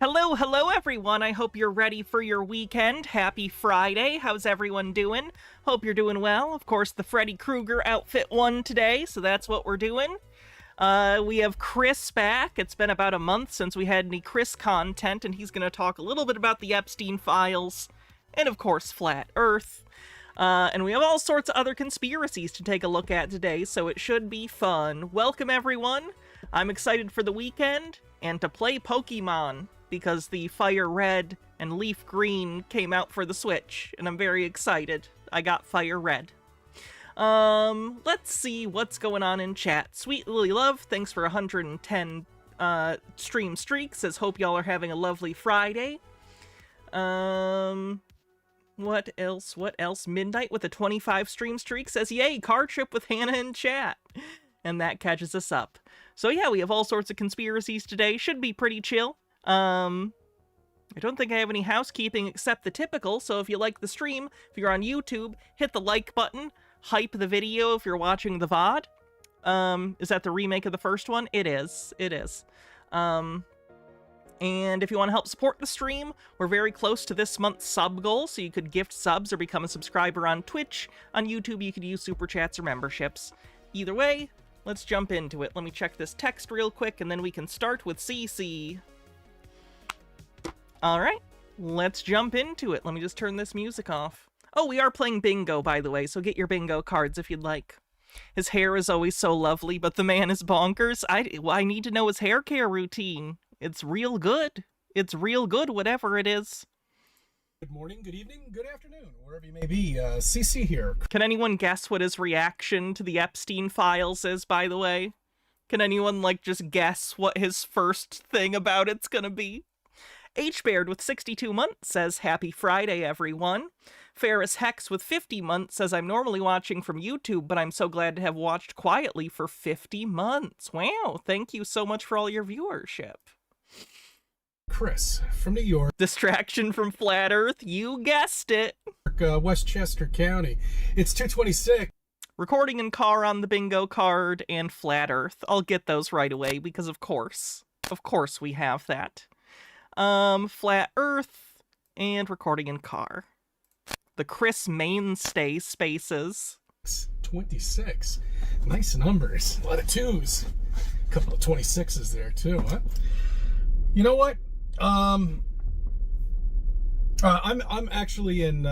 Hello, hello everyone. I hope you're ready for your weekend. Happy Friday. How's everyone doing? Hope you're doing well. Of course, the Freddy Krueger outfit won today, so that's what we're doing. We have Chris back. It's been about a month since we had any Chris content, and he's going to talk a little bit about the Epstein files, and of course, Flat Earth. And we have all sorts of other conspiracies to take a look at today, so it should be fun. Welcome, everyone. I'm excited for the weekend, and to play Pokemon, because the Fire Red and Leaf Green came out for the Switch, and I'm very excited. I got Fire Red. Let's see what's going on in chat. Sweet Lily Love, thanks for 110 stream streaks, says hope y'all are having a lovely Friday. What else? Midnight with a 25 stream streak says, yay, car trip with Hannah in chat. And that catches us up. So yeah, we have all sorts of conspiracies today. Should be pretty chill. I don't think I have any housekeeping except the typical, so if you like the stream, if you're on YouTube, hit the like button, hype the video if you're watching the VOD. Is that the remake of the first one? It is. It is. And if you want to help support the stream, we're very close to this month's sub goal, so you could gift subs or become a subscriber on Twitch. On YouTube, you could use super chats or memberships. Either way, let's jump into it. Let me check this text real quick, and then we can start with CC. Alright, let's jump into it. Let me just turn this music off. Oh, we are playing bingo, by the way, so get your bingo cards if you'd like. His hair is always so lovely, but the man is bonkers. I need to know his hair care routine. It's real good. It's real good, whatever it is. Good morning, good evening, good afternoon, wherever you may be. CC here. Can anyone guess what his reaction to the Epstein files is, by the way? Can anyone, just guess what his first thing about it's gonna be? H-Baird with 62 months says, happy Friday, everyone. Ferris Hex with 50 months says, I'm normally watching from YouTube, but I'm so glad to have watched quietly for 50 months. Wow, thank you so much for all your viewership. Chris from New York. Distraction from Flat Earth, you guessed it. Westchester County. It's 2:26. Recording in car on the bingo card and Flat Earth. I'll get those right away because of course we have that. Flat Earth and recording in car. The Chris mainstay spaces. 26. Nice numbers. A lot of twos. A couple of 26s there too, huh? You know what? I'm actually in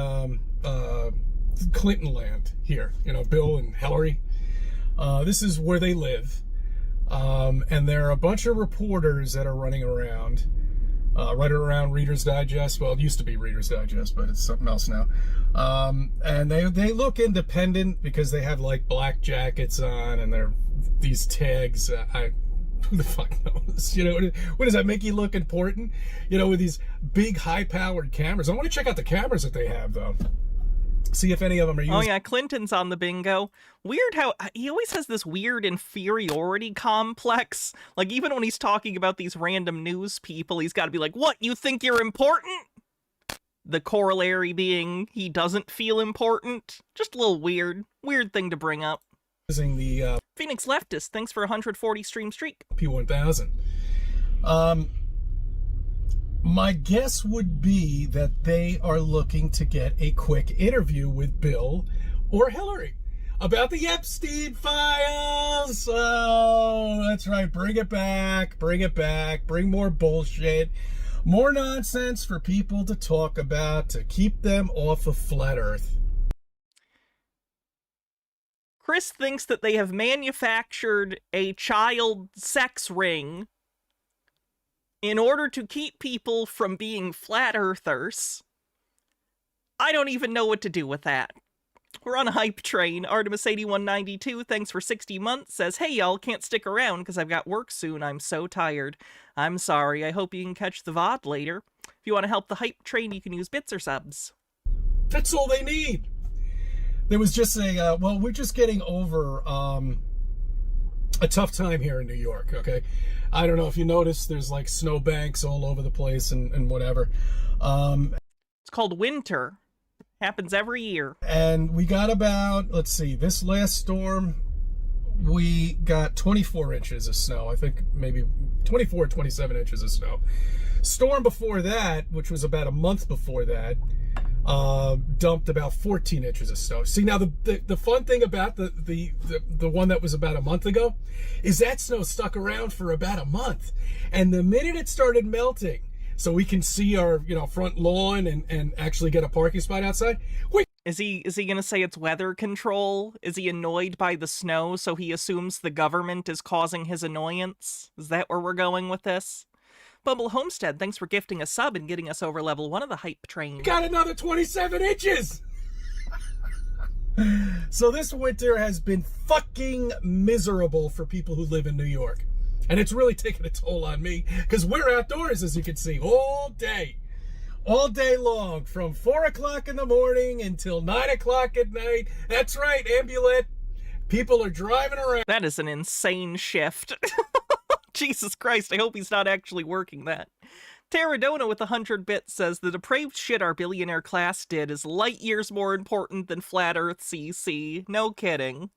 Clinton land here. You know, Bill and Hillary. This is where they live. And there are a bunch of reporters that are running around. Right around Reader's Digest. Well, it used to be Reader's Digest, but it's something else now. And they look independent because they have black jackets on and they're these tags. Who the fuck knows? You know, what does that make you look important? You know, with these big high-powered cameras. I want to check out the cameras that they have, though. See if any of them are used. Oh yeah, Clinton's on the bingo. Weird how he always has this weird inferiority complex. Even when he's talking about these random news people, he's got to be like, what, you think you're important? The corollary being he doesn't feel important. Just a little weird thing to bring up. Using the Phoenix Leftist, thanks for 140 stream streak. P1000. My guess would be that they are looking to get a quick interview with Bill or Hillary about the Epstein files. Oh, that's right. Bring it back. Bring it back. Bring more bullshit. More nonsense for people to talk about to keep them off of Flat Earth. Chris thinks that they have manufactured a child sex ring in order to keep people from being flat earthers. I don't even know what to do with that. We're on a hype train. Artemis8192, thanks for 60 months, says, hey y'all, can't stick around because I've got work soon. I'm so tired. I'm sorry. I hope you can catch the VOD later. If you want to help the hype train, you can use bits or subs. That's all they need. There was just well, we're just getting over a tough time here in New York, okay? I don't know if you noticed, there's snowbanks all over the place and whatever. It's called winter. Happens every year. And we got about, let's see, this last storm we got 24 inches of snow. I think maybe 24, 27 inches of snow. Storm before that, which was about a month before that, dumped about 14 inches of snow. See, now the fun thing about the one that was about a month ago is that snow stuck around for about a month. And the minute it started melting, so we can see our front lawn and actually get a parking spot outside, Is he gonna say it's weather control? Is he annoyed by the snow, so he assumes the government is causing his annoyance? Is that where we're going with this? Bumble Homestead, thanks for gifting a sub and getting us over level 1 of the hype train. Got another 27 inches! So this winter has been fucking miserable for people who live in New York. And it's really taken a toll on me, because we're outdoors, as you can see, all day long, from 4 o'clock in the morning until 9 o'clock at night. That's right, Ambulette. People are driving around. That is an insane shift. Jesus Christ, I hope he's not actually working that. Terradona with 100 bits says, the depraved shit our billionaire class did is light years more important than Flat Earth CC. No kidding.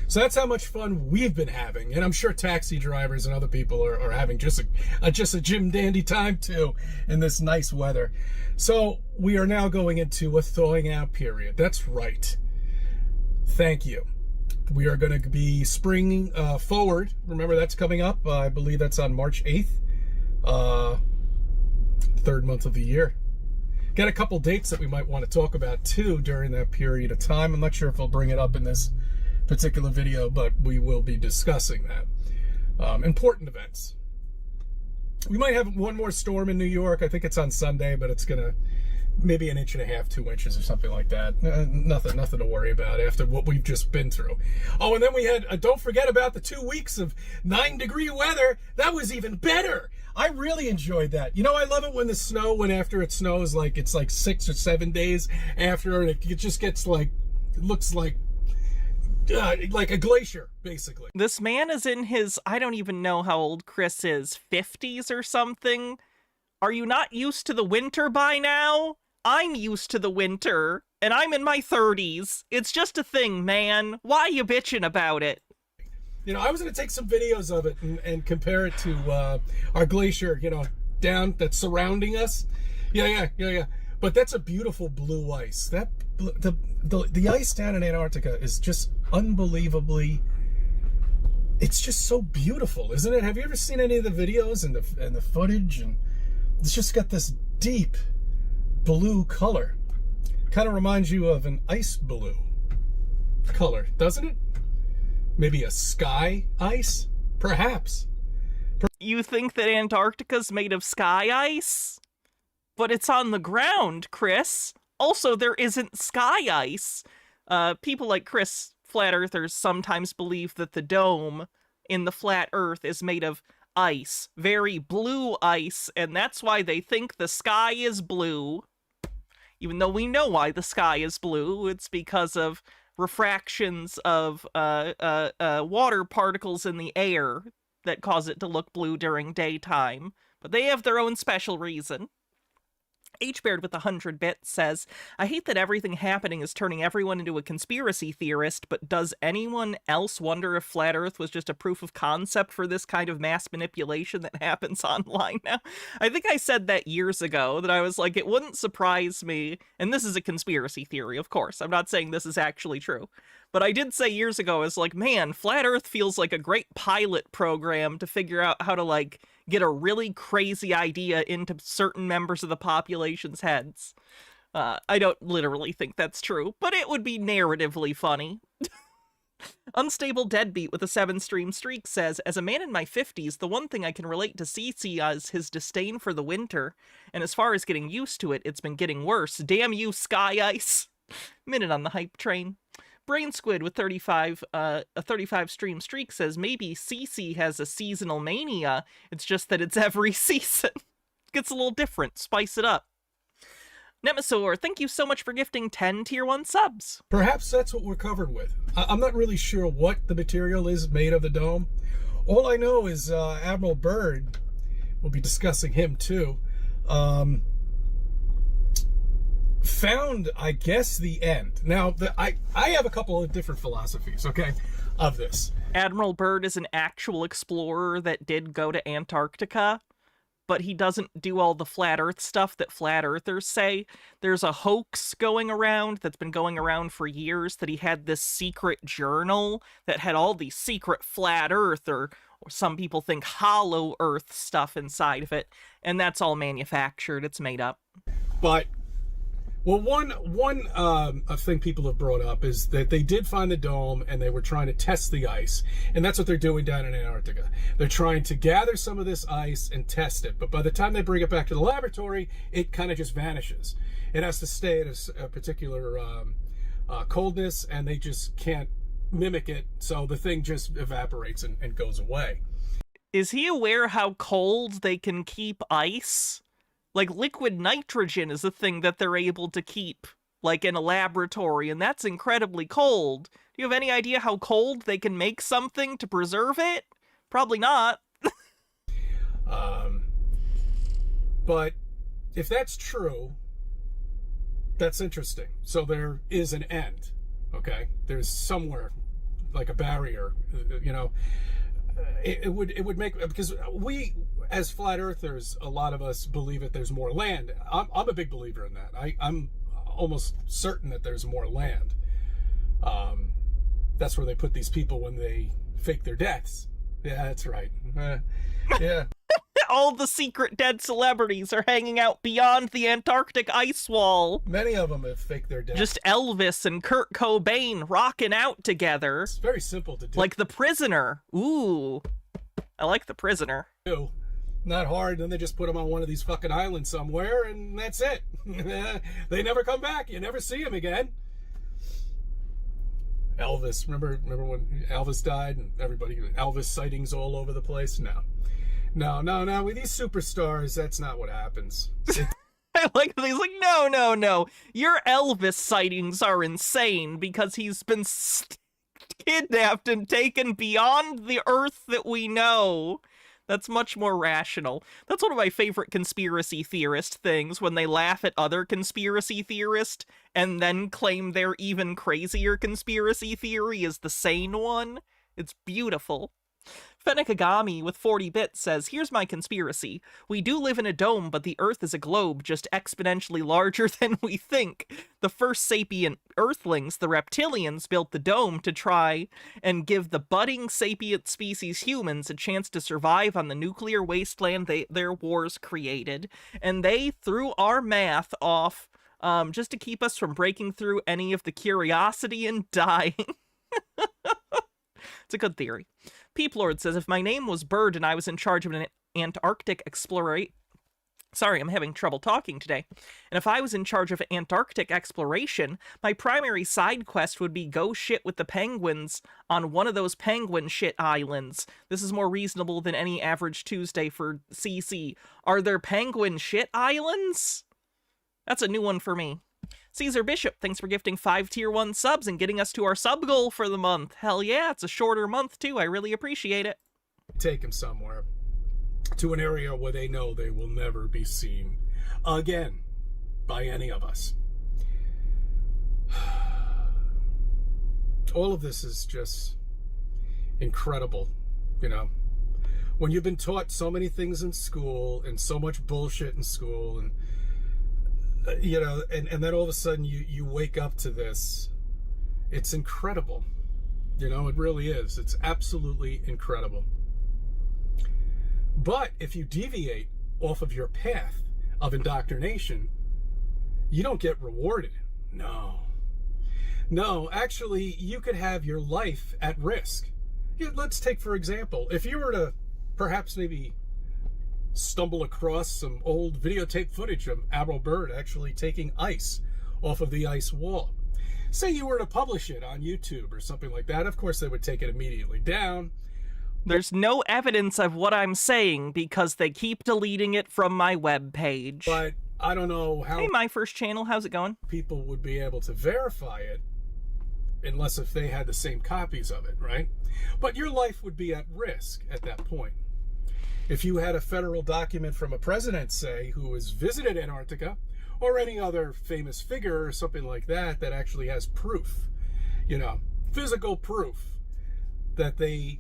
So that's how much fun we've been having, and I'm sure taxi drivers and other people are having just a Jim Dandy time too in this nice weather. So we are now going into a thawing out period. That's right. Thank you. We are going to be springing forward. Remember, that's coming up. I believe that's on March 8th, third month of the year. Got a couple dates that we might want to talk about too during that period of time. I'm not sure if I'll bring it up in this particular video, but we will be discussing that. Important events. We might have one more storm in New York. I think it's on Sunday, but it's gonna maybe 1.5 inches, 2 inches or something like that. Nothing to worry about after what we've just been through. Oh, and then we had, don't forget about the 2 weeks of 9-degree weather. That was even better. I really enjoyed that. I love it when the snow, when after it snows, it's like 6 or 7 days after, and it just gets it looks like a glacier, basically. This man is in his, I don't even know how old Chris is, 50s or something? Are you not used to the winter by now? I'm used to the winter, and I'm in my 30s. It's just a thing, man. Why you bitching about it? I was going to take some videos of it and compare it to our glacier, down that's surrounding us. Yeah. But that's a beautiful blue ice. The ice down in Antarctica is just unbelievably. It's just so beautiful, isn't it? Have you ever seen any of the videos and the footage? And it's just got this deep blue color. Kind of reminds you of an ice blue color, doesn't it? Maybe a sky ice, perhaps. You think that Antarctica's made of sky ice? But it's on the ground, Chris. Also, there isn't sky ice. People like Chris, flat earthers, sometimes believe that the dome in the flat earth is made of ice, very blue ice, and that's why they think the sky is blue. Even though we know why the sky is blue, it's because of refractions of water particles in the air that cause it to look blue during daytime. But they have their own special reason. H-Baird with 100 bits says, I hate that everything happening is turning everyone into a conspiracy theorist, but does anyone else wonder if Flat Earth was just a proof of concept for this kind of mass manipulation that happens online now? I think I said that years ago, that I was like, it wouldn't surprise me, and this is a conspiracy theory, of course, I'm not saying this is actually true, but I did say years ago, I was like, man, Flat Earth feels like a great pilot program to figure out how to, get a really crazy idea into certain members of the population's heads. I don't literally think that's true, but it would be narratively funny. Unstable Deadbeat with a 7-stream streak says, as a man in my 50s, the one thing I can relate to CC is his disdain for the winter, and as far as getting used to it, it's been getting worse. Damn you, Sky Ice. Minute on the hype train. Brain Squid with a 35 stream streak says, maybe CC has a seasonal mania, it's just that it's every season. Gets a little different, spice it up. Nemesaur, thank you so much for gifting 10 tier 1 subs. Perhaps that's what we're covered with. I'm not really sure what the material is made of the dome. All I know is Admiral Byrd, we'll be discussing him too. found, I guess, the end. Now, I have a couple of different philosophies, okay, of this. Admiral Byrd is an actual explorer that did go to Antarctica, but he doesn't do all the flat earth stuff that flat earthers say. There's a hoax going around that's been going around for years that he had this secret journal that had all these secret flat earth or some people think hollow earth stuff inside of it, and that's all manufactured. It's made up. But, well, one thing people have brought up is that they did find the dome and they were trying to test the ice. And that's what they're doing down in Antarctica. They're trying to gather some of this ice and test it. But by the time they bring it back to the laboratory, it kind of just vanishes. It has to stay at a particular coldness, and they just can't mimic it. So the thing just evaporates and goes away. Is he aware how cold they can keep ice? Like, liquid nitrogen is a thing that they're able to keep, like, in a laboratory, and that's incredibly cold. Do you have any idea how cold they can make something to preserve it? Probably not. But if that's true, that's interesting. So there is an end, okay? There's somewhere, like a barrier, you know. It would make, because we, as flat earthers, a lot of us believe that there's more land. I'm a big believer in that. I'm almost certain that there's more land. That's where they put these people when they fake their deaths. Yeah, that's right. Yeah. All the secret dead celebrities are hanging out beyond the Antarctic ice wall. Many of them have faked their deaths. Just Elvis and Kurt Cobain rocking out together. It's very simple to do. Like The Prisoner. Ooh. I like The Prisoner. Not hard. Then they just put them on one of these fucking islands somewhere, and that's it. They never come back. You never see them again. Elvis. Remember when Elvis died and everybody, Elvis sightings all over the place? No. With these superstars, that's not what happens. I like that he's like, no. Your Elvis sightings are insane because he's been kidnapped and taken beyond the Earth that we know. That's much more rational. That's one of my favorite conspiracy theorist things, when they laugh at other conspiracy theorists and then claim their even crazier conspiracy theory is the sane one. It's beautiful. Fenekagami with 40 bits says, here's my conspiracy. We do live in a dome, but the Earth is a globe just exponentially larger than we think. The first sapient Earthlings, the reptilians, built the dome to try and give the budding sapient species humans a chance to survive on the nuclear wasteland their wars created. And they threw our math off just to keep us from breaking through any of the curiosity and dying. It's a good theory. Peeplord says, if my name was Bird and I was in charge of an Antarctic exploration... Sorry, I'm having trouble talking today. And if I was in charge of Antarctic exploration, my primary side quest would be go shit with the penguins on one of those penguin shit islands. This is more reasonable than any average Tuesday for CC. Are there penguin shit islands? That's a new one for me. Caesar Bishop, thanks for gifting 5 tier 1 subs and getting us to our sub goal for the month. Hell yeah, it's a shorter month too. I really appreciate it. Take them somewhere, to an area where they know they will never be seen again by any of us. All of this is just incredible, you know. When you've been taught so many things in school and so much bullshit in school, and you know, and then all of a sudden you wake up to this. It's incredible. You know, it really is. It's absolutely incredible. But if you deviate off of your path of indoctrination, you don't get rewarded. No, actually, you could have your life at risk. Yeah, let's take, for example, if you were to perhaps maybe stumble across some old videotape footage of Admiral Byrd actually taking ice off of the ice wall. Say you were to publish it on YouTube or something like that. Of course, they would take it immediately down. There's no evidence of what I'm saying because they keep deleting it from my webpage. But I don't know how... Hey, my first channel, how's it going? People would be able to verify it unless if they had the same copies of it, right? But your life would be at risk at that point. If you had a federal document from a president, say, who has visited Antarctica, or any other famous figure or something like that that actually has proof, physical proof that they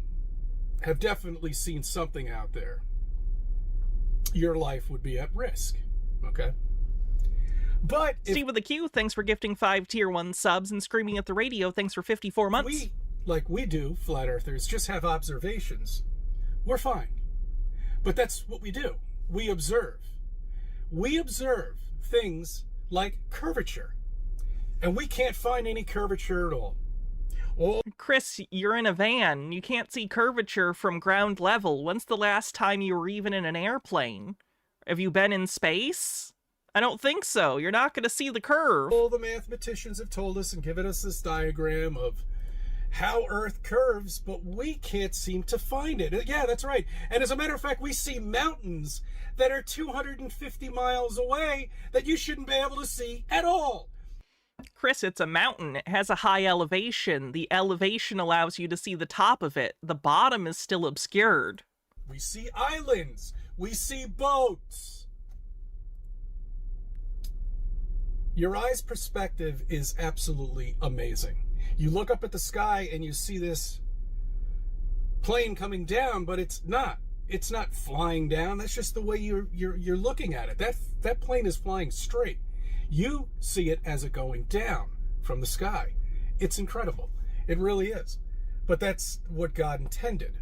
have definitely seen something out there, your life would be at risk, okay? But Steve with a Q, thanks for gifting 5 tier 1 subs, and Screaming at the Radio, thanks for 54 months. We, like we do, flat earthers, just have observations, we're fine. But that's what we do. We observe. We observe things like curvature, and we can't find any curvature at all. Chris, you're in a van. You can't see curvature from ground level. When's the last time you were even in an airplane? Have you been in space? I don't think so. You're not going to see the curve. All the mathematicians have told us and given us this diagram of how Earth curves, but we can't seem to find it. Yeah, that's right. And as a matter of fact, we see mountains that are 250 miles away that you shouldn't be able to see at all. Chris, it's a mountain. It has a high elevation. The elevation allows you to see the top of it. The bottom is still obscured. We see islands. We see boats. Your eye's perspective is absolutely amazing. You look up at the sky and you see this plane coming down, but it's not. It's not flying down. That's just the way you're looking at it. That plane is flying straight. You see it as it going down from the sky. It's incredible. It really is. But that's what God intended,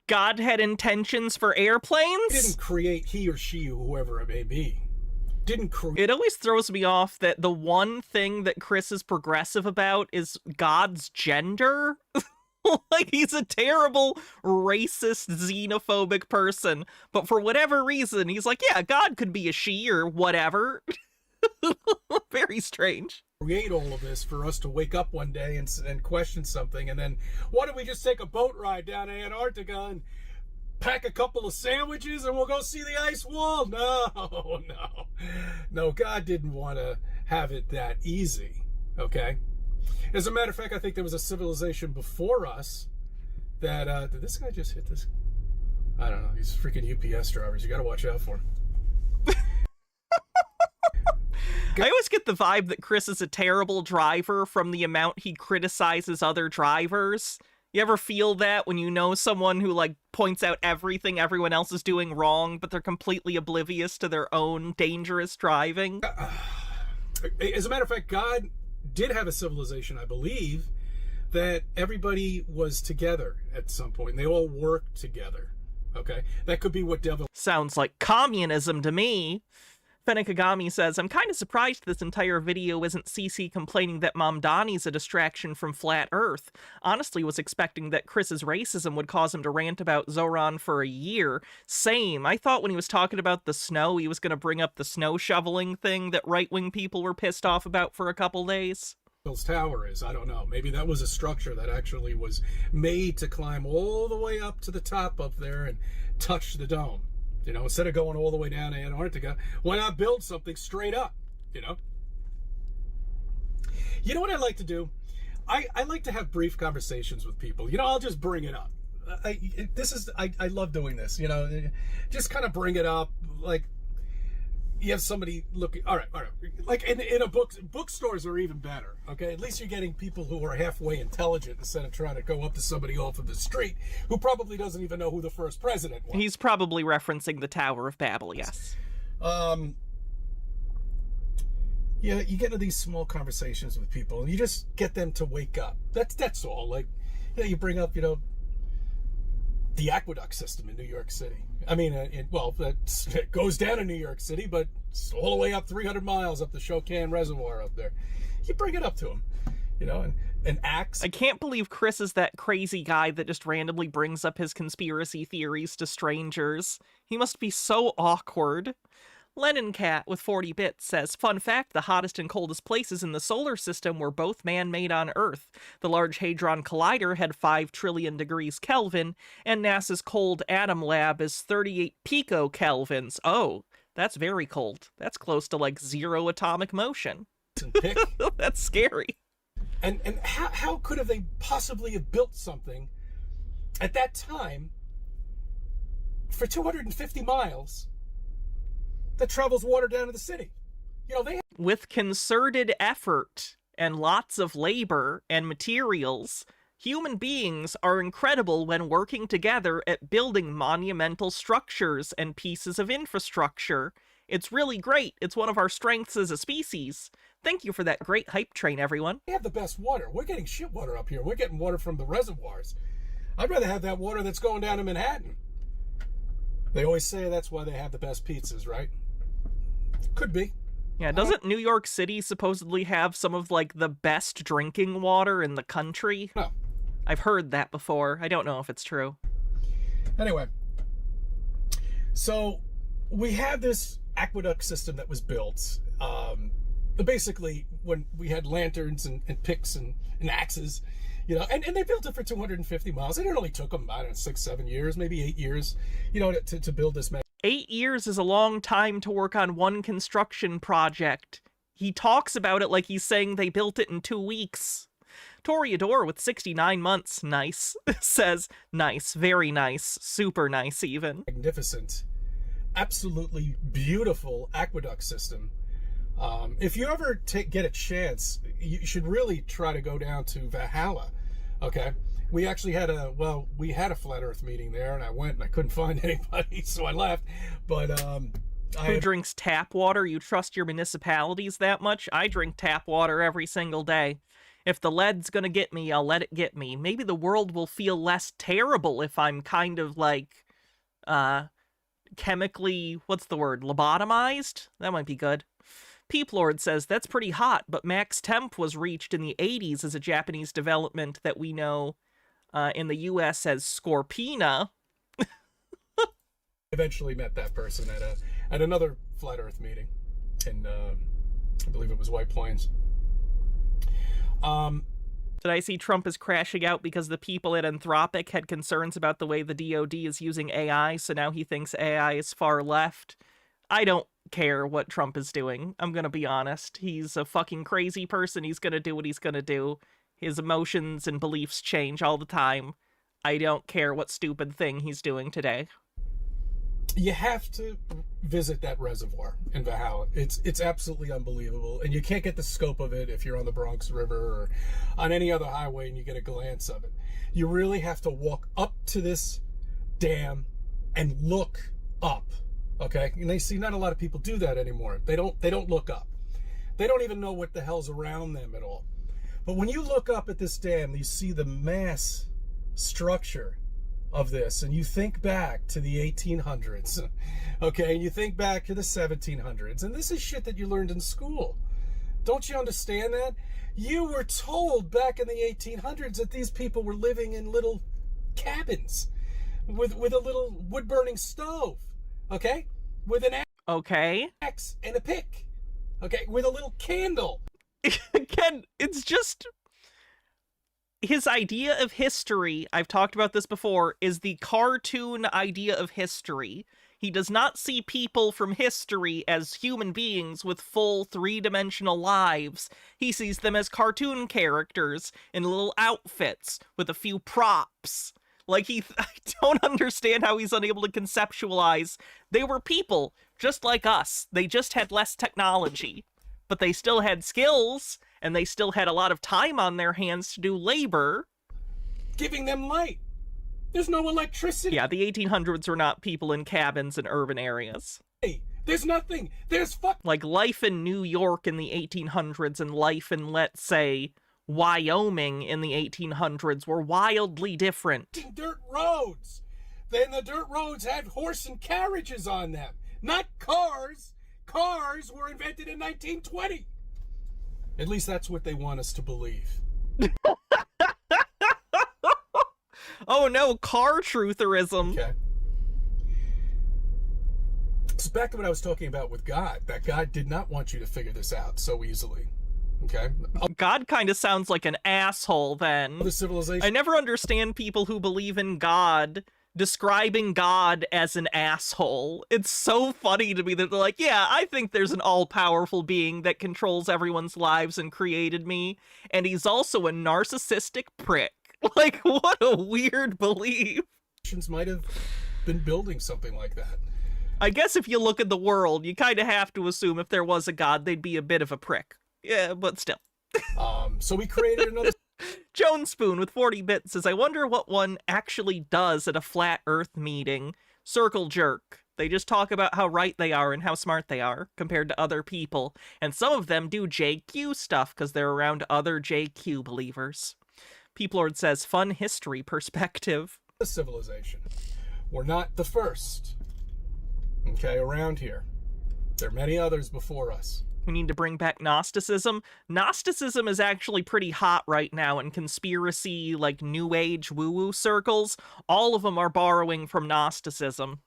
God had intentions for airplanes? He didn't create he or she, whoever it may be. It always throws me off that the one thing that Chris is progressive about is God's gender. Like, he's a terrible, racist, xenophobic person, but for whatever reason, he's like, yeah, God could be a she or whatever. Very strange. Create all of this for us to wake up one day and question something, and then why don't we just take a boat ride down to Antarctica and pack a couple of sandwiches and we'll go see the ice wall? No, God didn't want to have it that easy, okay? As a matter of fact, I think there was a civilization before us that, did this guy just hit this? I don't know, these freaking UPS drivers, you gotta watch out for them. I always get the vibe that Chris is a terrible driver from the amount he criticizes other drivers. You ever feel that when you know someone who, points out everything everyone else is doing wrong, but they're completely oblivious to their own dangerous driving? As a matter of fact, God did have a civilization, I believe, that everybody was together at some point. They all worked together, okay? That could be what devil... Sounds like communism to me. Fenekagami says, I'm kind of surprised this entire video isn't CC complaining that Mamdani's a distraction from Flat Earth. Honestly was expecting that Chris's racism would cause him to rant about Zoran for a year. Same. I thought when he was talking about the snow, he was going to bring up the snow shoveling thing that right-wing people were pissed off about for a couple days. Tower is, I don't know. Maybe that was a structure that actually was made to climb all the way up to the top up there and touch the dome. Instead of going all the way down to Antarctica, why not build something straight up, You know what I like to do? I like to have brief conversations with people. I'll just bring it up. I love doing this, just kind of bring it up. Like, you have somebody looking, all right. Like in a bookstores are even better, okay? At least you're getting people who are halfway intelligent instead of trying to go up to somebody off of the street who probably doesn't even know who the first president was. He's probably referencing the Tower of Babel, yes. Yeah, you get into these small conversations with people and you just get them to wake up. That's all. Like, you bring up, the aqueduct system in New York City. I mean, it goes down in New York City, but it's all the way up 300 miles up the Shokan Reservoir up there. You bring it up to them, and axe. I can't believe Chris is that crazy guy that just randomly brings up his conspiracy theories to strangers. He must be so awkward. Lennon Cat with 40 bits says, fun fact, the hottest and coldest places in the solar system were both man-made on Earth. The Large Hadron Collider had 5 trillion degrees Kelvin, and NASA's cold atom lab is 38 picokelvins. Oh, that's very cold. That's close to 0 atomic motion. That's scary. And how could have they possibly have built something at that time for 250 miles that travels water down to the city. You know, they With concerted effort and lots of labor and materials, human beings are incredible when working together at building monumental structures and pieces of infrastructure. It's really great. It's one of our strengths as a species. Thank you for that great hype train, everyone. have the best water. We're getting shit water up here. We're getting water from the reservoirs. I'd rather have that water that's going down to Manhattan. They always say that's why they have the best pizzas, right? Could be. Yeah, doesn't New York City supposedly have some of, like, the best drinking water in the country? No. I've heard that before. I don't know if it's true. Anyway, so we have this aqueduct system that was built. Basically, when we had lanterns and picks and axes, you know, and they built it for 250 miles. And it only took them, I don't know, 6, 7 years, maybe 8 years, you know, to build this. 8 years is a long time to work on one construction project. He talks about it like he's saying they built it in 2 weeks. Toreador with 69 months, nice, says, nice, very nice, super nice even. Magnificent, absolutely beautiful aqueduct system. If you ever get a chance, you should really try to go down to Valhalla, okay? We actually had a flat earth meeting there, and I went and I couldn't find anybody, so I left. But who drinks tap water? You trust your municipalities that much? I drink tap water every single day. If the lead's gonna get me, I'll let it get me. Maybe the world will feel less terrible if I'm kind of like, chemically, what's the word, lobotomized? That might be good. Peep Lord says, that's pretty hot, but max temp was reached in the 80s as a Japanese development that we know in the US as Scorpina. Eventually met that person at another flat earth meeting in, I believe it was White Plains. Did I see Trump is crashing out because the people at Anthropic had concerns about the way the DoD is using AI, so now he thinks AI is far left? I don't care what Trump is doing. I'm gonna be honest. He's a fucking crazy person. He's gonna do what he's gonna do. His emotions and beliefs change all the time. I don't care what stupid thing he's doing today. You have to visit that reservoir in Valhalla. It's absolutely unbelievable, and you can't get the scope of it if you're on the Bronx River or on any other highway and you get a glance of it. You really have to walk up to this dam and look up. Okay, and they see not a lot of people do that anymore. They don't look up. They don't even know what the hell's around them at all. But when you look up at this dam, you see the mass structure of this, and you think back to the 1800s, okay, and you think back to the 1700s, and this is shit that you learned in school. Don't you understand that? You were told back in the 1800s that these people were living in little cabins with a little wood-burning stove. Okay? With an axe and a pick. Okay? With a little candle. Again, it's just... His idea of history, I've talked about this before, is the cartoon idea of history. He does not see people from history as human beings with full three-dimensional lives. He sees them as cartoon characters in little outfits with a few props. Like, I don't understand how he's unable to conceptualize. They were people, just like us. They just had less technology. But they still had skills, and they still had a lot of time on their hands to do labor. Giving them light. There's no electricity. Yeah, the 1800s were not people in cabins in urban areas. Hey, there's nothing. There's like, life in New York in the 1800s and life in, let's say, Wyoming in the 1800s were wildly different. Dirt roads. Then the dirt roads had horse and carriages on them, not cars. Cars were invented in 1920. At least that's what they want us to believe. Oh no, car trutherism. Okay. It's back to what I was talking about with God. That God did not want you to figure this out so easily. Okay? God kind of sounds like an asshole then. The civilization. I never understand people who believe in God describing God as an asshole. It's so funny to me that they're like, yeah, I think there's an all-powerful being that controls everyone's lives and created me, and he's also a narcissistic prick. Like, what a weird belief. Might have been building something like that. I guess if you look at the world, you kind of have to assume if there was a god, they'd be a bit of a prick. Yeah, but still. So we created another. Joan Spoon with 40 bits says, I wonder what one actually does at a flat earth meeting. Circle jerk. They just talk about how right they are and how smart they are compared to other people. And some of them do JQ stuff because they're around other JQ believers. Peoplord says, fun history perspective. Civilization. We're not the first. Okay, around here. There are many others before us. We need to bring back Gnosticism. Gnosticism is actually pretty hot right now in conspiracy, like New Age woo-woo circles. All of them are borrowing from Gnosticism.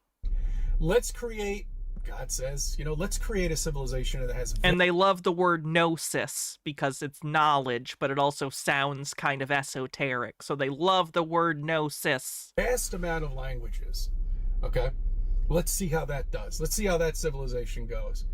Let's create, God says, let's create a civilization that has... And they love the word gnosis because it's knowledge, but it also sounds kind of esoteric. So they love the word gnosis. Vast amount of languages. Okay? Let's see how that does. Let's see how that civilization goes.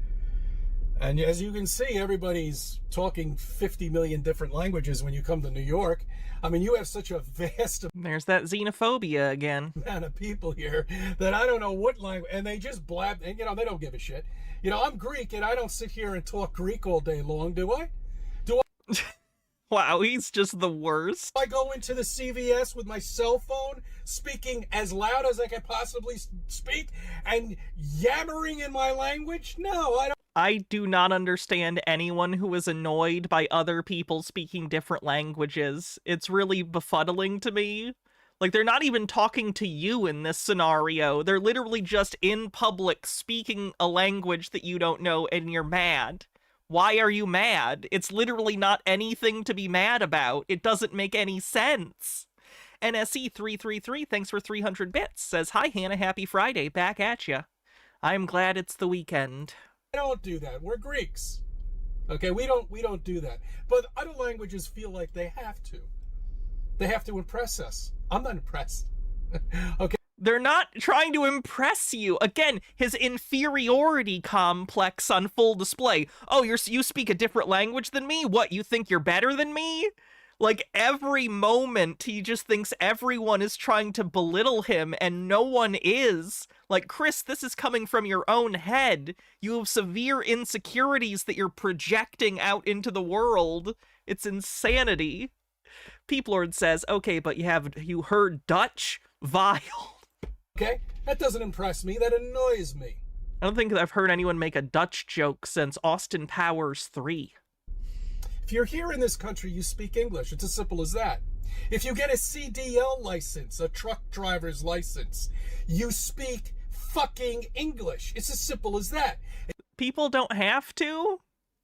And as you can see, everybody's talking 50 million different languages when you come to New York. I mean, you have such a vast There's that xenophobia again. amount of people here that I don't know what language, and they just blab, and they don't give a shit. I'm Greek, and I don't sit here and talk Greek all day long, do I? Wow, he's just the worst. I go into the CVS with my cell phone, speaking as loud as I can possibly speak, and yammering in my language? No, I don't. I do not understand anyone who is annoyed by other people speaking different languages. It's really befuddling to me. Like, they're not even talking to you in this scenario. They're literally just in public speaking a language that you don't know, and you're mad. Why are you mad? It's literally not anything to be mad about. It doesn't make any sense. NSE333, thanks for 300 bits, says, hi, Hannah, happy Friday, back at ya. I'm glad it's the weekend. I don't do that. We're Greeks. Okay, we don't do that. But other languages feel like they have to. They have to impress us. I'm not impressed. Okay. They're not trying to impress you. Again, his inferiority complex on full display. Oh, you speak a different language than me? What, you think you're better than me? Like, every moment, he just thinks everyone is trying to belittle him, and no one is. Like, Chris, this is coming from your own head. You have severe insecurities that you're projecting out into the world. It's insanity. Peoplord says, okay, but you heard Dutch? Vile. Okay, that doesn't impress me. That annoys me. I don't think I've heard anyone make a Dutch joke since Austin Powers 3. If you're here in this country, you speak English. It's as simple as that. If you get a CDL license, a truck driver's license, you speak fucking English. It's as simple as that. People don't have to.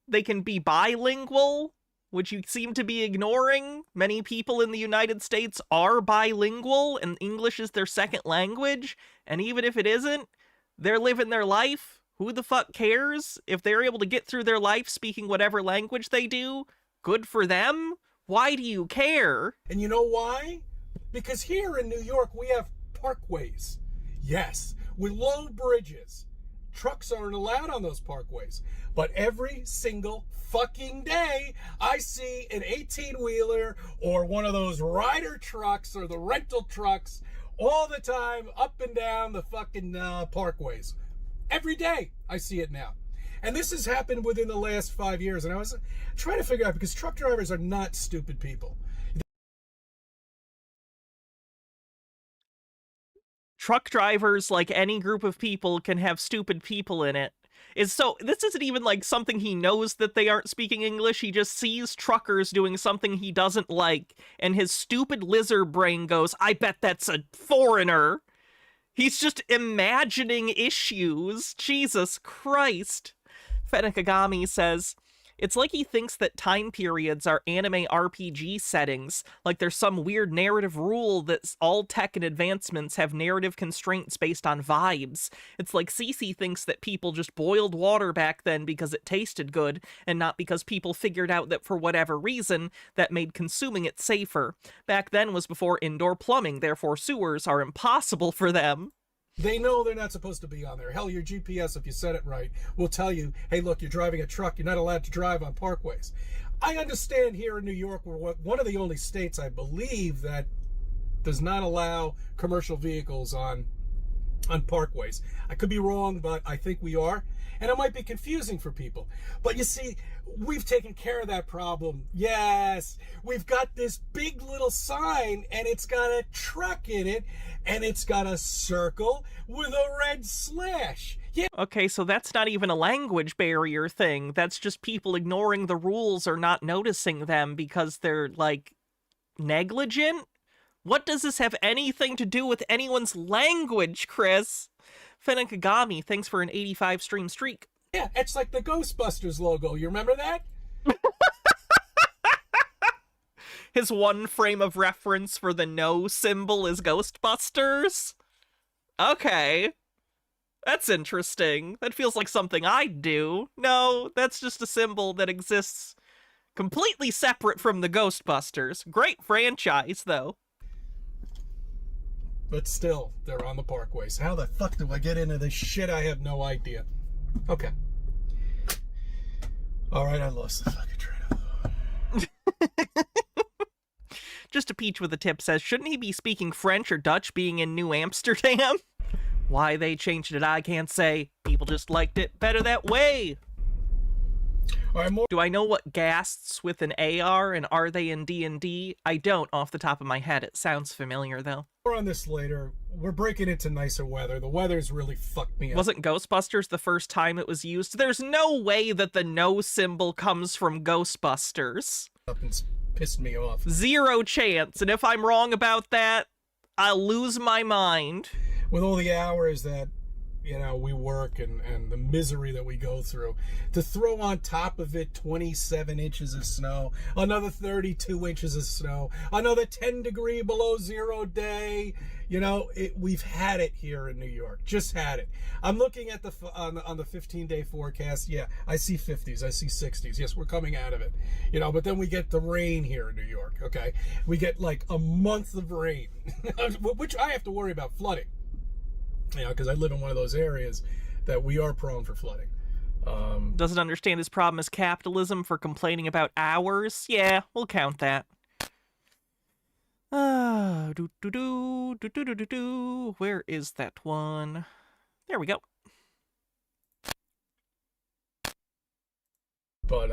They can be bilingual, which you seem to be ignoring. Many people in the United States are bilingual, and English is their second language. And even if it isn't, they're living their life. Who the fuck cares? If they're able to get through their life speaking whatever language they do, good for them. Why do you care? And you know why? Because here in New York, we have parkways. Yes, with low bridges. Trucks aren't allowed on those parkways. But every single fucking day, I see an 18-wheeler or one of those rider trucks or the rental trucks all the time up and down the fucking parkways. Every day I see it now. And this has happened within the last 5 years. And I was trying to figure out, because truck drivers are not stupid people. Truck drivers, like any group of people, can have stupid people in it. This isn't even like something he knows that they aren't speaking English. He just sees truckers doing something he doesn't like, and his stupid lizard brain goes, I bet that's a foreigner. He's just imagining issues. Jesus Christ. Fenekagami says, it's like he thinks that time periods are anime RPG settings, like there's some weird narrative rule that all tech and advancements have narrative constraints based on vibes. It's like Cece thinks that people just boiled water back then because it tasted good, and not because people figured out that for whatever reason, that made consuming it safer. Back then was before indoor plumbing, therefore sewers are impossible for them. They know they're not supposed to be on there. Hell, your GPS, if you set it right, will tell you, hey, look, you're driving a truck. You're not allowed to drive on parkways. I understand here in New York, we're one of the only states, I believe, that does not allow commercial vehicles on on parkways. I could be wrong, but I think we are. And it might be confusing for people. But you see, we've taken care of that problem. Yes, we've got this big little sign, and it's got a truck in it, and it's got a circle with a red slash. Yeah. Okay, so that's not even a language barrier thing. That's just people ignoring the rules or not noticing them because they're, like, negligent? What does this have anything to do with anyone's language, Chris? Fenakagami, thanks for an 85 stream streak. Yeah, it's like the Ghostbusters logo. You remember that? His one frame of reference for the no symbol is Ghostbusters? Okay. That's interesting. That feels like something I'd do. No, that's just a symbol that exists completely separate from the Ghostbusters. Great franchise, though. But still, they're on the parkways. How the fuck do I get into this shit? I have no idea. Okay. Alright, I lost the fucking train of thought. Just a Peach with a tip says, shouldn't he be speaking French or Dutch being in New Amsterdam? Why they changed it, I can't say. People just liked it better that way. All right, more. Do I know what ghasts with an A are, and are they in D&D? I don't off the top of my head. It sounds familiar, though. More on this later. We're breaking into nicer weather. The weather's really fucked me up. Wasn't Ghostbusters the first time it was used? There's no way that the no symbol comes from Ghostbusters. Up and pissed me off. Zero chance, and if I'm wrong about that, I'll lose my mind. With all the hours that, you know, we work and the misery that we go through, to throw on top of it 27 inches of snow, another 32 inches of snow, another 10 degree below zero day, you know, we've had it here in New York. Just had it. I'm looking at on the 15-day forecast. Yeah, I see 50s, I see 60s. Yes, we're coming out of it, you know. But then we get the rain here in New York. Okay, we get like a month of rain, which I have to worry about flooding. You know, because I live in one of those areas that we are prone for flooding. Doesn't understand his problem as capitalism for complaining about hours? Yeah, we'll count that. Where is that one? There we go. But,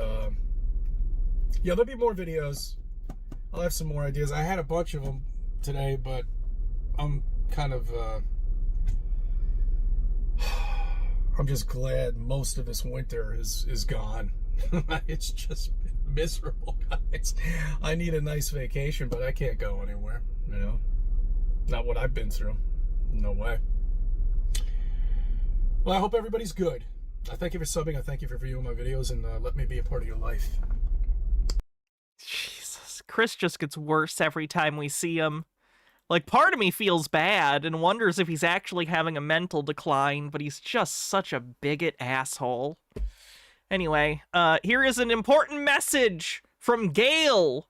yeah, there'll be more videos. I'll have some more ideas. I had a bunch of them today, but I'm kind of, I'm just glad most of this winter is gone. It's just been miserable, guys. I need a nice vacation, but I can't go anywhere, you know? Not what I've been through. No way. Well, I hope everybody's good. I thank you for subbing. I thank you for viewing my videos, and let me be a part of your life. Jesus. Chris just gets worse every time we see him. Like, part of me feels bad and wonders if he's actually having a mental decline, but he's just such a bigot asshole. Anyway, here is an important message from Gail.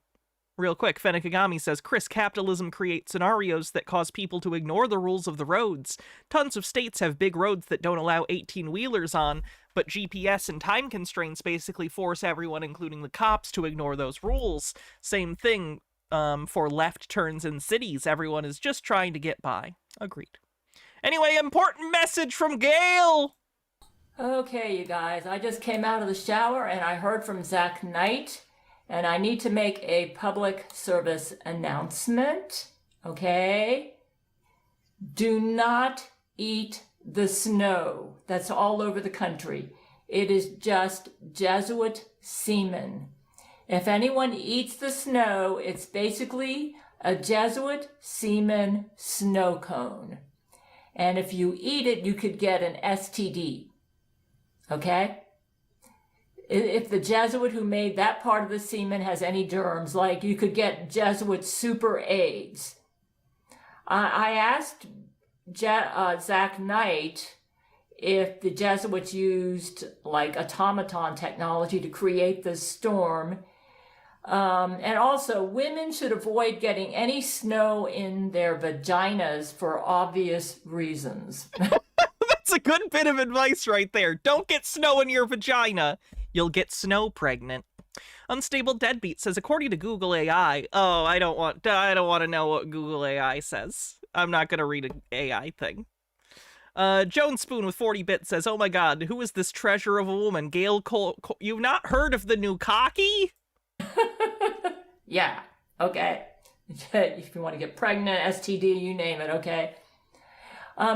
Real quick, Fenakagami says, Chris, capitalism creates scenarios that cause people to ignore the rules of the roads. Tons of states have big roads that don't allow 18-wheelers on, but GPS and time constraints basically force everyone, including the cops, to ignore those rules. Same thing for left turns in cities. Everyone is just trying to get by. Agreed. Anyway, important message from Gail! Okay, you guys, I just came out of the shower and I heard from Zach Knight, and I need to make a public service announcement, okay? Do not eat the snow that's all over the country. It is just Jesuit semen. If anyone eats the snow, it's basically a Jesuit semen snow cone. And if you eat it, you could get an STD. Okay? If the Jesuit who made that part of the semen has any germs, like you could get Jesuit super AIDS. I asked Zach Knight if the Jesuits used like automaton technology to create this storm. And also, women should avoid getting any snow in their vaginas for obvious reasons. That's a good bit of advice right there. Don't get snow in your vagina. You'll get snow pregnant. Unstable Deadbeat says, according to Google AI, oh, I don't want to know what Google AI says. I'm not going to read an AI thing. Joan Spoon with 40 bits says, oh my god, who is this treasure of a woman? Gail You've not heard of the new cocky? Yeah, okay. If you want to get pregnant, STD, you name it, okay?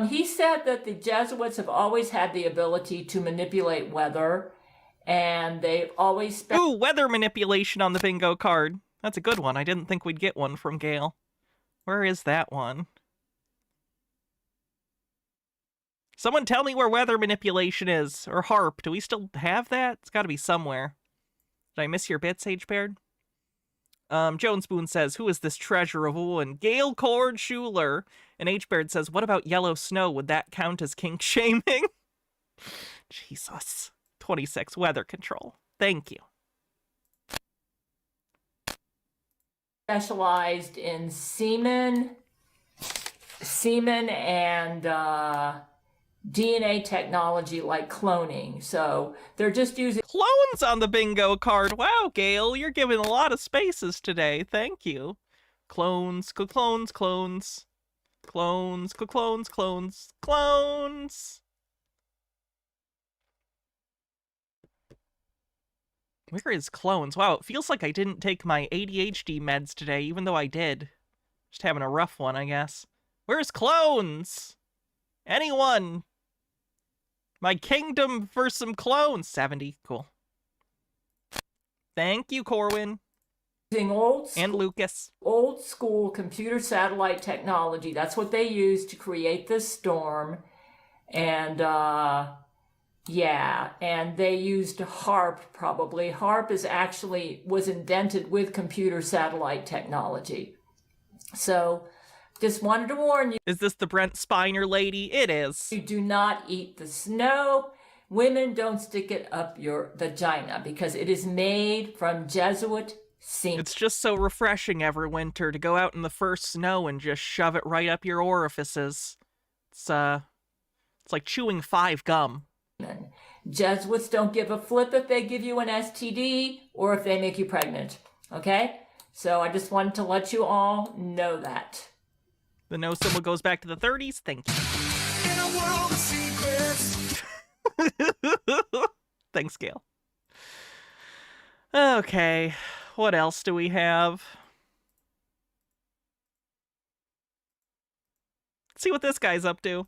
He said that the Jesuits have always had the ability to manipulate weather, and they've always Ooh, weather manipulation on the bingo card. That's a good one. I didn't think we'd get one from Gail. Where is that one? Someone tell me where weather manipulation is. Or HARP. Do we still have that? It's got to be somewhere. Did I miss your bits, H-Baird? Joan Spoon says, who is this treasure of a woman? Gail Cord Schuler. And H-Baird says, what about yellow snow? Would that count as kink shaming? Jesus. 26, weather control. Thank you. specialized in semen and DNA technology like cloning. So they're just using Clones on the bingo card. Wow, Gail, you're giving a lot of spaces today. Thank you. Clones, clones, clones. Clones, clones, clones, clones. Where is clones? Wow, it feels like I didn't take my ADHD meds today, even though I did. Just having a rough one, I guess. Where's clones? Anyone? My kingdom for some clones. 70, cool. Thank you, Corwin. using And Lucas. old school computer satellite technology. That's what they used to create this storm. And yeah, and they used HARP probably. HARP was invented with computer satellite technology. So just wanted to warn you. Is this the Brent Spiner lady? It is. You do not eat the snow. Women, don't stick it up your vagina because it is made from Jesuit semen. It's just so refreshing every winter to go out in the first snow and just shove it right up your orifices. It's like chewing 5 gum. Jesuits don't give a flip if they give you an STD or if they make you pregnant. Okay? So I just wanted to let you all know that. The no symbol goes back to the 30s. Thank you. In a world of secrets. Thanks, Gail. Okay, what else do we have? Let's see what this guy's up to.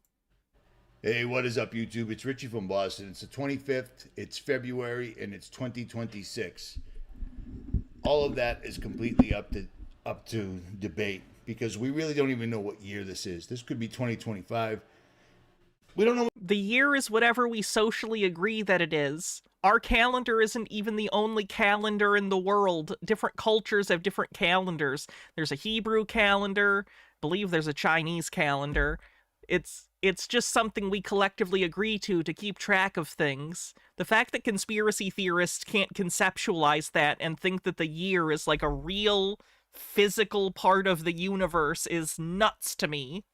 Hey, what is up, YouTube? It's Richie from Boston. It's the 25th, it's February, and it's 2026. All of that is completely up to debate because we really don't even know what year this is. This could be 2025. We don't know. The year is whatever we socially agree that it is. Our calendar isn't even the only calendar in the world. Different cultures have different calendars. There's a Hebrew calendar. I believe there's a Chinese calendar. It's just something we collectively agree to keep track of things. The fact that conspiracy theorists can't conceptualize that and think that the year is like a real physical part of the universe is nuts to me.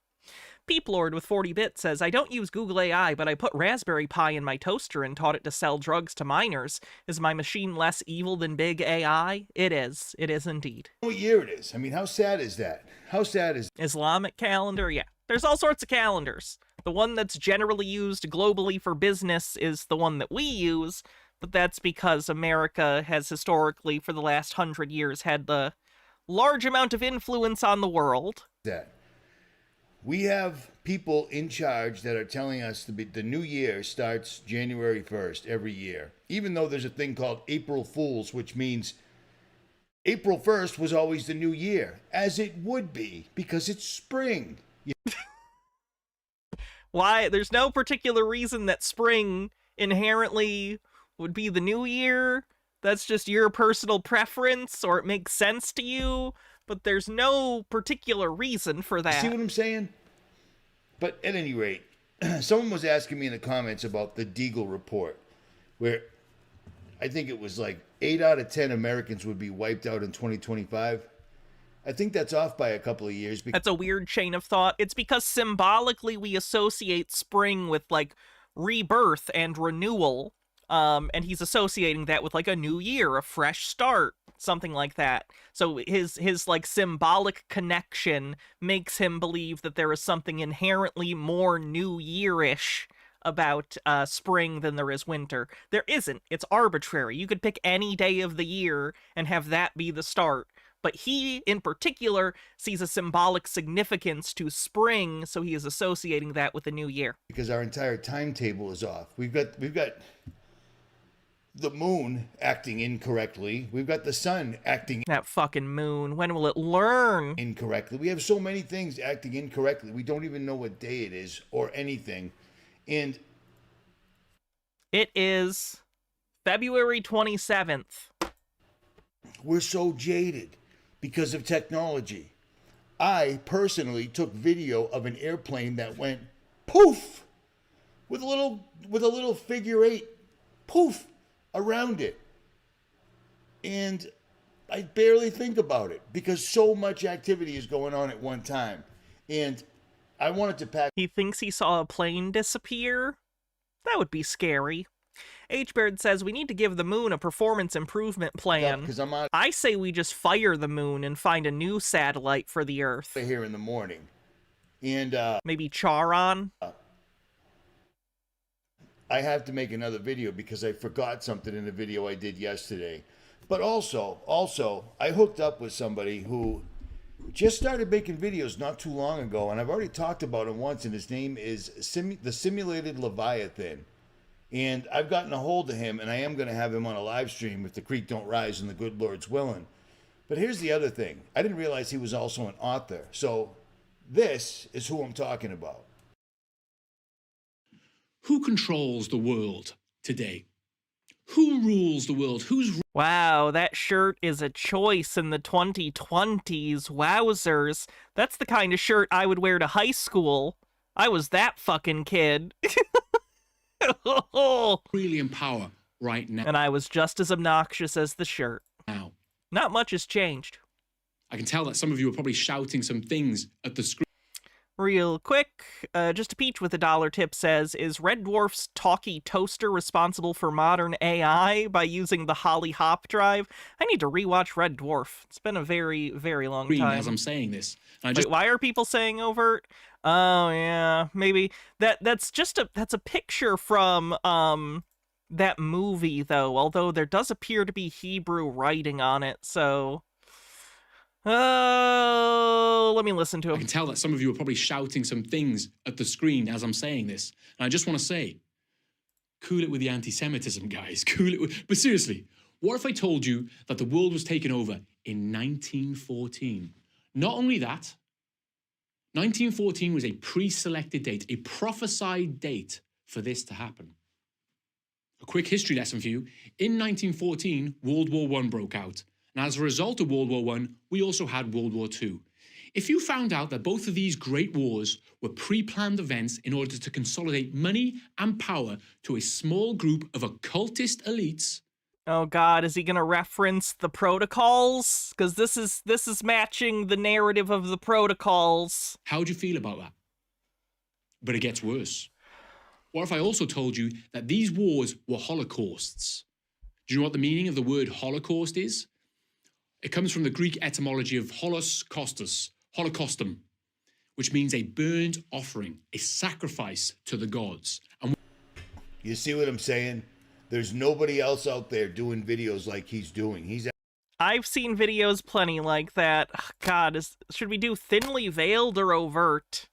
Peep Lord with 40 bits says, I don't use Google AI, but I put Raspberry Pi in my toaster and taught it to sell drugs to minors. Is my machine less evil than big AI? It is. It is indeed. What year it is? I mean, how sad is that? How sad is Islamic calendar? Yeah. There's all sorts of calendars. The one that's generally used globally for business is the one that we use, but that's because America has historically, for the last 100 years, had the large amount of influence on the world. that? We have people in charge that are telling us the new year starts January 1st every year, even though there's a thing called April Fools, which means April 1st was always the new year, as it would be, because it's spring. Why? There's no particular reason that spring inherently would be the new year. That's just your personal preference, or it makes sense to you, but there's no particular reason for that. See what I'm saying? But at any rate, someone was asking me in the comments about the Deagle report, where I think it was like 8 out of 10 Americans would be wiped out in 2025. I think that's off by a couple of years. That's a weird chain of thought. It's because symbolically we associate spring with, like, rebirth and renewal. And he's associating that with like a new year, a fresh start, something like that. So his like symbolic connection makes him believe that there is something inherently more New Year-ish about spring than there is winter. There isn't. It's arbitrary. You could pick any day of the year and have that be the start. But he, in particular, sees a symbolic significance to spring, so he is associating that with the new year. Because our entire timetable is off. We've got the moon acting incorrectly. We've got the sun acting That fucking moon. When will it learn? incorrectly. We have so many things acting incorrectly. We don't even know what day it is or anything. And It is February 27th. we're so jaded because of technology. I personally took video of an airplane that went poof with a little figure eight poof around it. And I barely think about it because so much activity is going on at one time. And I wanted to pack He thinks he saw a plane disappear? That would be scary. H-Bird says we need to give the moon a performance improvement plan. because I'm out I say we just fire the moon and find a new satellite for the Earth. of here in the morning. And Maybe Charon? I have to make another video because I forgot something in the video I did yesterday. But also, I hooked up with somebody who just started making videos not too long ago, and I've already talked about him once, and his name is the Simulated Leviathan. And I've gotten a hold of him, and I am going to have him on a live stream if the creek don't rise and the good Lord's willing. But here's the other thing. I didn't realize he was also an author. So this is who I'm talking about. Who controls the world today? Who rules the world? Who's Wow, that shirt is a choice in the 2020s. Wowzers. That's the kind of shirt I would wear to high school. I was that fucking kid. really in power right now? And I was just as obnoxious as the shirt. Not much has changed. I can tell that some of you are probably shouting some things at the screen. Real quick, just a peach with a dollar tip says, is Red Dwarf's talkie toaster responsible for modern AI by using the Holly Hop drive? I need to rewatch Red Dwarf. It's been a very, very long time. As I'm saying this. And Wait, why are people saying overt? Oh yeah, maybe that's a picture from that movie though, although there does appear to be Hebrew writing on it, so oh, let me listen to him. I can tell that some of you are probably shouting some things at the screen as I'm saying this. And I just want to say, cool it with the anti-Semitism, guys. Cool it with... But seriously, what if I told you that the world was taken over in 1914? Not only that, 1914 was a pre-selected date, a prophesied date for this to happen. A quick history lesson for you. In 1914, World War I broke out. And as a result of World War I, we also had World War II. If you found out that both of these great wars were pre-planned events in order to consolidate money and power to a small group of occultist elites... Oh god, is he gonna reference the protocols? Because this is matching the narrative of the protocols. How would you feel about that? But it gets worse. What if I also told you that these wars were holocausts? Do you know what the meaning of the word holocaust is? It comes from the Greek etymology of holos kostos, holocaustum, which means a burnt offering, a sacrifice to the gods. And You see what I'm saying? There's nobody else out there doing videos like he's doing. I've seen videos plenty like that. God, should we do thinly veiled or overt?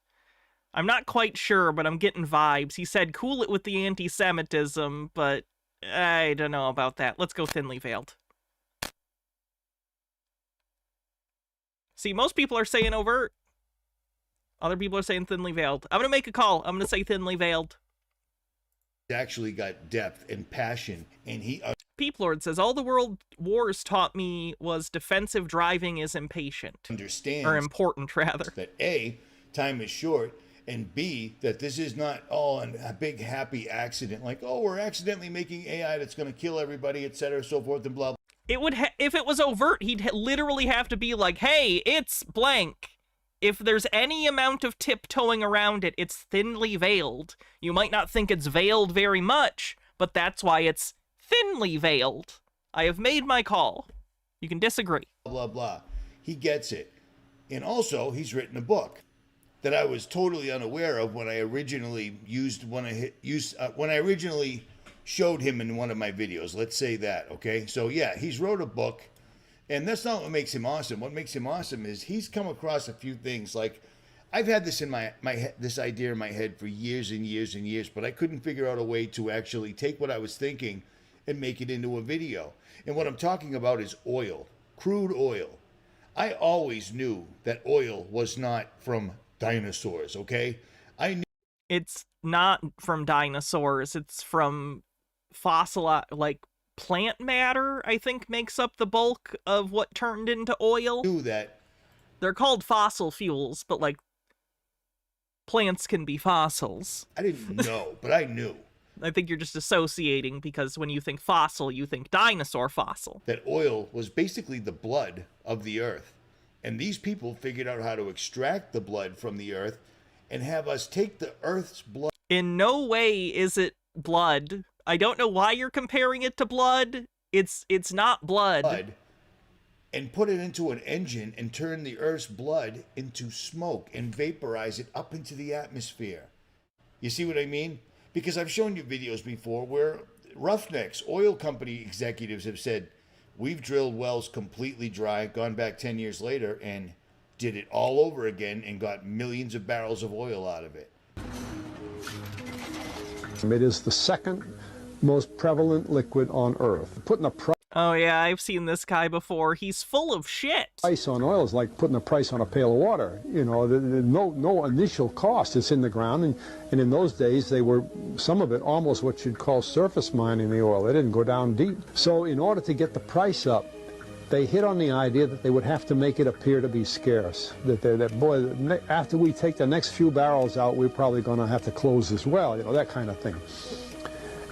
I'm not quite sure, but I'm getting vibes. He said cool it with the anti-Semitism, but I don't know about that. Let's go thinly veiled. See, most people are saying overt. Other people are saying thinly veiled. I'm going to make a call. I'm going to say thinly veiled. Actually got depth and passion, and he Peep Lord says, all the world wars taught me was defensive driving is impatient. understands Or important, rather. that A, time is short, and B, that this is not all a big happy accident, like, oh, we're accidentally making AI that's going to kill everybody, etc., so forth and blah, blah. It would if it was overt, he'd literally have to be like, hey, it's blank. If there's any amount of tiptoeing around it, it's thinly veiled. You might not think it's veiled very much, but that's why it's thinly veiled. I have made my call. You can disagree. Blah, blah. He gets it. And also, he's written a book that I was totally unaware of when I originally showed him in one of my videos. Let's say that, okay? So yeah, he's wrote a book, and that's not what makes him awesome. What makes him awesome is he's come across a few things. Like, I've had this in my this idea in my head for years and years and years, but I couldn't figure out a way to actually take what I was thinking and make it into a video. And what I'm talking about is oil, crude oil. I always knew that oil was not from dinosaurs, okay? I knew It's not from dinosaurs. It's from fossil, like plant matter, I think, makes up the bulk of what turned into oil. that. They're called fossil fuels, but like plants can be fossils. I didn't know, but I knew I think you're just associating because when you think fossil, you think dinosaur fossil. that oil was basically the blood of the earth. And these people figured out how to extract the blood from the earth and have us take the earth's blood. In no way is it blood. I don't know why you're comparing it to blood. It's not blood. And put it into an engine and turn the earth's blood into smoke and vaporize it up into the atmosphere. You see what I mean? Because I've shown you videos before where roughnecks, oil company executives have said, we've drilled wells completely dry, gone back 10 years later, and did it all over again and got millions of barrels of oil out of it. It is the second most prevalent liquid on Earth. Putting a Oh yeah, I've seen this guy before. He's full of shit. price on oil is like putting a price on a pail of water. You know, no initial cost. It's in the ground, and in those days they were, some of it almost what you'd call surface mining the oil. They didn't go down deep. So in order to get the price up, they hit on the idea that they would have to make it appear to be scarce. That after we take the next few barrels out, we're probably going to have to close this well. You know, that kind of thing.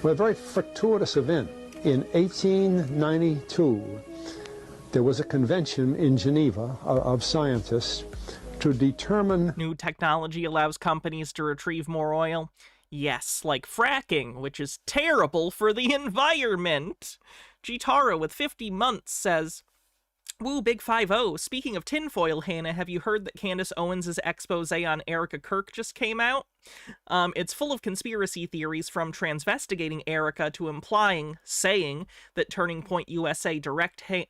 Well, a very fortuitous event. In 1892, there was a convention in Geneva of scientists to determine... New technology allows companies to retrieve more oil. Yes, like fracking, which is terrible for the environment. Gitara with 50 months says, woo, big 5-0. Speaking of tinfoil, Hannah, have you heard that Candace Owens' expose on Erica Kirk just came out? It's full of conspiracy theories, from transvestigating Erica to saying that Turning Point USA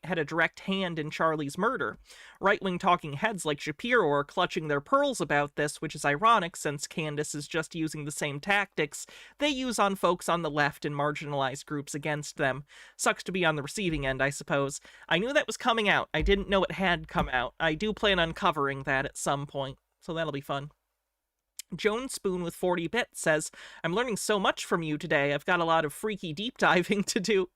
had a direct hand in Charlie's murder. Right-wing talking heads like Shapiro are clutching their pearls about this, which is ironic since Candace is just using the same tactics they use on folks on the left and marginalized groups against them. Sucks to be on the receiving end, I suppose. I knew that was coming out. I didn't know it had come out. I do plan on covering that at some point, so that'll be fun. Joan Spoon with 40 bits says, I'm learning so much from you today. I've got a lot of freaky deep diving to do.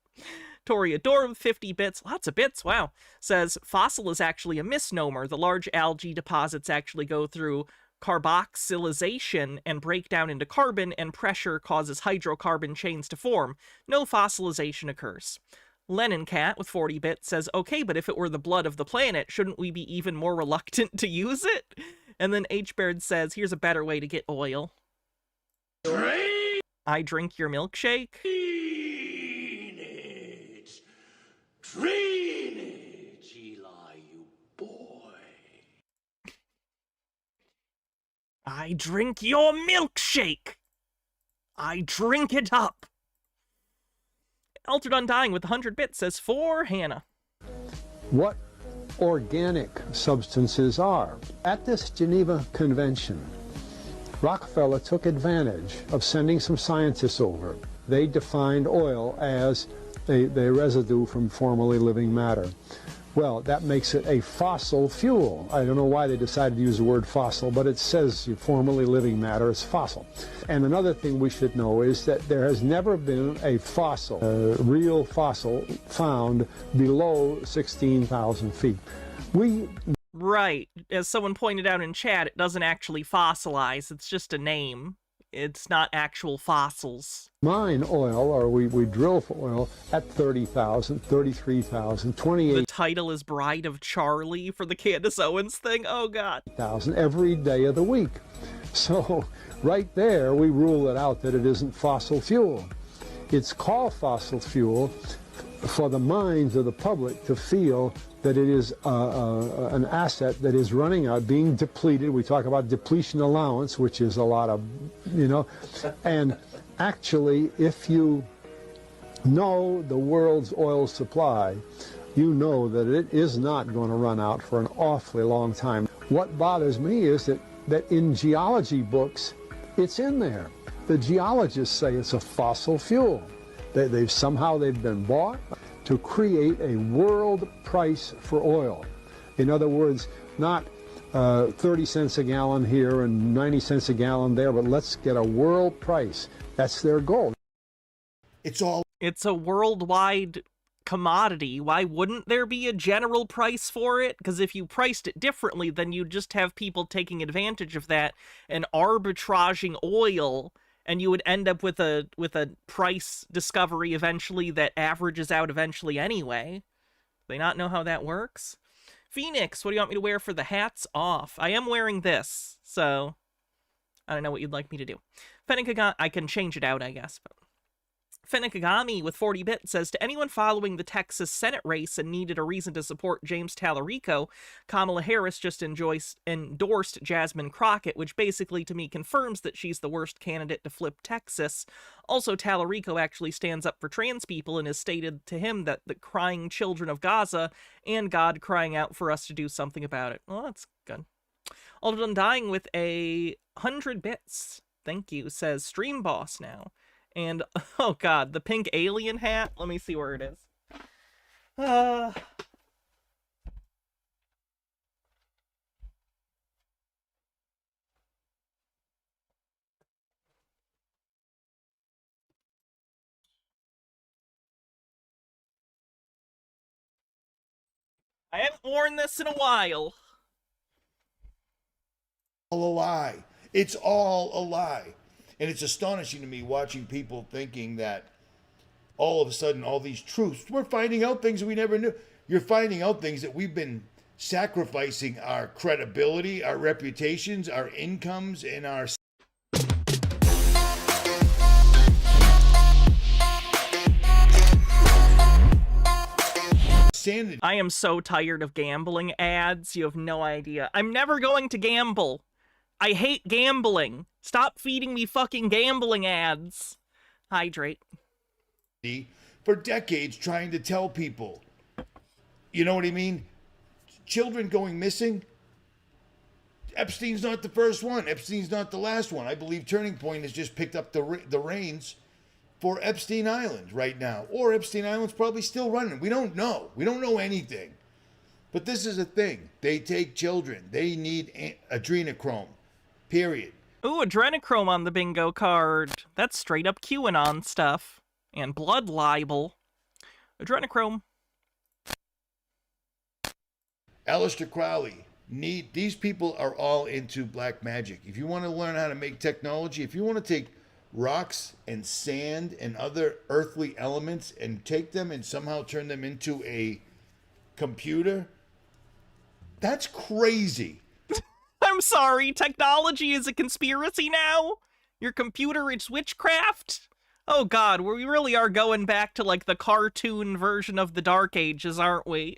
Tori Adore with 50 bits, lots of bits, wow, says, fossil is actually a misnomer. The large algae deposits actually go through carboxylation and break down into carbon, and pressure causes hydrocarbon chains to form. No fossilization occurs. Lennon Cat with 40 bits says, okay, but if it were the blood of the planet, shouldn't we be even more reluctant to use it? And then H-Bird says, here's a better way to get oil. I drink your milkshake? Drainage, Eli, you boy. I drink your milkshake! I drink it up! Altered Undying with 100 bits says, for Hannah. what organic substances are. At this Geneva Convention, Rockefeller took advantage of sending some scientists over. They defined oil as a residue from formerly living matter. Well, that makes it a fossil fuel. I don't know why they decided to use the word fossil, but it says formerly living matter is fossil. And another thing we should know is that there has never been a fossil, a real fossil, found below 16,000 feet. Right. As someone pointed out in chat, it doesn't actually fossilize. It's just a name. It's not actual fossils. Mine oil, or we drill for oil, at 30,000, 33,000, 28,000. The title is Bride of Charlie for the Candace Owens thing? Oh, God. Every day of the week. So right there, we rule it out that it isn't fossil fuel. it's called fossil fuel for the minds of the public to feel that it is an asset that is running out, being depleted. We talk about depletion allowance, which is a lot of, and actually, if you know the world's oil supply, you know that it is not going to run out for an awfully long time. What bothers me is that in geology books, it's in there. The geologists say it's a fossil fuel. They've been bought to create a world price for oil. In other words, not 30 cents a gallon here and 90 cents a gallon there, but let's get a world price. That's their goal. It's a worldwide commodity. Why wouldn't there be a general price for it? Because if you priced it differently, then you'd just have people taking advantage of that and arbitraging oil, and you would end up with a price discovery eventually that averages out eventually anyway. Do they not know how that works? Phoenix, what do you want me to wear for the hats off? I am wearing this, so I don't know what you'd like me to do. Fennikagami, I can change it out, I guess, but Fennikagami with 40 bits says, to anyone following the Texas Senate race and needed a reason to support James Tallarico, Kamala Harris just endorsed Jasmine Crockett, which basically to me confirms that she's the worst candidate to flip Texas. Also, Tallarico actually stands up for trans people and has stated to him that the crying children of Gaza and God crying out for us to do something about it. Well, that's good. Alder Undying with 100 bits. Thank you, says Stream Boss now. And, oh god, the pink alien hat? Let me see where it is. I haven't worn this in a while. All a lie. It's all a lie. And it's astonishing to me watching people thinking that all of a sudden all these truths, we're finding out things we never knew. You're finding out things that we've been sacrificing our credibility, our reputations, our incomes, and our sanity. I am so tired of gambling ads. You have no idea. I'm never going to gamble. I hate gambling. Stop feeding me fucking gambling ads. Hydrate. For decades trying to tell people. You know what I mean? Children going missing. Epstein's not the first one. Epstein's not the last one. I believe Turning Point has just picked up the reins for Epstein Island right now. Or Epstein Island's probably still running. We don't know. We don't know anything. But this is a thing. They take children. They need adrenochrome. Period. Ooh, adrenochrome on the bingo card. That's straight up QAnon stuff. And blood libel. Adrenochrome. Aleister Crowley. These people are all into black magic. If you want to learn how to make technology, if you want to take rocks and sand and other earthly elements and take them and somehow turn them into a computer, that's crazy. I'm sorry, technology is a conspiracy now? Your computer is witchcraft? Oh god, we really are going back to like the cartoon version of the Dark Ages, aren't we?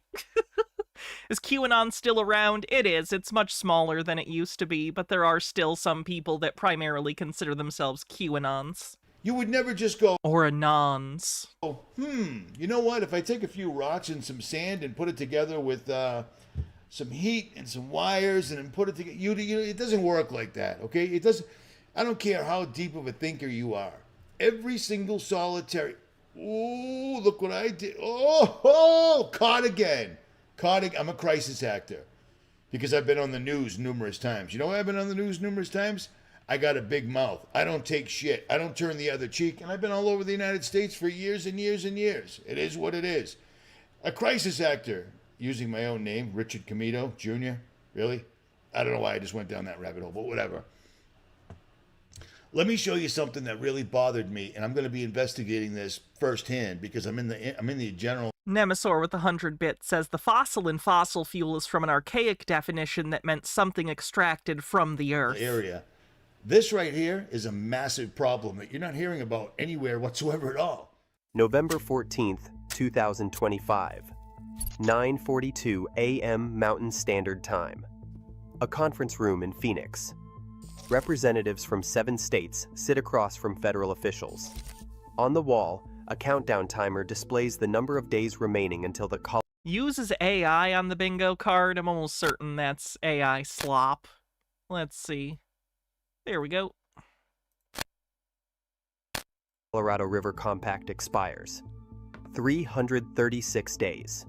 Is QAnon still around? It is. It's much smaller than it used to be, but there are still some people that primarily consider themselves QAnons. You would never just go, or anons. Oh, you know what? If I take a few rocks and some sand and put it together with some heat and some wires and then put it together, it doesn't work like that, okay? It doesn't. I don't care how deep of a thinker you are. Every single solitary. Ooh, look what I did. Oh, caught again. I'm a crisis actor because I've been on the news numerous times. You know why I've been on the news numerous times? I got a big mouth. I don't take shit. I don't turn the other cheek. And I've been all over the United States for years and years and years. It is what it is. A crisis actor, using my own name, Richard Comito Jr. Really? I don't know why I just went down that rabbit hole, but whatever. Let me show you something that really bothered me, and I'm going to be investigating this firsthand because I'm in the general. Nemesaur with 100 bits says the fossil in fossil fuel is from an archaic definition that meant something extracted from the earth. Area. This right here is a massive problem that you're not hearing about anywhere whatsoever at all. November 14th, 2025, 9:42 a.m. Mountain Standard Time. A conference room in Phoenix. Representatives from 7 states sit across from federal officials. On the wall, a countdown timer displays the number of days remaining until the Uses AI on the bingo card. I'm almost certain that's AI slop. Let's see. There we go. Colorado River Compact expires. 336 days.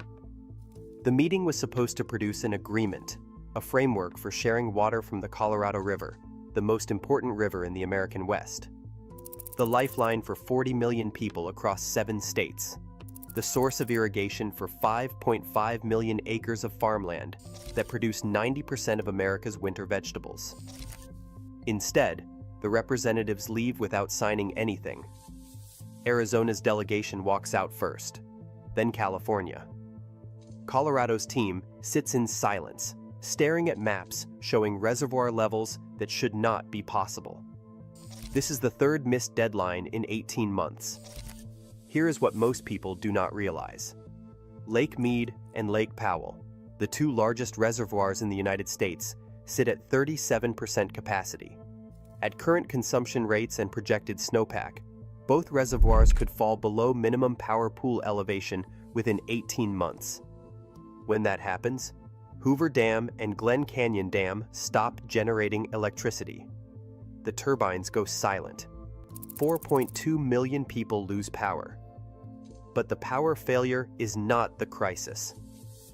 The meeting was supposed to produce an agreement, a framework for sharing water from the Colorado River, the most important river in the American West. The lifeline for 40 million people across 7 states. The source of irrigation for 5.5 million acres of farmland that produce 90% of America's winter vegetables. Instead, the representatives leave without signing anything. Arizona's delegation walks out first, then California. Colorado's team sits in silence, staring at maps showing reservoir levels that should not be possible. This is the 3rd missed deadline in 18 months. Here is what most people do not realize. Lake Mead and Lake Powell, the 2 largest reservoirs in the United States, sit at 37% capacity. At current consumption rates and projected snowpack, both reservoirs could fall below minimum power pool elevation within 18 months. When that happens, Hoover Dam and Glen Canyon Dam stop generating electricity. The turbines go silent. 4.2 million people lose power. But the power failure is not the crisis.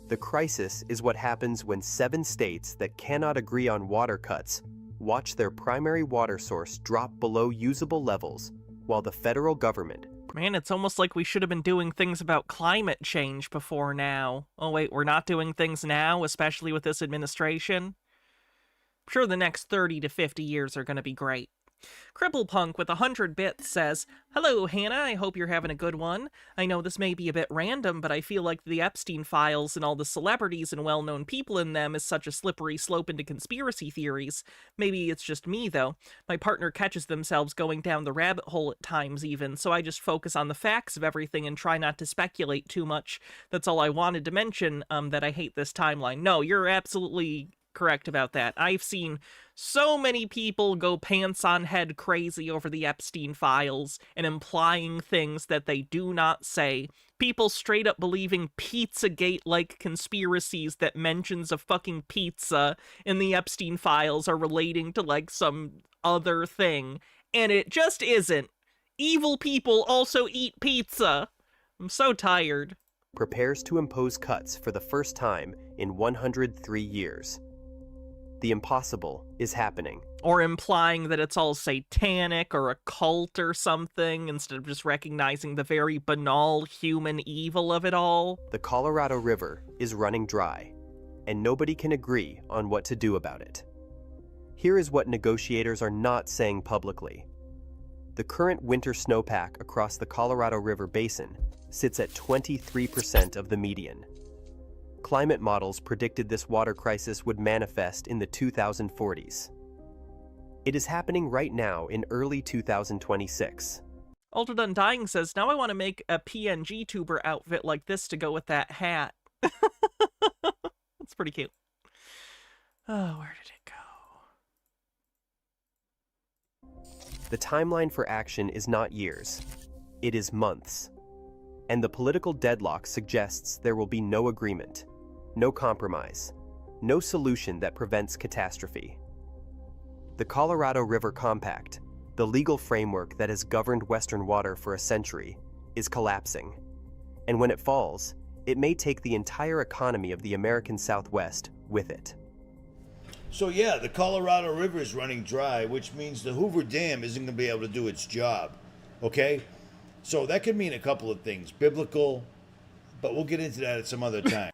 The crisis is what happens when 7 states that cannot agree on water cuts watch their primary water source drop below usable levels while the federal government... Man, it's almost like we should have been doing things about climate change before now. Oh wait, we're not doing things now, especially with this administration? I'm sure the next 30 to 50 years are going to be great. Cripplepunk with 100 bits says, "Hello, Hannah, I hope you're having a good one. I know this may be a bit random, but I feel like the Epstein files and all the celebrities and well-known people in them is such a slippery slope into conspiracy theories. Maybe it's just me, though. My partner catches themselves going down the rabbit hole at times even, so I just focus on the facts of everything and try not to speculate too much. That's all I wanted to mention, that I hate this timeline." No, you're absolutely correct about that. I've seen so many people go pants on head crazy over the Epstein files and implying things that they do not say. People straight up believing Pizzagate-like conspiracies that mentions of fucking pizza in the Epstein files are relating to like some other thing. And it just isn't. Evil people also eat pizza. I'm so tired. Prepares to impose cuts for the first time in 103 years. The impossible is happening. Or implying that it's all satanic or a cult or something, instead of just recognizing the very banal human evil of it all. The Colorado River is running dry, and nobody can agree on what to do about it. Here is what negotiators are not saying publicly. The current winter snowpack across the Colorado River basin sits at 23% of the median. Climate models predicted this water crisis would manifest in the 2040s. It is happening right now in early 2026. Altered Undying says, "Now I want to make a PNG tuber outfit like this to go with that hat." That's pretty cute. Oh, where did it go? The timeline for action is not years. It is months. And the political deadlock suggests there will be no agreement, no compromise, no solution that prevents catastrophe. The Colorado River Compact, the legal framework that has governed Western water for a century, is collapsing. And when it falls, it may take the entire economy of the American Southwest with it. So yeah, the Colorado River is running dry, which means the Hoover Dam isn't going to be able to do its job. Okay? So that could mean a couple of things. Biblical, but we'll get into that at some other time.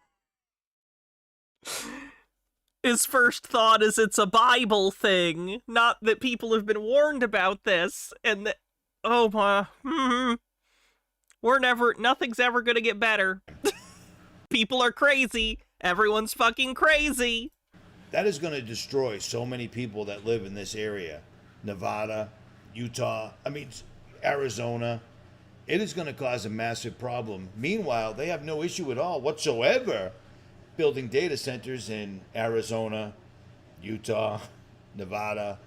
His first thought is it's a Bible thing, not that people have been warned about this, and that, oh my, nothing's ever gonna get better. People are crazy. Everyone's fucking crazy. That is going to destroy so many people that live in this area. Nevada, Utah, Arizona. It is going to cause a massive problem. Meanwhile, they have no issue at all whatsoever building data centers in Arizona, Utah, Nevada.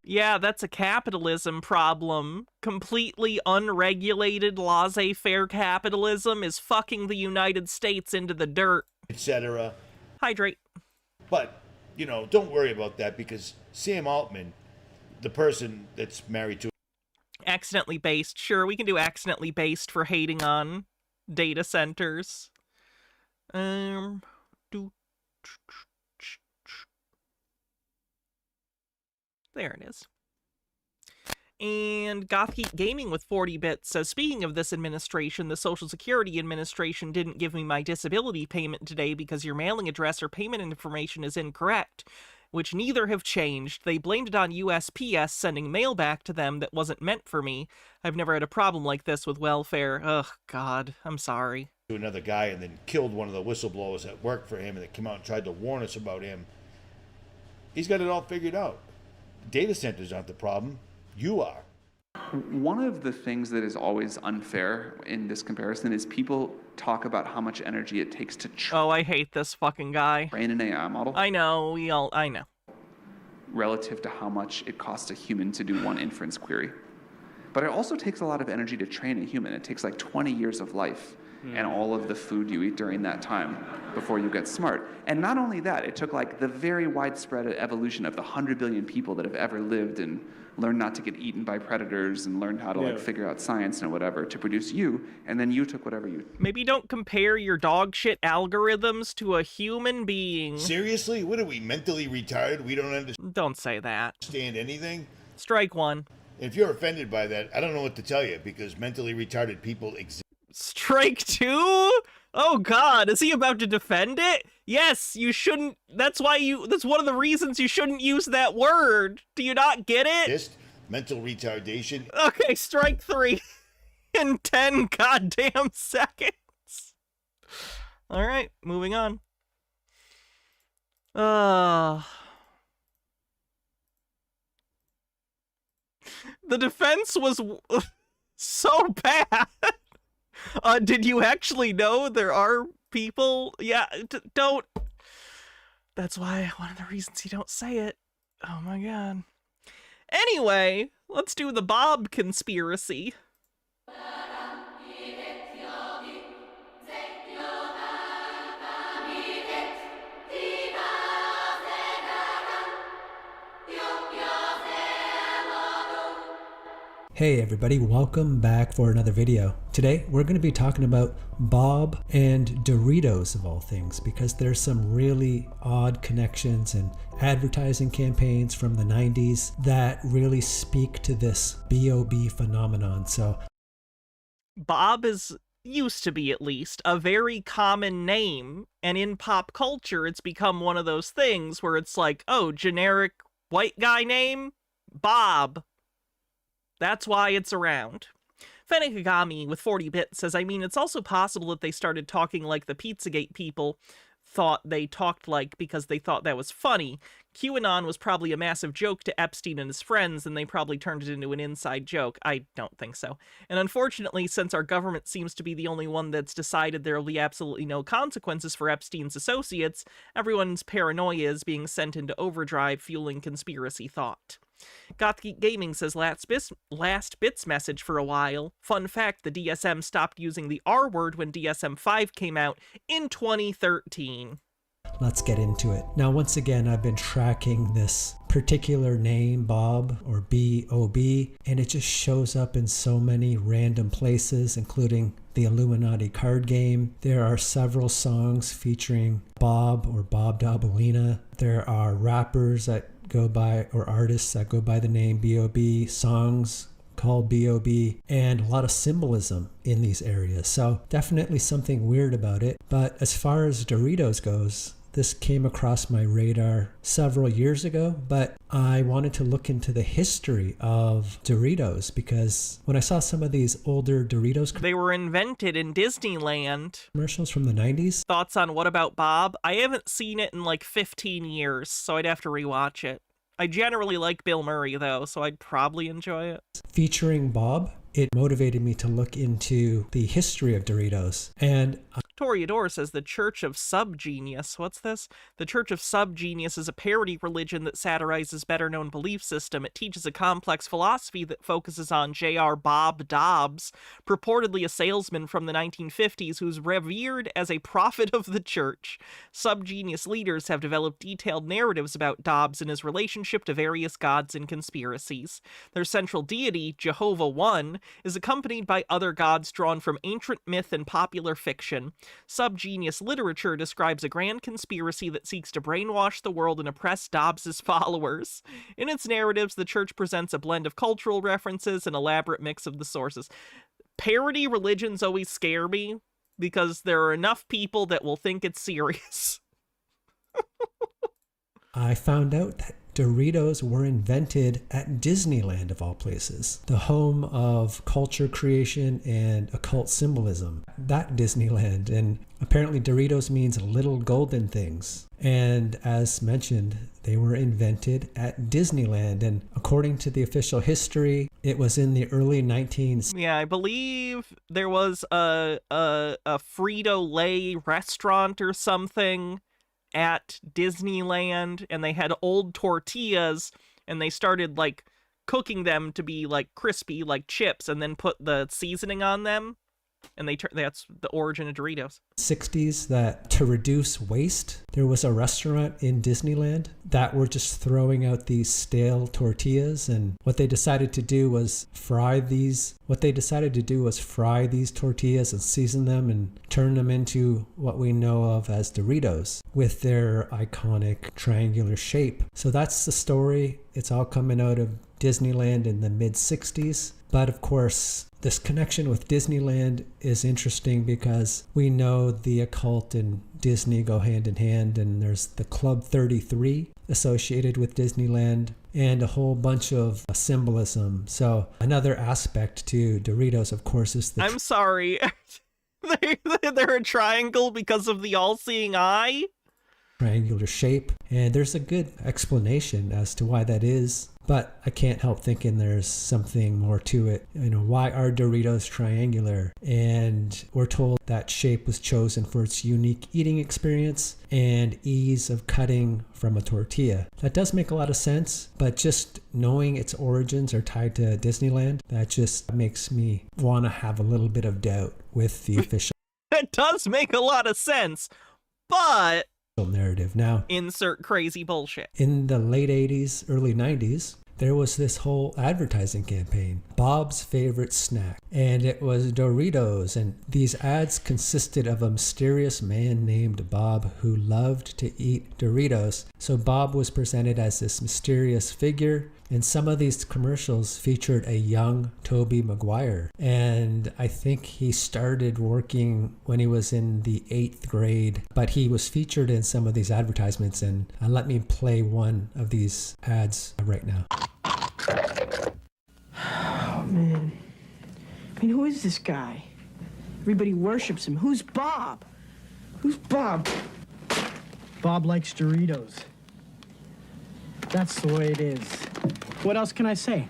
Yeah, that's a capitalism problem. Completely unregulated, laissez-faire capitalism is fucking the United States into the dirt. Etc. Hydrate. But, don't worry about that because Sam Altman, the person that's married to Accidentally based. Sure, we can do accidentally based for hating on data centers. There it is. And Gothgeek Gaming with 40 bits says, speaking of this administration, the Social Security Administration didn't give me my disability payment today because your mailing address or payment information is incorrect, which neither have changed. They blamed it on USPS sending mail back to them that wasn't meant for me. I've never had a problem like this with welfare. Ugh, God, I'm sorry. to another guy and then killed one of the whistleblowers that worked for him and that came out and tried to warn us about him. He's got it all figured out. Data centers aren't the problem. You are. One of the things that is always unfair in this comparison is people talk about how much energy it takes to Oh, I hate this fucking guy. train an AI model. I know, I know. Relative to how much it costs a human to do one inference query. But it also takes a lot of energy to train a human. It takes like 20 years of life and all of the food you eat during that time before you get smart. And not only that, it took like the very widespread evolution of the 100 billion people that have ever lived and learned not to get eaten by predators and learned how to like figure out science and whatever to produce you, and then you took whatever you... Maybe don't compare your dog shit algorithms to a human being. Seriously? What are we, mentally retarded? We don't understand Don't say that. anything? Strike one. If you're offended by that, I don't know what to tell you because mentally retarded people exist. Strike two? Oh God, is he about to defend it? Yes, you shouldn't. That's one of the reasons you shouldn't use that word. Do you not get it? Mental retardation. Okay, strike three in 10 goddamn seconds. All right, moving on. The defense was so bad. Did you actually know there are people? Yeah, don't. That's why one of the reasons you don't say it. Oh my God. Anyway, let's do the Bob conspiracy. Hey everybody, welcome back for another video. Today we're going to be talking about Bob and Doritos of all things because there's some really odd connections and advertising campaigns from the 90s that really speak to this B.O.B. phenomenon. So Bob used to be, at least, a very common name, and in pop culture it's become one of those things where it's like, oh, generic white guy name? Bob. That's why it's around. Fenekagami with 40 bits says, I mean, it's also possible that they started talking like the Pizzagate people thought they talked like because they thought that was funny. QAnon was probably a massive joke to Epstein and his friends, and they probably turned it into an inside joke. I don't think so. And unfortunately, since our government seems to be the only one that's decided there will be absolutely no consequences for Epstein's associates, everyone's paranoia is being sent into overdrive, fueling conspiracy thought. Gothgeek Gaming says last bits message for a while. Fun fact, the DSM stopped using the R word when DSM-5 came out in 2013. let's get into it. Now, once again, I've been tracking this particular name, Bob, or B-O-B, and it just shows up in so many random places, including the Illuminati card game. There are several songs featuring Bob or Bob Dabalina. There are rappers that go by, or artists that go by the name B.O.B., songs called B.O.B., and a lot of symbolism in these areas. So definitely something weird about it. But as far as Doritos goes, this came across my radar several years ago, but I wanted to look into the history of Doritos because when I saw some of these older Doritos They were invented in Disneyland. commercials from the 90s. Thoughts on What About Bob? I haven't seen it in like 15 years, so I'd have to rewatch it. I generally like Bill Murray, though, so I'd probably enjoy it. Featuring Bob, it motivated me to look into the history of Doritos. And Toreador says the Church of Subgenius. What's this? The Church of Subgenius is a parody religion that satirizes better-known belief system. It teaches a complex philosophy that focuses on J.R. Bob Dobbs, purportedly a salesman from the 1950s who's revered as a prophet of the church. Subgenius leaders have developed detailed narratives about Dobbs and his relationship to various gods and conspiracies. Their central deity, Jehovah One, is accompanied by other gods drawn from ancient myth and popular fiction. Subgenius literature describes a grand conspiracy that seeks to brainwash the world and oppress Dobbs's followers. In its narratives, the church presents a blend of cultural references and elaborate mix of the sources. Parody religions always scare me because there are enough people that will think it's serious. I found out that Doritos were invented at Disneyland, of all places, the home of culture creation and occult symbolism. That Disneyland. And apparently Doritos means little golden things. And as mentioned, they were invented at Disneyland. And according to the official history, it was in the early 19s. Yeah, I believe there was a Frito-Lay restaurant or something at Disneyland, and they had old tortillas, and they started like cooking them to be like crispy like chips, and then put the seasoning on them, and that's the origin of Doritos. 60s, that to reduce waste, there was a restaurant in Disneyland that were just throwing out these stale tortillas, and what they decided to do was fry these tortillas and season them and turn them into what we know of as Doritos with their iconic triangular shape. So that's the story. It's all coming out of Disneyland in the mid-60s. But of course, this connection with Disneyland is interesting because we know the occult and Disney go hand in hand, and there's the Club 33 associated with Disneyland and a whole bunch of symbolism. So another aspect to Doritos, of course, is the... I'm sorry. They're a triangle because of the all-seeing eye? Triangular shape. And there's a good explanation as to why that is. But I can't help thinking there's something more to it. Why are Doritos triangular? And we're told that shape was chosen for its unique eating experience and ease of cutting from a tortilla. That does make a lot of sense, but just knowing its origins are tied to Disneyland, that just makes me want to have a little bit of doubt with the official. That does make a lot of sense, but... narrative. Now, insert crazy bullshit. In the late 80s, early 90s, there was this whole advertising campaign, Bob's favorite snack, and it was Doritos, and these ads consisted of a mysterious man named Bob who loved to eat Doritos. So Bob was presented as this mysterious figure, and some of these commercials featured a young Tobey Maguire, and I think he started working when he was in the 8th grade, but he was featured in some of these advertisements, and let me play one of these ads right now. Oh, man. I mean, who is this guy? Everybody worships him. Who's Bob? Who's Bob? Bob likes Doritos. That's the way it is. What else can I say?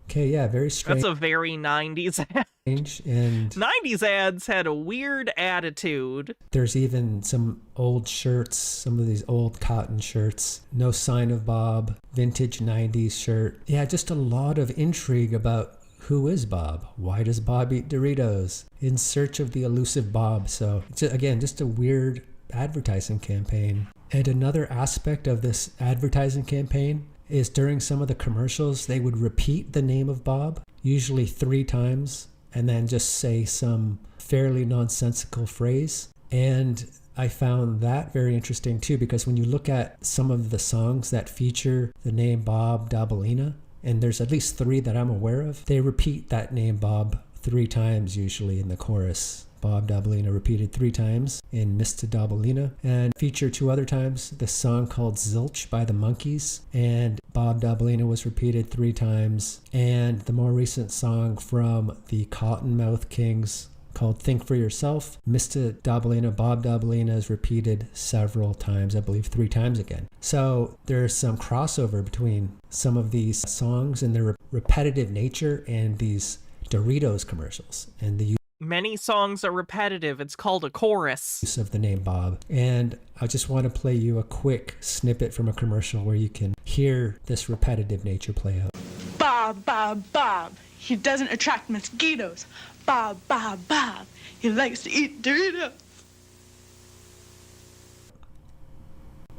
Okay, yeah, very strange. That's a very 90s ad. And 90s ads had a weird attitude. There's even some old shirts, some of these old cotton shirts. No sign of Bob, vintage 90s shirt. Yeah, just a lot of intrigue about who is Bob? Why does Bob eat Doritos? In search of the elusive Bob. So, again, just a weird advertising campaign. And another aspect of this advertising campaign is during some of the commercials, they would repeat the name of Bob, usually 3 times, and then just say some fairly nonsensical phrase. And I found that very interesting too, because when you look at some of the songs that feature the name Bob Dabalina, and there's at least 3 that I'm aware of, they repeat that name Bob 3 times usually in the chorus. Bob Dabalina repeated 3 times in Mr. Dabalina, and featured 2 other times the song called Zilch by the Monkees, and Bob Dabalina was repeated 3 times, and the more recent song from the Cottonmouth Kings, called Think for Yourself. Mr. Dabalina, Bob Dabalina, is repeated several times, I believe 3 times again. So there's some crossover between some of these songs and their repetitive nature and these Doritos commercials and the Many songs are repetitive. It's called a chorus. use of the name Bob. And I just want to play you a quick snippet from a commercial where you can hear this repetitive nature play out. Bob, Bob, Bob. He doesn't attract mosquitoes. Bob, Bob, Bob. He likes to eat Doritos.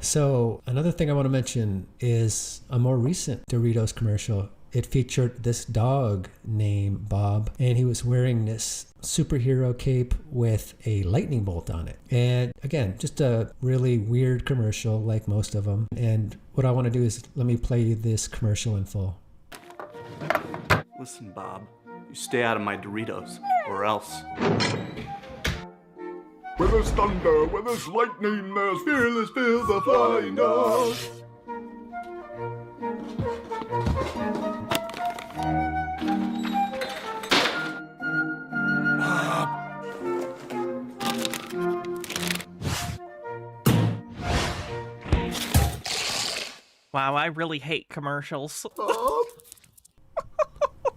So another thing I want to mention is a more recent Doritos commercial. It featured this dog named Bob, and he was wearing this superhero cape with a lightning bolt on it. And again, just a really weird commercial like most of them. And what I want to do is let me play you this commercial in full. Listen, Bob, you stay out of my Doritos, or else. Where there's thunder, where there's lightning, there's fearless Phil the Flying Dog. Wow, I really hate commercials.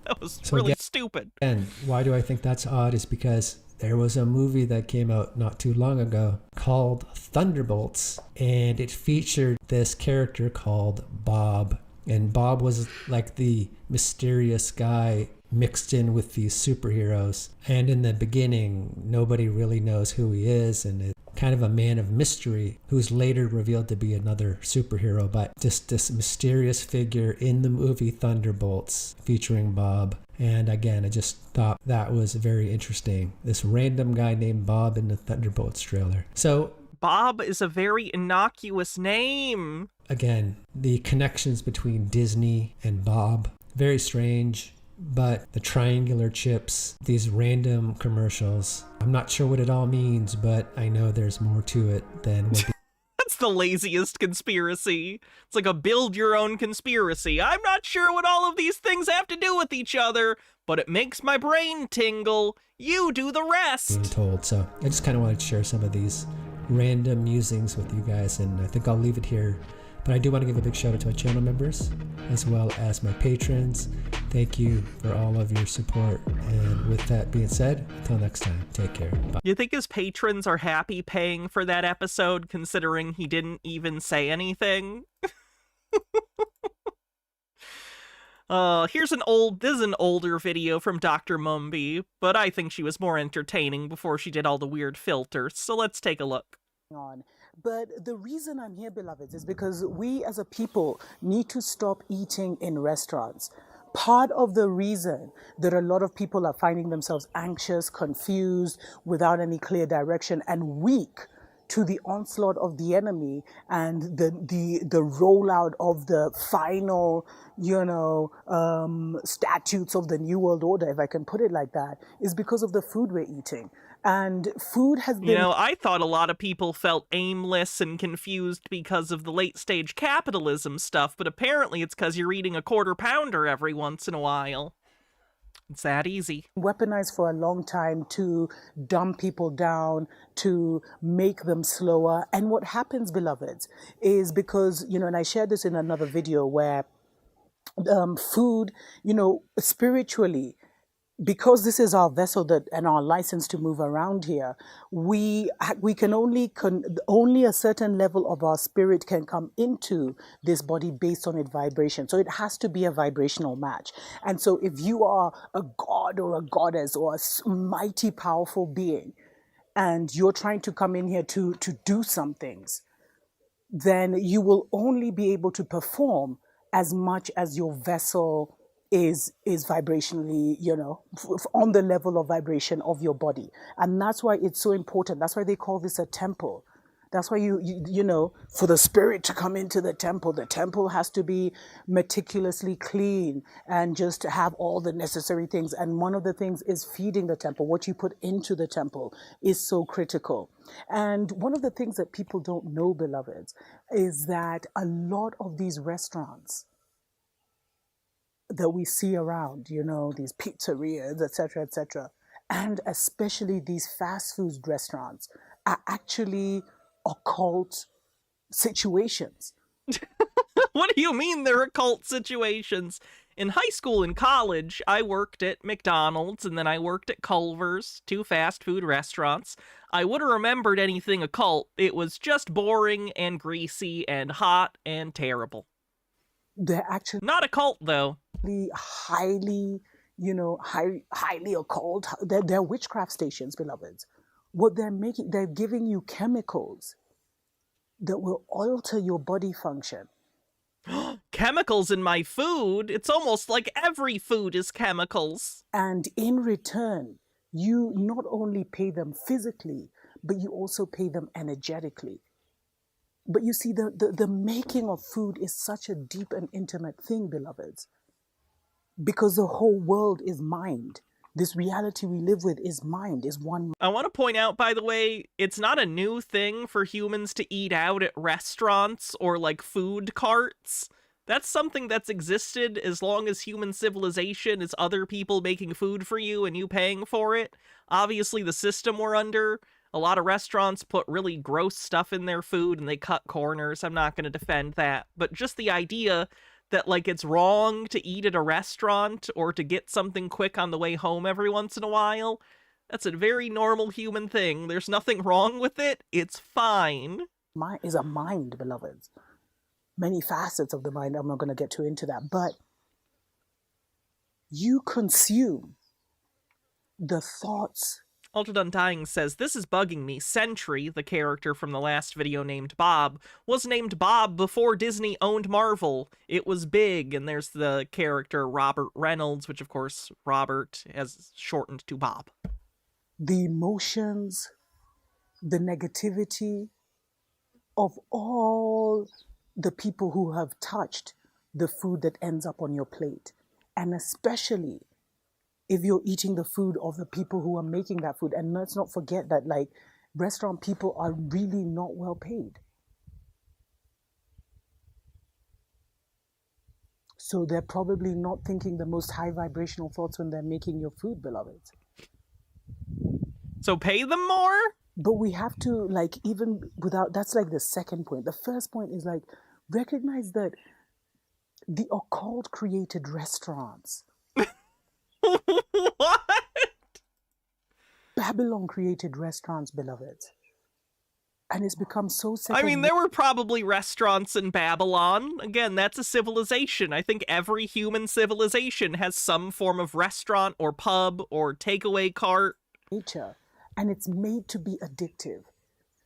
That was So really again- stupid. And why do I think that's odd is because there was a movie that came out not too long ago called Thunderbolts, and it featured this character called Bob. And Bob was like the mysterious guy mixed in with these superheroes. And in the beginning, nobody really knows who he is, and it's kind of a man of mystery who's later revealed to be another superhero. But just this mysterious figure in the movie Thunderbolts featuring Bob. And again, I just thought that was very interesting. This random guy named Bob in the Thunderbolts trailer. So Bob is a very innocuous name. again, the connections between Disney and Bob, very strange. But the triangular chips, these random commercials, I'm not sure what it all means, but I know there's more to it than what That's the laziest conspiracy. It's like a build your own conspiracy. I'm not sure what all of these things have to do with each other, but it makes my brain tingle. You do the being rest. told. So I just kind of wanted to share some of these random musings with you guys, and I think I'll leave it here. But I do want to give a big shout out to my channel members as well as my patrons. Thank you for all of your support. And with that being said, until next time, take care. Bye. You think his patrons are happy paying for that episode, considering he didn't even say anything? This is an older video from Dr. Mumby, but I think she was more entertaining before she did all the weird filters, so let's take a look. On. But the reason I'm here, beloveds, is because we as a people need to stop eating in restaurants. Part of the reason that a lot of people are finding themselves anxious, confused, without any clear direction, and weak to the onslaught of the enemy and the rollout of the final, statutes of the New World Order, if I can put it like that, is because of the food we're eating. And food has been... I thought a lot of people felt aimless and confused because of the late-stage capitalism stuff, but apparently it's because you're eating a quarter pounder every once in a while. It's that easy. Weaponized for a long time to dumb people down, to make them slower. And what happens, beloveds, is because, and I shared this in another video where food, spiritually, because this is our vessel and our license to move around here, we can only a certain level of our spirit can come into this body based on its vibration. So it has to be a vibrational match. And so if you are a god or a goddess or a mighty powerful being, and you're trying to come in here to do some things, then you will only be able to perform as much as your vessel is vibrationally, on the level of vibration of your body. And that's why it's so important. That's why they call this a temple. That's why you for the spirit to come into the temple has to be meticulously clean and just have all the necessary things. And one of the things is feeding the temple. What you put into the temple is so critical. And one of the things that people don't know, beloveds, is that a lot of these restaurants that we see around, these pizzerias, etc., and especially these fast food restaurants are actually occult situations. What do you mean they're occult situations? In high school and college, I worked at McDonald's and then I worked at Culver's, 2 fast food restaurants. I would have remembered anything occult. It was just boring and greasy and hot and terrible. They're actually not occult, though. Highly, highly occult. They're witchcraft stations, beloveds. What they're making, they're giving you chemicals that will alter your body function. Chemicals in my food? It's almost like every food is chemicals. And in return, you not only pay them physically, but you also pay them energetically. But you see, the making of food is such a deep and intimate thing, beloveds, because the whole world is mind. This reality we live with is mind, is one. I want to point out, by the way, it's not a new thing for humans to eat out at restaurants or like food carts. That's something that's existed as long as human civilization is other people making food for you and you paying for it. Obviously, the system we're under, a lot of restaurants put really gross stuff in their food and they cut corners. I'm not going to defend that. But just the idea that, like, it's wrong to eat at a restaurant or to get something quick on the way home every once in a while, that's a very normal human thing. There's nothing wrong with it. It's fine. Mind is a mind, beloveds. Many facets of the mind. I'm not going to get too into that. But you consume the thoughts. Altered Undying says, this is bugging me. Sentry, the character from the last video named Bob, was named Bob before Disney owned Marvel. It was big, and there's the character Robert Reynolds, which of course Robert has shortened to Bob. The emotions, the negativity of all the people who have touched the food that ends up on your plate, and especially if you're eating the food of the people who are making that food. And let's not forget that, like, restaurant people are really not well paid. So they're probably not thinking the most high vibrational thoughts when they're making your food, beloveds. So pay them more? But we have to, like, even without, that's like the second point. The first point is, like, recognize that the occult created restaurants. What? Babylon created restaurants, beloveds. And it's become so I mean, there were probably restaurants in Babylon. Again, that's a civilization. I think every human civilization has some form of restaurant or pub or takeaway cart. Nature. And it's made to be addictive,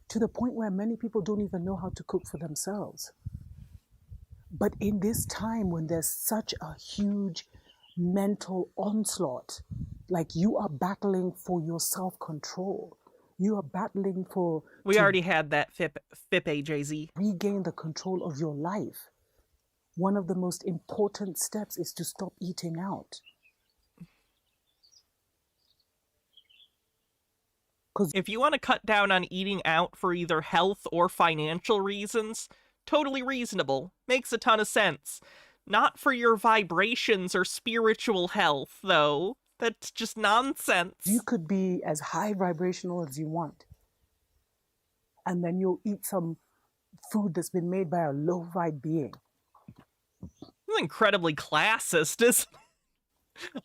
to the point where many people don't even know how to cook for themselves. But in this time when there's such a huge mental onslaught, like, you are battling for your self-control. You are battling for... We already had that FIP AJZ. Regain the control of your life. One of the most important steps is to stop eating out. If you want to cut down on eating out for either health or financial reasons, totally reasonable. Makes a ton of sense. Not for your vibrations or spiritual health, though. That's just nonsense. You could be as high vibrational as you want. And then you'll eat some food that's been made by a low vibe being. That's incredibly classist, isn't it?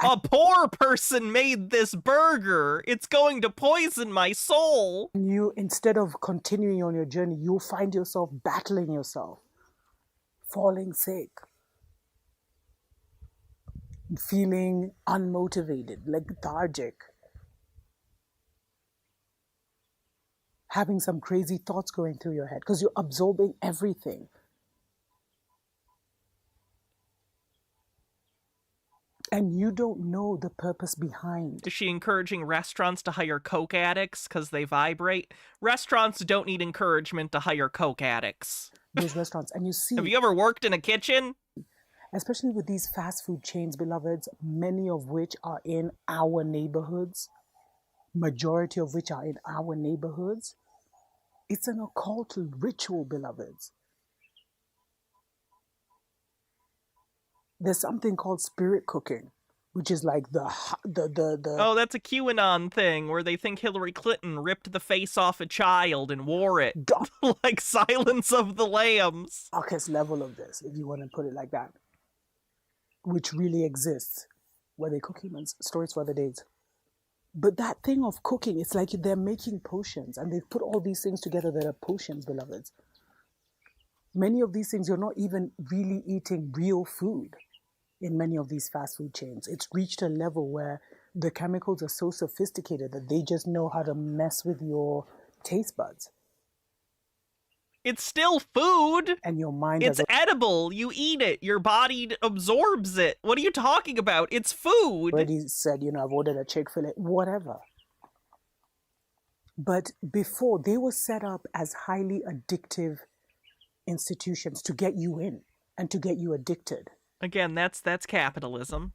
A poor person made this burger. It's going to poison my soul. You, instead of continuing on your journey, you'll find yourself battling yourself, falling sick, feeling unmotivated, lethargic, having some crazy thoughts going through your head because you're absorbing everything. And you don't know the purpose behind. Is she encouraging restaurants to hire coke addicts because they vibrate? Restaurants don't need encouragement to hire coke addicts. Those restaurants, and you see... Have you ever worked in a kitchen? Especially with these fast food chains, beloveds, many of which are in our neighborhoods, majority of which are in our neighborhoods. It's an occult ritual, beloveds. There's something called spirit cooking, which is like the Oh, that's a QAnon thing where they think Hillary Clinton ripped the face off a child and wore it. Like Silence of the Lambs. darkest level of this, if you want to put it like that, which really exists, where they cook humans. Stories for other days. But that thing of cooking, it's like they're making potions, and they've put all these things together that are potions, beloveds. Many of these things, you're not even really eating real food in many of these fast food chains. It's reached a level where the chemicals are so sophisticated that they just know how to mess with your taste buds. It's still food. And your mind It's edible. You eat it. Your body absorbs it. What are you talking about? It's food. already said, I've ordered a Chick-fil-A, whatever. But before, they were set up as highly addictive institutions to get you in and to get you addicted. Again, that's capitalism.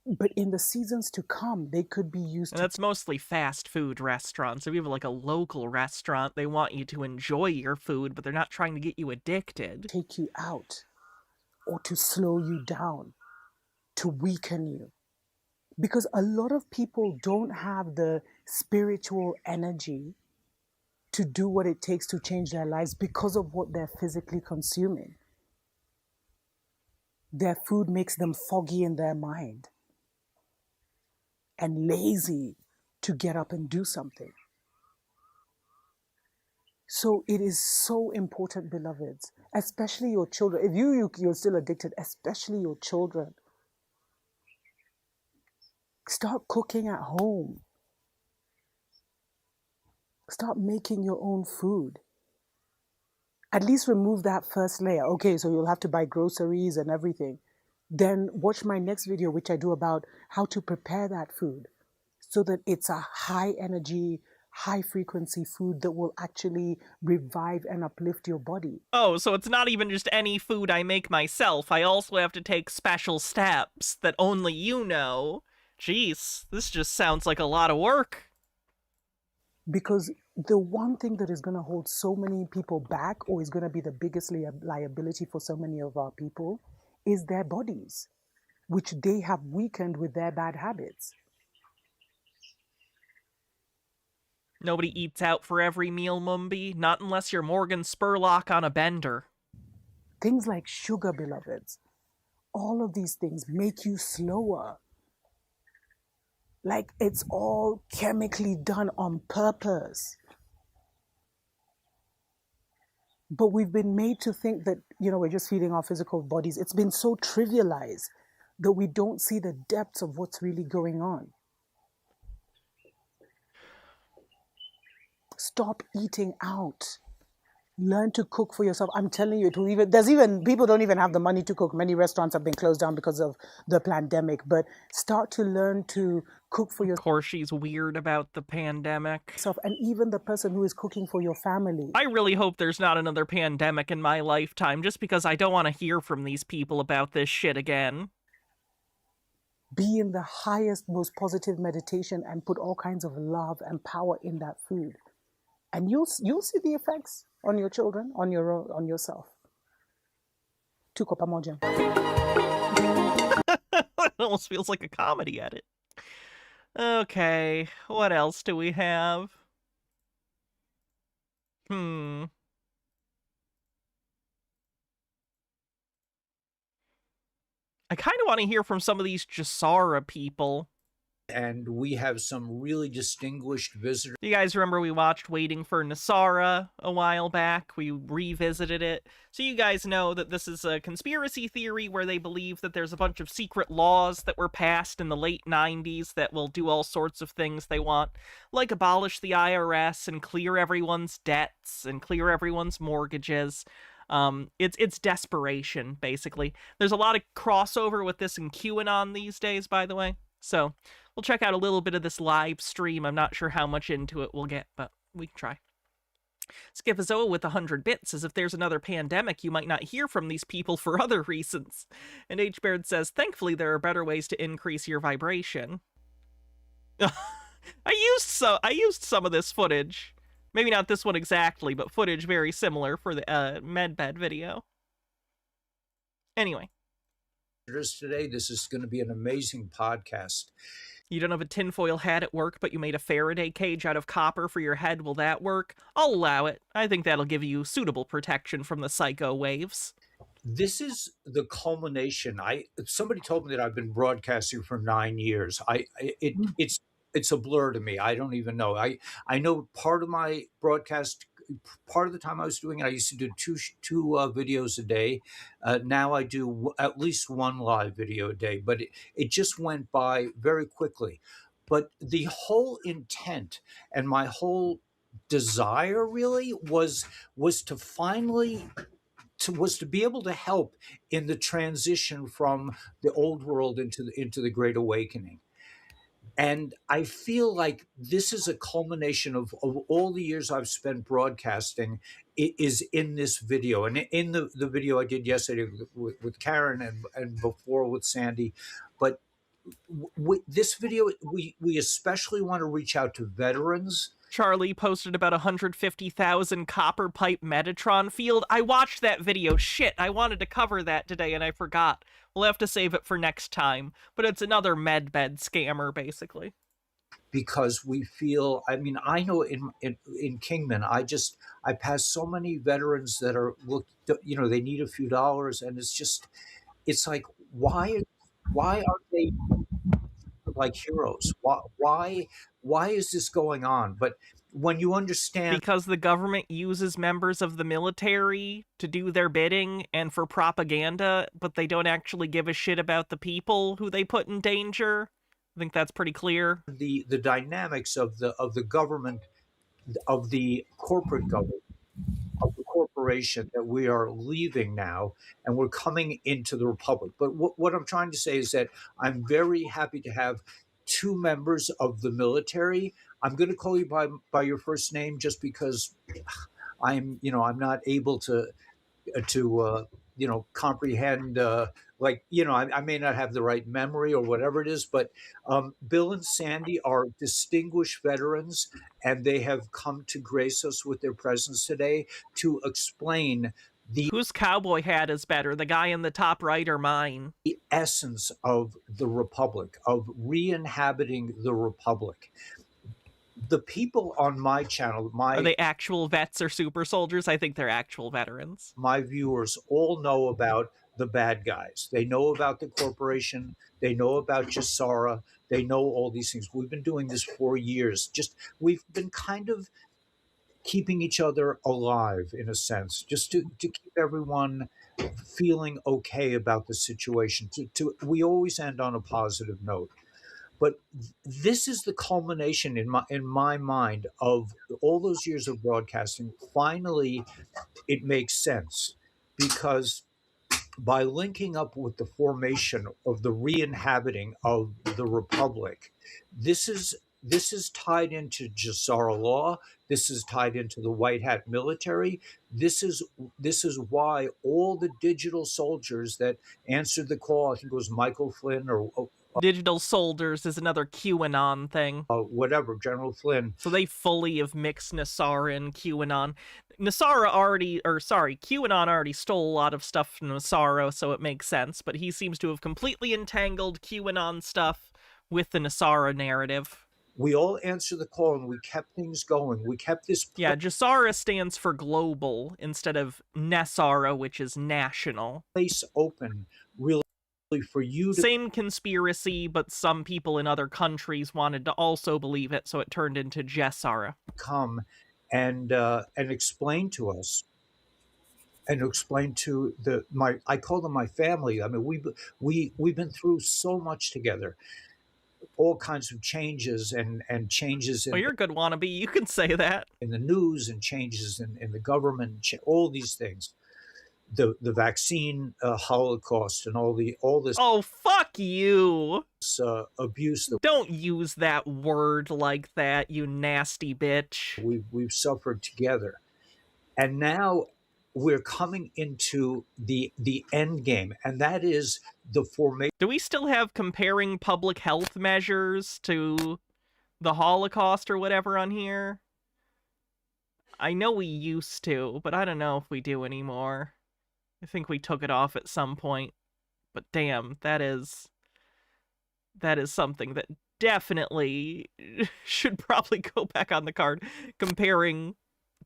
But in the seasons to come, they could be used And that's mostly fast food restaurants. If you have like a local restaurant, they want you to enjoy your food, but they're not trying to get you addicted. Take you out, or to slow you down, to weaken you. Because a lot of people don't have the spiritual energy to do what it takes to change their lives because of what they're physically consuming. Their food makes them foggy in their mind and lazy to get up and do something. So it is so important, beloveds, especially your children. If you're still addicted, especially your children, start cooking at home. Start making your own food. At least remove that first layer. Okay, so you'll have to buy groceries and everything. Then watch my next video, which I do about how to prepare that food so that it's a high energy, high frequency food that will actually revive and uplift your body. Oh, so it's not even just any food I make myself. I also have to take special steps that only you know. Jeez, this just sounds like a lot of work. Because the one thing that is going to hold so many people back, or is going to be the biggest liability for so many of our people, is their bodies, which they have weakened with their bad habits. Nobody eats out for every meal, Mumby. Not unless you're Morgan Spurlock on a bender. Things like sugar, beloveds. All of these things make you slower. Like it's all chemically done on purpose. But we've been made to think that, we're just feeding our physical bodies. It's been so trivialized that we don't see the depths of what's really going on. Stop eating out. Learn to cook for yourself. I'm telling you, people don't even have the money to cook. Many restaurants have been closed down because of the pandemic, but start to learn to cook for yourself. Of course, she's weird about the pandemic. And even the person who is cooking for your family. I really hope there's not another pandemic in my lifetime, just because I don't want to hear from these people about this shit again. Be in the highest, most positive meditation and put all kinds of love and power in that food. And you'll see the effects on your children, on yourself. Tuko pamoja. It almost feels like a comedy edit. Okay, what else do we have? I kind of want to hear from some of these Jasara people. And we have some really distinguished visitors. You guys remember we watched Waiting for Nasara a while back? We revisited it. So you guys know that this is a conspiracy theory where they believe that there's a bunch of secret laws that were passed in the late 90s that will do all sorts of things they want, like abolish the IRS and clear everyone's debts and clear everyone's mortgages. It's desperation, basically. There's a lot of crossover with this and QAnon these days, by the way. So we'll check out a little bit of this live stream. I'm not sure how much into it we'll get, but we can try. Skipazoa with 100 bits says, if there's another pandemic, you might not hear from these people for other reasons. And H-Baird says, thankfully there are better ways to increase your vibration. I used some of this footage. Maybe not this one exactly, but footage very similar for the medbed video. Anyway. today. This is going to be an amazing podcast. You don't have a tinfoil hat at work, but you made a Faraday cage out of copper for your head. Will that work? I'll allow it. I think that'll give you suitable protection from the psycho waves. This is the culmination. Somebody told me that I've been broadcasting for 9 years. It's a blur to me. I don't even know. I know part of my broadcast. Part of the time I was doing it, I used to do two videos a day. Now I do at least one live video a day, but it just went by very quickly. But the whole intent and my whole desire really was to finally was to be able to help in the transition from the old world into the Great Awakening. And I feel like this is a culmination of all the years I've spent broadcasting is in this video. And in the video I did yesterday with Karen and before with Sandy. But with this video, we especially want to reach out to veterans. Charlie posted about 150,000 copper pipe Metatron field. I watched that video. Shit, I wanted to cover that today and I forgot. We'll have to save it for next time. But it's another medbed scammer, basically. Because we feel, I mean, I know in Kingman, I pass so many veterans that are they need a few dollars, and it's like, why aren't they like heroes? Why is this going on? But when you understand, because the government uses members of the military to do their bidding and for propaganda, but they don't actually give a shit about the people who they put in danger. I think that's pretty clear. The dynamics of the government, of the corporate government, of the corporation that we are leaving now, and we're coming into the republic. But what I'm trying to say is that I'm very happy to have two members of the military. I'm going to call you by your first name just because I'm not able to comprehend. I may not have the right memory or whatever it is, but Bill and Sandy are distinguished veterans, and they have come to grace us with their presence today to explain whose cowboy hat is better, the guy in the top right or mine? The essence of the Republic, of re-inhabiting the Republic. The people on my channel, are they actual vets or super soldiers? I think they're actual veterans. My viewers all know about the bad guys. They know about the corporation. They know about Jassara. They know all these things. We've been doing this for years. We've been kind of keeping each other alive, in a sense, just to keep everyone feeling okay about the situation. We always end on a positive note. But this is the culmination in my mind of all those years of broadcasting. Finally, it makes sense, because by linking up with the formation of the re-inhabiting of the Republic, this is tied into Jassara law. This is tied into the White Hat military. This is why all the digital soldiers that answered the call, I think it was Michael Flynn or digital soldiers is another QAnon thing. Whatever, General Flynn. So they fully have mixed Nassara and QAnon. QAnon already stole a lot of stuff from Nassara, so it makes sense, but he seems to have completely entangled QAnon stuff with the Nassara narrative. We all answered the call, and we kept things going. We kept this... Yeah, Jassara stands for global instead of Nassara, which is national. Place open, really, for you to... Same conspiracy, but some people in other countries wanted to also believe it, so it turned into Jassara. Come and explain to us, and explain to I call them my family. I mean, we've been through so much together. All kinds of changes and changes. Well, you're a good wannabe. You can say that. In the news, and changes in the government, all these things. The vaccine holocaust and all this. Oh, fuck you! Abuse. Don't use that word like that, you nasty bitch. We've suffered together, and now we're coming into the end game, and that is the formation. Do we still have comparing public health measures to the Holocaust or whatever on here? I know we used to, but I don't know if we do anymore. I think we took it off at some point. But damn, that is something that definitely should probably go back on the card, comparing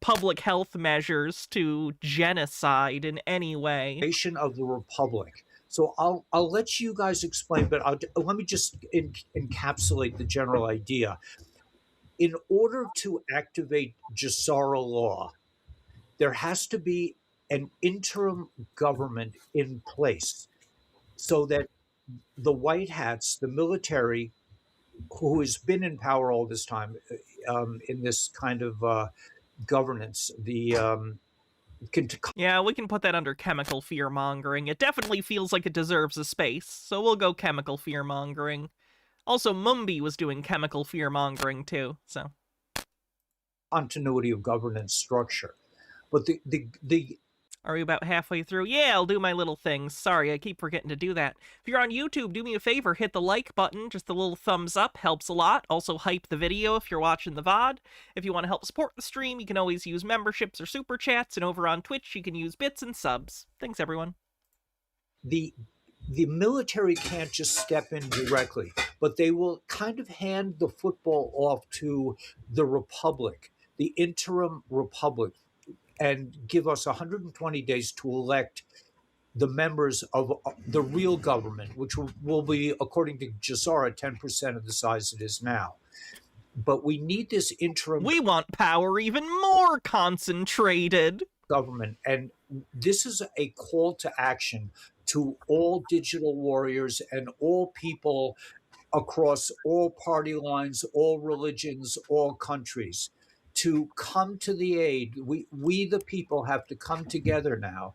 public health measures to genocide in any way. Nation of the Republic. So I'll let you guys explain, but let me just encapsulate the general idea. In order to activate Jassara law, there has to be an interim government in place so that the white hats, the military, who has been in power all this time, in this kind of governance, yeah, we can put that under chemical fear-mongering. It definitely feels like it deserves a space, so we'll go chemical fear-mongering. Also, Mumby was doing chemical fear-mongering too, so. Continuity of governance structure. But the Are we about halfway through? Yeah, I'll do my little things. Sorry, I keep forgetting to do that. If you're on YouTube, do me a favor, hit the like button. Just a little thumbs up helps a lot. Also, hype the video if you're watching the VOD. If you want to help support the stream, you can always use memberships or super chats. And over on Twitch, you can use bits and subs. Thanks, everyone. The military can't just step in directly, but they will kind of hand the football off to the Republic, the interim Republic, and give us 120 days to elect the members of the real government, which will be, according to Jassara, 10% of the size it is now. But we need this interim... We want power even more concentrated. Government, and this is a call to action to all digital warriors and all people across all party lines, all religions, all countries, to come to the aid. We the people have to come together now.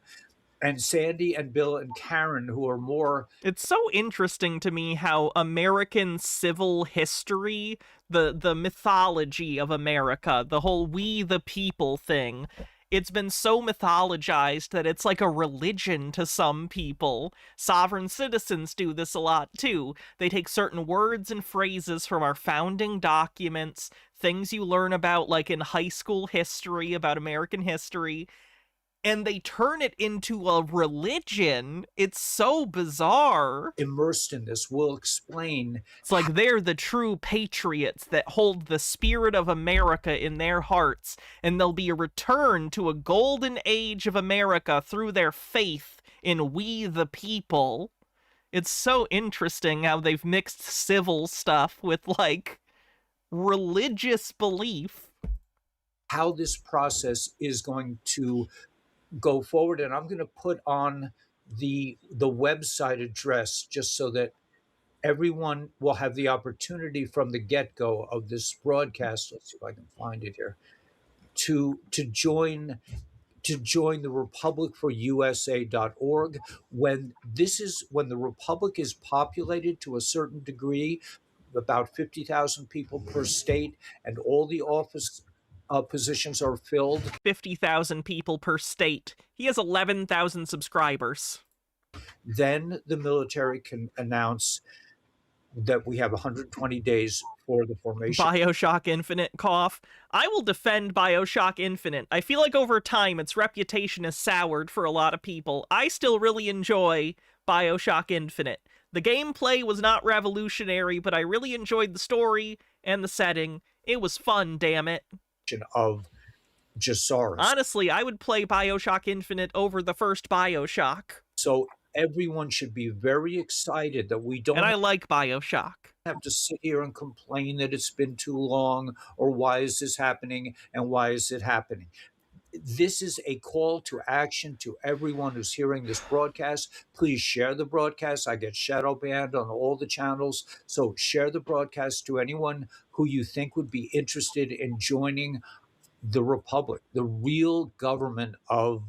And Sandy and Bill and Karen, who are more... It's so interesting to me how American civil history, the mythology of America, the whole we the people thing, it's been so mythologized that it's like a religion to some people. Sovereign citizens do this a lot too. They take certain words and phrases from our founding documents, things you learn about like in high school history, about American history, and they turn it into a religion. It's so bizarre. Immersed in this will explain. It's like they're the true patriots that hold the spirit of America in their hearts, and there'll be a return to a golden age of America through their faith in we the people. It's so interesting how they've mixed civil stuff with, like, religious belief. How this process is going to go forward, and I'm going to put on the website address just so that everyone will have the opportunity from the get-go of this broadcast. Let's see if I can find it here. To join the republicforusa.org. When the Republic is populated to a certain degree, about 50,000 people per state, and all the office positions are filled. 50,000 people per state. He has 11,000 subscribers. Then the military can announce that we have 120 days for the formation. BioShock Infinite cough. I will defend BioShock Infinite. I feel like over time its reputation has soured for a lot of people. I still really enjoy BioShock Infinite. The gameplay was not revolutionary, but I really enjoyed the story and the setting. It was fun, damn it. Of Jassara. Honestly, I would play BioShock Infinite over the first BioShock. So everyone should be very excited that we don't... And I like BioShock. ...have to sit here and complain that it's been too long, or why is this happening, and why is it happening? This is a call to action to everyone who's hearing this broadcast. Please share the broadcast. I get shadow banned on all the channels. So share the broadcast to anyone who you think would be interested in joining the Republic, the real government of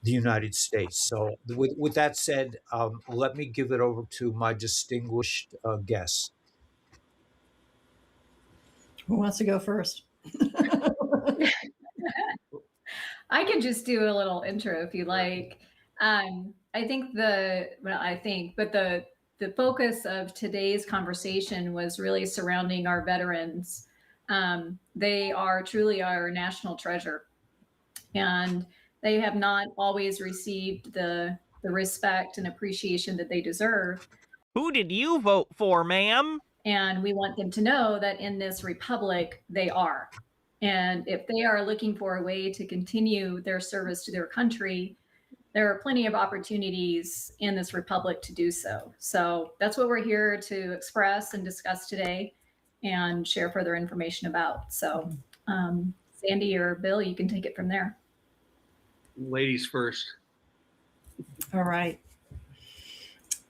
the United States. So with that said, let me give it over to my distinguished guests. Who wants to go first? I could just do a little intro if you like. I think the focus of today's conversation was really surrounding our veterans. They are truly our national treasure, and they have not always received the the respect and appreciation that they deserve. Who did you vote for, ma'am? And we want them to know that in this republic, they are. And if they are looking for a way to continue their service to their country, there are plenty of opportunities in this republic to do so. So that's what we're here to express and discuss today and share further information about. So Sandy or Bill, you can take it from there. Ladies first. All right.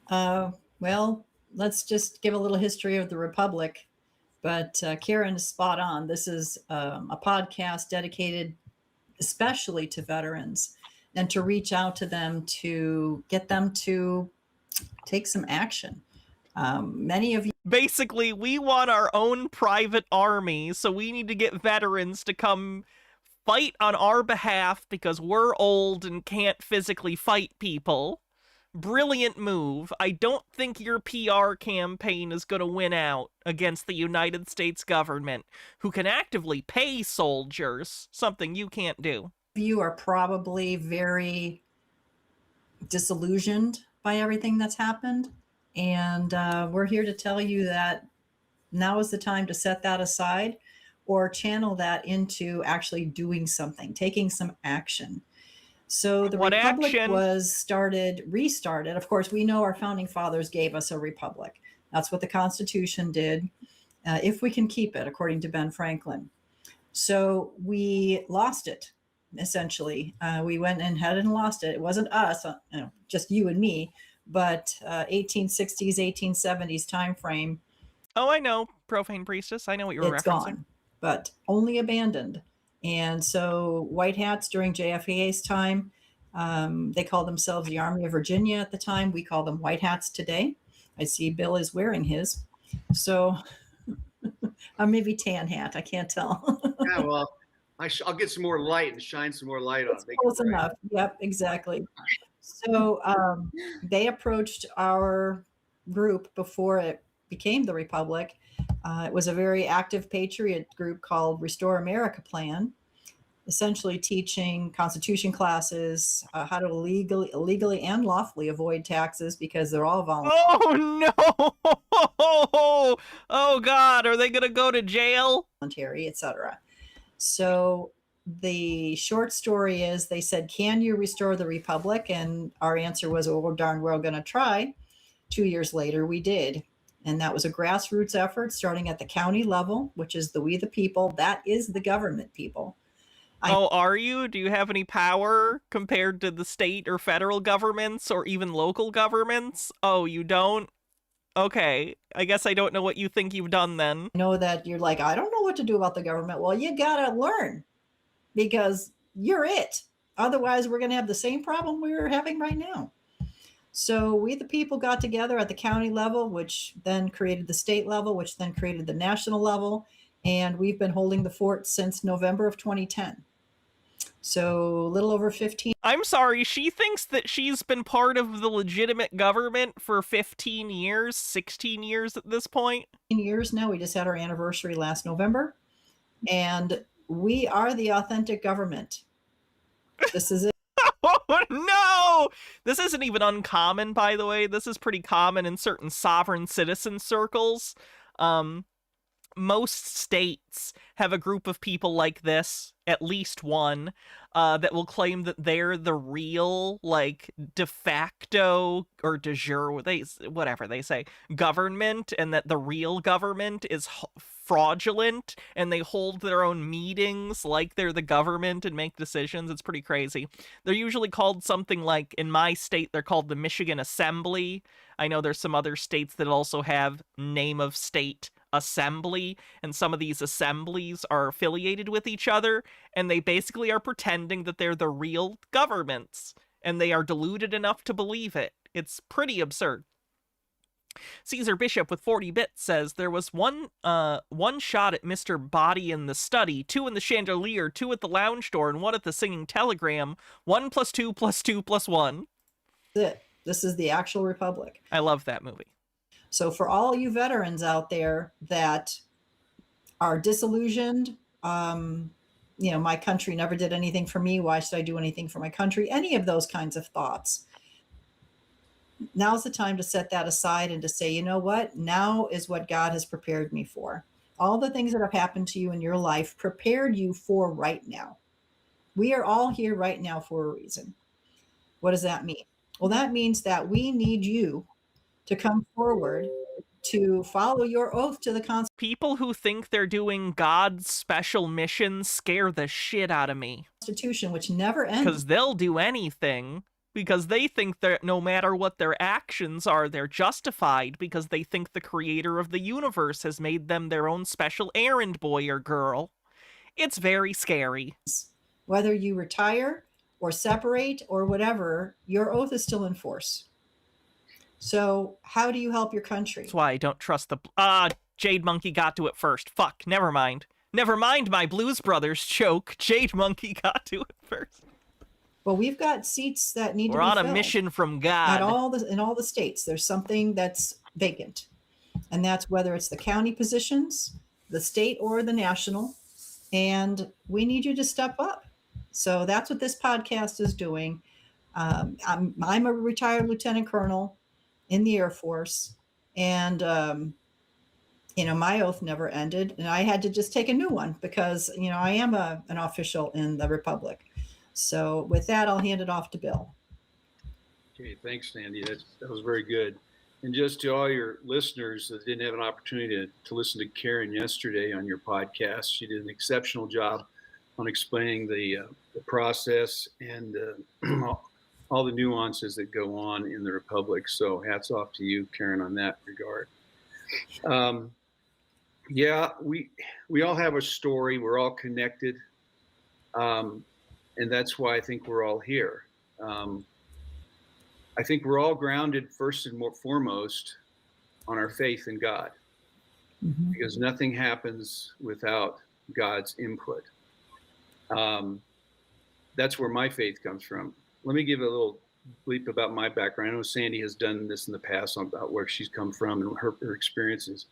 Well, let's just give a little history of the Republic. But Karen is spot on. This is a podcast dedicated especially to veterans and to reach out to them to get them to take some action. Many of you. Basically, we want our own private army, so we need to get veterans to come fight on our behalf because we're old and can't physically fight people. Brilliant move. I don't think your PR campaign is going to win out against the United States government, who can actively pay soldiers, something you can't do. You are probably very disillusioned by everything that's happened. And we're here to tell you that now is the time to set that aside or channel that into actually doing something, taking some action. So the republic was restarted. Of course, we know our founding fathers gave us a republic. That's what the Constitution did, if we can keep it, according to Ben Franklin. So we lost it, essentially. We went ahead and lost it. It wasn't us, just you and me, but 1860s, 1870s time frame. Oh, I know, Profane Priestess. I know what you were referencing. Gone, but only abandoned. And so white hats during JFK's time, they called themselves the Army of Virginia at the time. We call them white hats today. I see Bill is wearing his. So maybe tan hat. I can't tell. Yeah, well, I'll get some more light and shine some more light on it. Close enough. Yep, exactly. So they approached our group before it became the Republic. It was a very active patriot group called Restore America Plan, essentially teaching Constitution classes, how to legally and lawfully avoid taxes because they're all voluntary. Oh no! Oh God, are they going to go to jail? Voluntary, etc. So the short story is they said, can you restore the Republic? And our answer was, well, we're darn well going to try. 2 years later, we did. And that was a grassroots effort starting at the county level, which is the we the people. That is the government, people. Are you? Do you have any power compared to the state or federal governments or even local governments? Oh, you don't? Okay. I guess I don't know what you think you've done then. I know that you're like, I don't know what to do about the government. Well, you got to learn because you're it. Otherwise, we're going to have the same problem we're having right now. So we the people got together at the county level, which then created the state level, which then created the national level. And we've been holding the fort since November of 2010. So a little over 15. I'm sorry, she thinks that she's been part of the legitimate government for 15 years, 16 years at this point. Years now. We just had our anniversary last November. And we are the authentic government. This is it. Oh, no! This isn't even uncommon, by the way. This is pretty common in certain sovereign citizen circles. Most states have a group of people like this, at least one, that will claim that they're the real, like, de facto or de jure, whatever they say, government, and that the real government is fraudulent, and they hold their own meetings like they're the government and make decisions. It's pretty crazy. They're usually called something like, in my state, they're called the Michigan Assembly. I know there's some other states that also have name of state assembly, and some of these assemblies are affiliated with each other, and they basically are pretending that they're the real governments, and they are deluded enough to believe it. It's pretty absurd. Caesar Bishop with 40 bits says there was one shot at Mr. Body in the study, 2 in the chandelier, 2 at the lounge door, and 1 at the singing telegram. 1 + 2 + 2 + 1. This is the actual Republic. I love that movie. So for all you veterans out there that are disillusioned, my country never did anything for me. Why should I do anything for my country? Any of those kinds of thoughts. now's the time to set that aside and to say, you know what? Now is what God has prepared me for. All the things that have happened to you in your life prepared you for right now. We are all here right now for a reason. What does that mean? Well, that means that we need you to come forward to follow your oath to the Constitution. People who think they're doing God's special mission scare the shit out of me. Which never ends. Because they'll do anything, because they think that no matter what their actions are, they're justified, because they think the creator of the universe has made them their own special errand boy or girl. It's very scary. Whether you retire or separate or whatever, your oath is still in force. So how do you help your country? That's why I don't trust the... Jade Monkey got to it first. Fuck, never mind. Never mind my Blues Brothers joke. Jade Monkey got to it first. Well, we've got seats that need to be filled. We're on a mission from God. In all the states, there's something that's vacant. And that's whether it's the county positions, the state, or the national. And we need you to step up. So that's what this podcast is doing. I'm a retired lieutenant colonel in the Air Force. And, my oath never ended. And I had to just take a new one because, I am an official in the Republic. So with that, I'll hand it off to Bill. Okay, thanks, Sandy. That was very good. And just to all your listeners that didn't have an opportunity to listen to Karen yesterday on your podcast, she did an exceptional job on explaining the process and all the nuances that go on in the Republic. So hats off to you, Karen, on that regard. We all have a story. We're all connected. And that's why I think we're all here. I think we're all grounded first and foremost on our faith in God, because nothing happens without God's input. That's where my faith comes from. Let me give a little bleep about my background. I know Sandy has done this in the past about where she's come from and her experiences.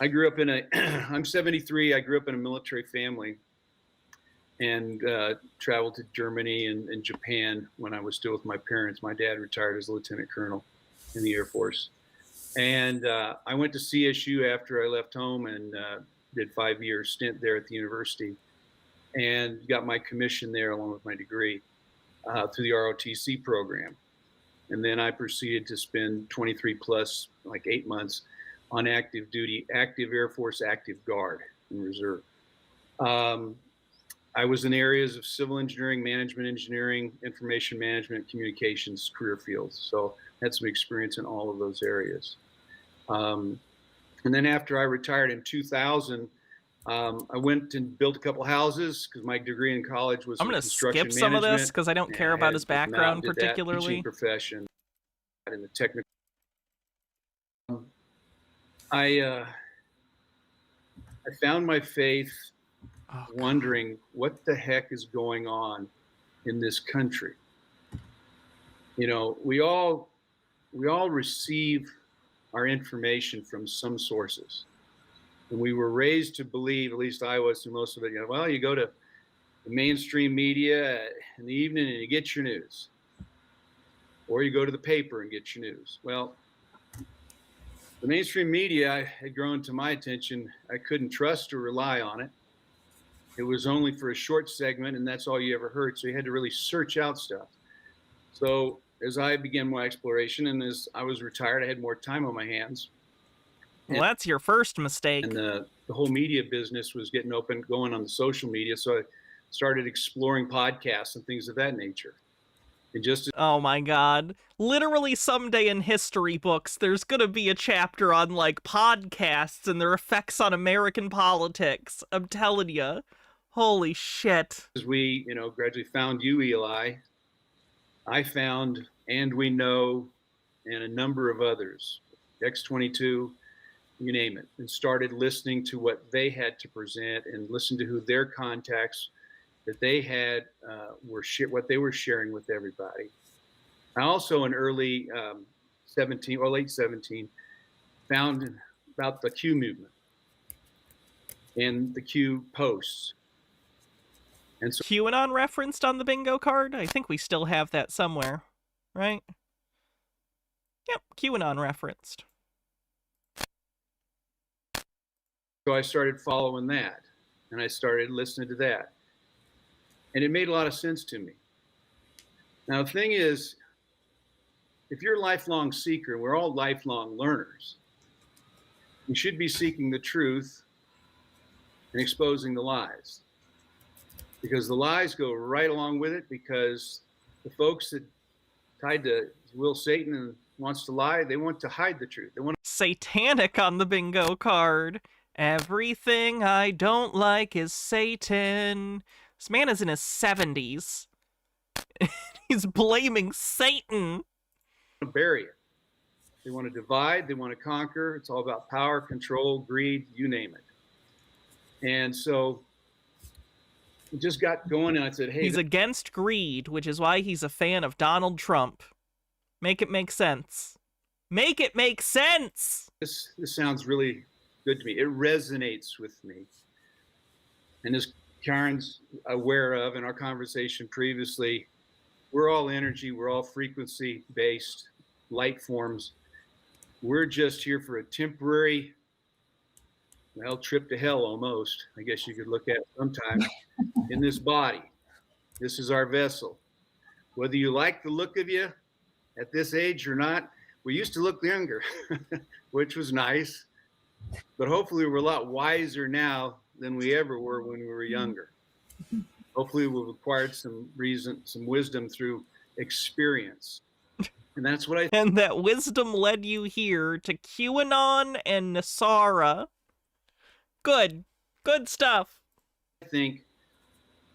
I grew up I'm 73. I grew up in a military family and traveled to Germany and Japan when I was still with my parents. My dad retired as a lieutenant colonel in the Air Force. And I went to CSU after I left home and did 5-year stint there at the university and got my commission there along with my degree through the ROTC program. And then I proceeded to spend 23 plus, like 8 months on active duty, active Air Force, active guard in reserve. I was in areas of civil engineering, management engineering, information management, communications, career fields. So I had some experience in all of those areas. And then after I retired in 2000, I went and built a couple houses because my degree in college was I'm going to skip some of this because I don't care about his background particularly. Teaching profession in the technical. I found my faith wondering what the heck is going on in this country. We all receive our information from some sources. And we were raised to believe, at least I was, through most of it, you go to the mainstream media in the evening and you get your news. Or you go to the paper and get your news. Well, the mainstream media had grown to my attention. I couldn't trust or rely on it. It was only for a short segment, and that's all you ever heard. So you had to really search out stuff. So as I began my exploration, and as I was retired, I had more time on my hands. Well, that's your first mistake. And the whole media business was getting going on the social media. So I started exploring podcasts and things of that nature. And oh my God. Literally someday in history books, there's going to be a chapter on podcasts and their effects on American politics. I'm telling you. Holy shit. As we, gradually found you, Eli, I found And We Know and a number of others, X22, you name it, and started listening to what they had to present and listen to who their contacts that they had what they were sharing with everybody. I also in early 17 or late 17 found about the Q movement and the Q posts. And so QAnon referenced on the bingo card? I think we still have that somewhere, right? Yep, QAnon referenced. So I started following that, and I started listening to that. And it made a lot of sense to me. Now, the thing is, if you're a lifelong seeker, and we're all lifelong learners, you should be seeking the truth and exposing the lies. Because the lies go right along with it, because the folks that tied to Will Satan and wants to lie, they want to hide the truth. They want Satanic on the bingo card. Everything I don't like is Satan. This man is in his 70s. He's blaming Satan. to bury it. They want to divide, they want to conquer. It's all about power, control, greed, you name it. And so it just got going, and I said, hey. He's against greed, which is why he's a fan of Donald Trump. Make it make sense. Make it make sense! This sounds really good to me. It resonates with me. And as Karen's aware of in our conversation previously, we're all energy, we're all frequency-based light forms. We're just here for a temporary, well, trip to hell almost, I guess you could look at sometime, in this body. This is our vessel. Whether you like the look of you at this age or not, we used to look younger, which was nice, but hopefully we're a lot wiser now than we ever were when we were younger. Hopefully we've acquired some wisdom through experience. And that's what I And that wisdom led you here to QAnon and Nasara. Good stuff. I think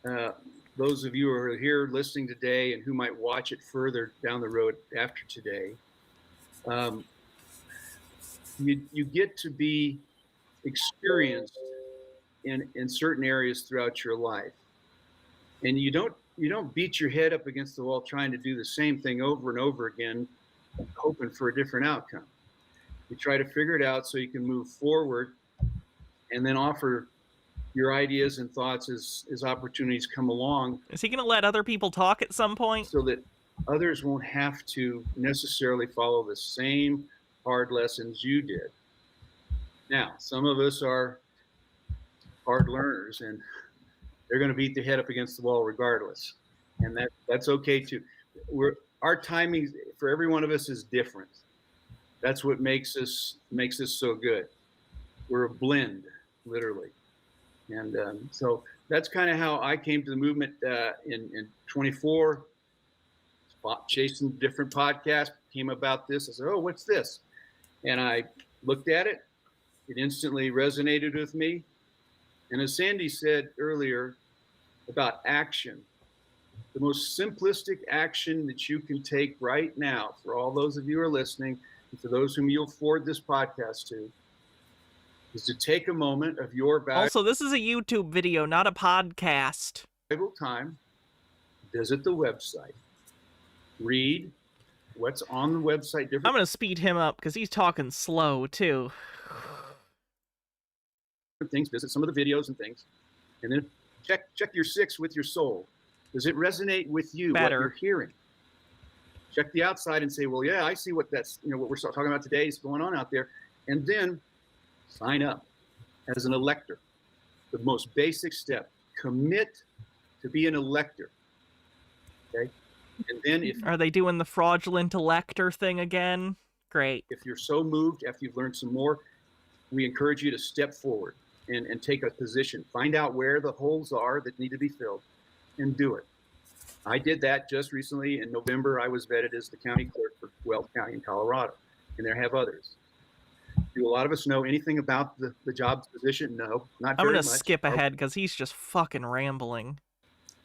those of you who are here listening today and who might watch it further down the road after today, you get to be experienced in certain areas throughout your life, and you don't beat your head up against the wall trying to do the same thing over and over again, hoping for a different outcome. You try to figure it out so you can move forward, and then offer your ideas and thoughts as opportunities come along. Is he going to let other people talk at some point? So that others won't have to necessarily follow the same hard lessons you did. Now, some of us are hard learners, and they're going to beat their head up against the wall regardless. And that's okay too. Our timing for every one of us is different. That's what makes us so good. We're a blend, literally. And so that's kind of how I came to the movement in 24. Chasing different podcasts, came about this. I said, oh, what's this? And I looked at it. It instantly resonated with me. And as Sandy said earlier about action, the most simplistic action that you can take right now, for all those of you who are listening, and for those whom you'll forward this podcast to, is to take a moment of your valuable Also, this is a YouTube video, not a podcast. time, visit the website, read what's on the website. I'm going to speed him up because he's talking slow, too. Things, visit some of the videos and things, and then check your six with your soul. Does it resonate with you, what you're hearing? Check the outside and say, well, yeah, I see what what we're talking about today is going on out there. And then sign up as an elector. The most basic step, commit to be an elector. Okay? And then Are they doing the fraudulent elector thing again? Great. If you're so moved after you've learned some more, we encourage you to step forward and take a position. Find out where the holes are that need to be filled and do it. I did that just recently. In November, I was vetted as the county clerk for Weld County in Colorado, and there have others. Do a lot of us know anything about the job position? No, not very much. I'm going to skip ahead because he's just fucking rambling.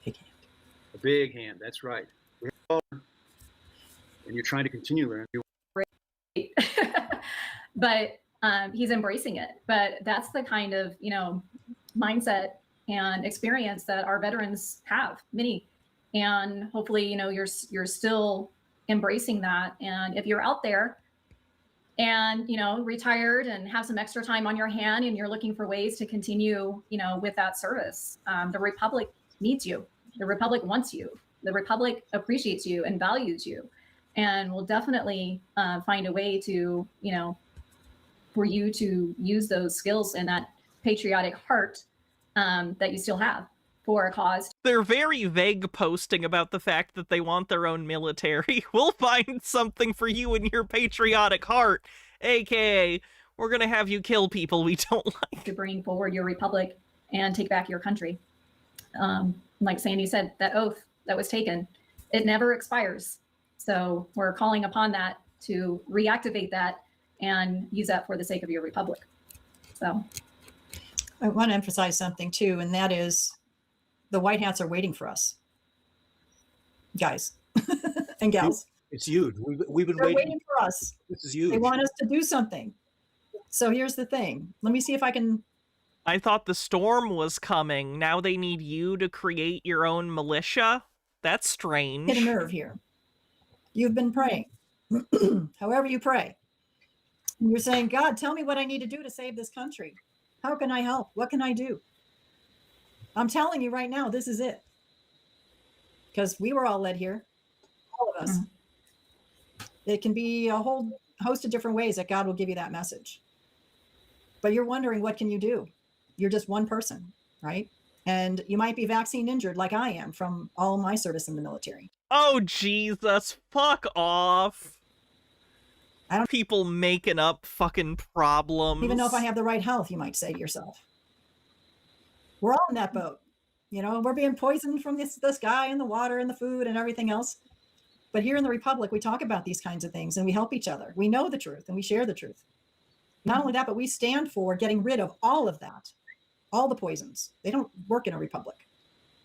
A big hand, that's right. And you're trying to continue learning. But he's embracing it. But that's the kind of, mindset and experience that our veterans have, many. And hopefully, you're still embracing that. And if you're out there and, retired and have some extra time on your hand and you're looking for ways to continue, with that service, the Republic needs you. The Republic wants you. The Republic appreciates you and values you. and we'll definitely find a way to, for you to use those skills and that patriotic heart that you still have for a cause. They're very vague posting about the fact that they want their own military. We'll find something for you and your patriotic heart, aka we're gonna have you kill people we don't like. To bring forward your republic and take back your country. Like Sandy said, that oath that was taken, it never expires. So we're calling upon that to reactivate that and use that for the sake of your republic. So I want to emphasize something too, and that is the white hats are waiting for us, guys and gals. It's huge. We've been They're waiting. waiting for us. This is huge. They want us to do something. So here's the thing. Let me see if I can. I thought the storm was coming. Now they need you to create your own militia? That's strange. Hit a nerve here. You've been praying. However you pray. And you're saying, God, tell me what I need to do to save this country. How can I help? What can I do? I'm telling you right now, this is it. Because we were all led here. All of us. It can be a whole host of different ways that God will give you that message. But you're wondering, what can you do? You're just one person, right? And you might be vaccine injured like I am from all my service in the military. Oh, Jesus. Fuck off. People making up fucking problems. Even know if I have the right health, you might say to yourself. We're all in that boat. We're being poisoned from the sky and the water and the food and everything else. But here in the Republic, we talk about these kinds of things and we help each other. We know the truth and we share the truth. Not only that, but we stand for getting rid of all of that, all the poisons. They don't work in a republic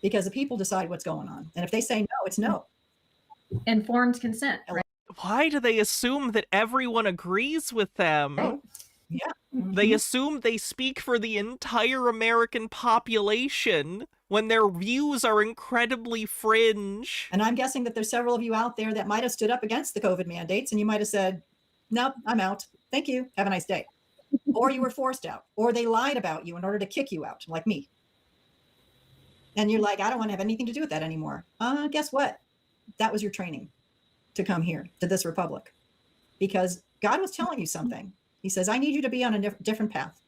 because the people decide what's going on. And if they say no, it's no. Informed consent, right? Why do they assume that everyone agrees with them? Yeah. They assume they speak for the entire American population when their views are incredibly fringe. And I'm guessing that there's several of you out there that might have stood up against the COVID mandates and you might have said, nope, I'm out. Thank you. Have a nice day. Or you were forced out, or they lied about you in order to kick you out, like me. And you're like, I don't want to have anything to do with that anymore. Guess what? That was your training to come here to this republic because God was telling you something. He says, I need you to be on a different path.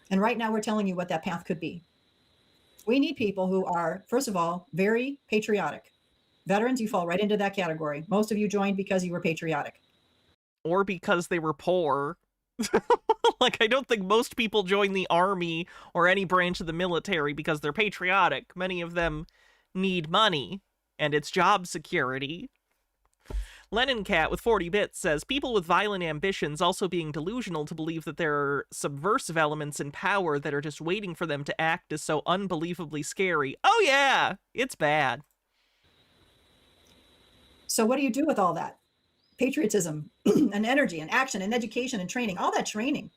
And right now we're telling you what that path could be. We need people who are, first of all, very patriotic. Veterans, you fall right into that category. Most of you joined because you were patriotic. Or because they were poor. Like, I don't think most people join the army or any branch of the military because they're patriotic. Many of them need money, and it's job security. Lennon Cat with 40 bits says, people with violent ambitions also being delusional to believe that there are subversive elements in power that are just waiting for them to act is so unbelievably scary. Oh yeah, it's bad. So what do you do with all that? Patriotism and energy and action and education and training, all that training.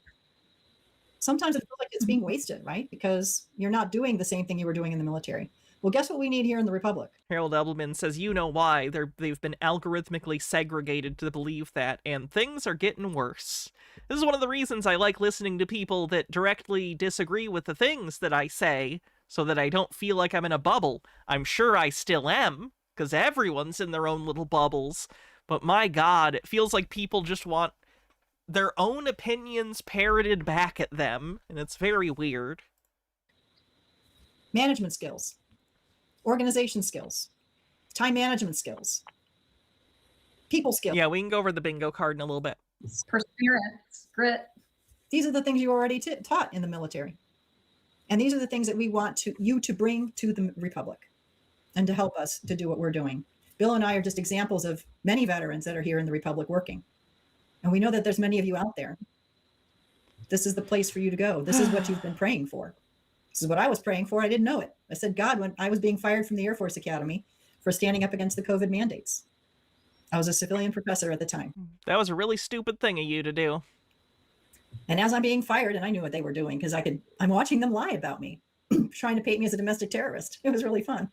Sometimes it feels like it's being wasted, right? Because you're not doing the same thing you were doing in the military. Well, guess what we need here in the Republic? Harold Edelman says, you know why. They've been algorithmically segregated to believe that, and things are getting worse. This is one of the reasons I like listening to people that directly disagree with the things that I say, so that I don't feel like I'm in a bubble. I'm sure I still am, because everyone's in their own little bubbles. But my God, it feels like people just want their own opinions parroted back at them, and it's very weird. Management skills. Organization skills, time management skills, people skills. Yeah, we can go over the bingo card in a little bit. Perseverance, grit. These are the things you already taught in the military. And these are the things that we want you to bring to the Republic and to help us to do what we're doing. Bill and I are just examples of many veterans that are here in the Republic working. And we know that there's many of you out there. This is the place for you to go. This is what you've been praying for. This is what I was praying for. I didn't know it. I said, God, when I was being fired from the Air Force Academy for standing up against the COVID mandates. I was a civilian professor at the time. That was a really stupid thing of you to do. And as I'm being fired, and I knew what they were doing because I'm watching them lie about me, trying to paint me as a domestic terrorist. It was really fun.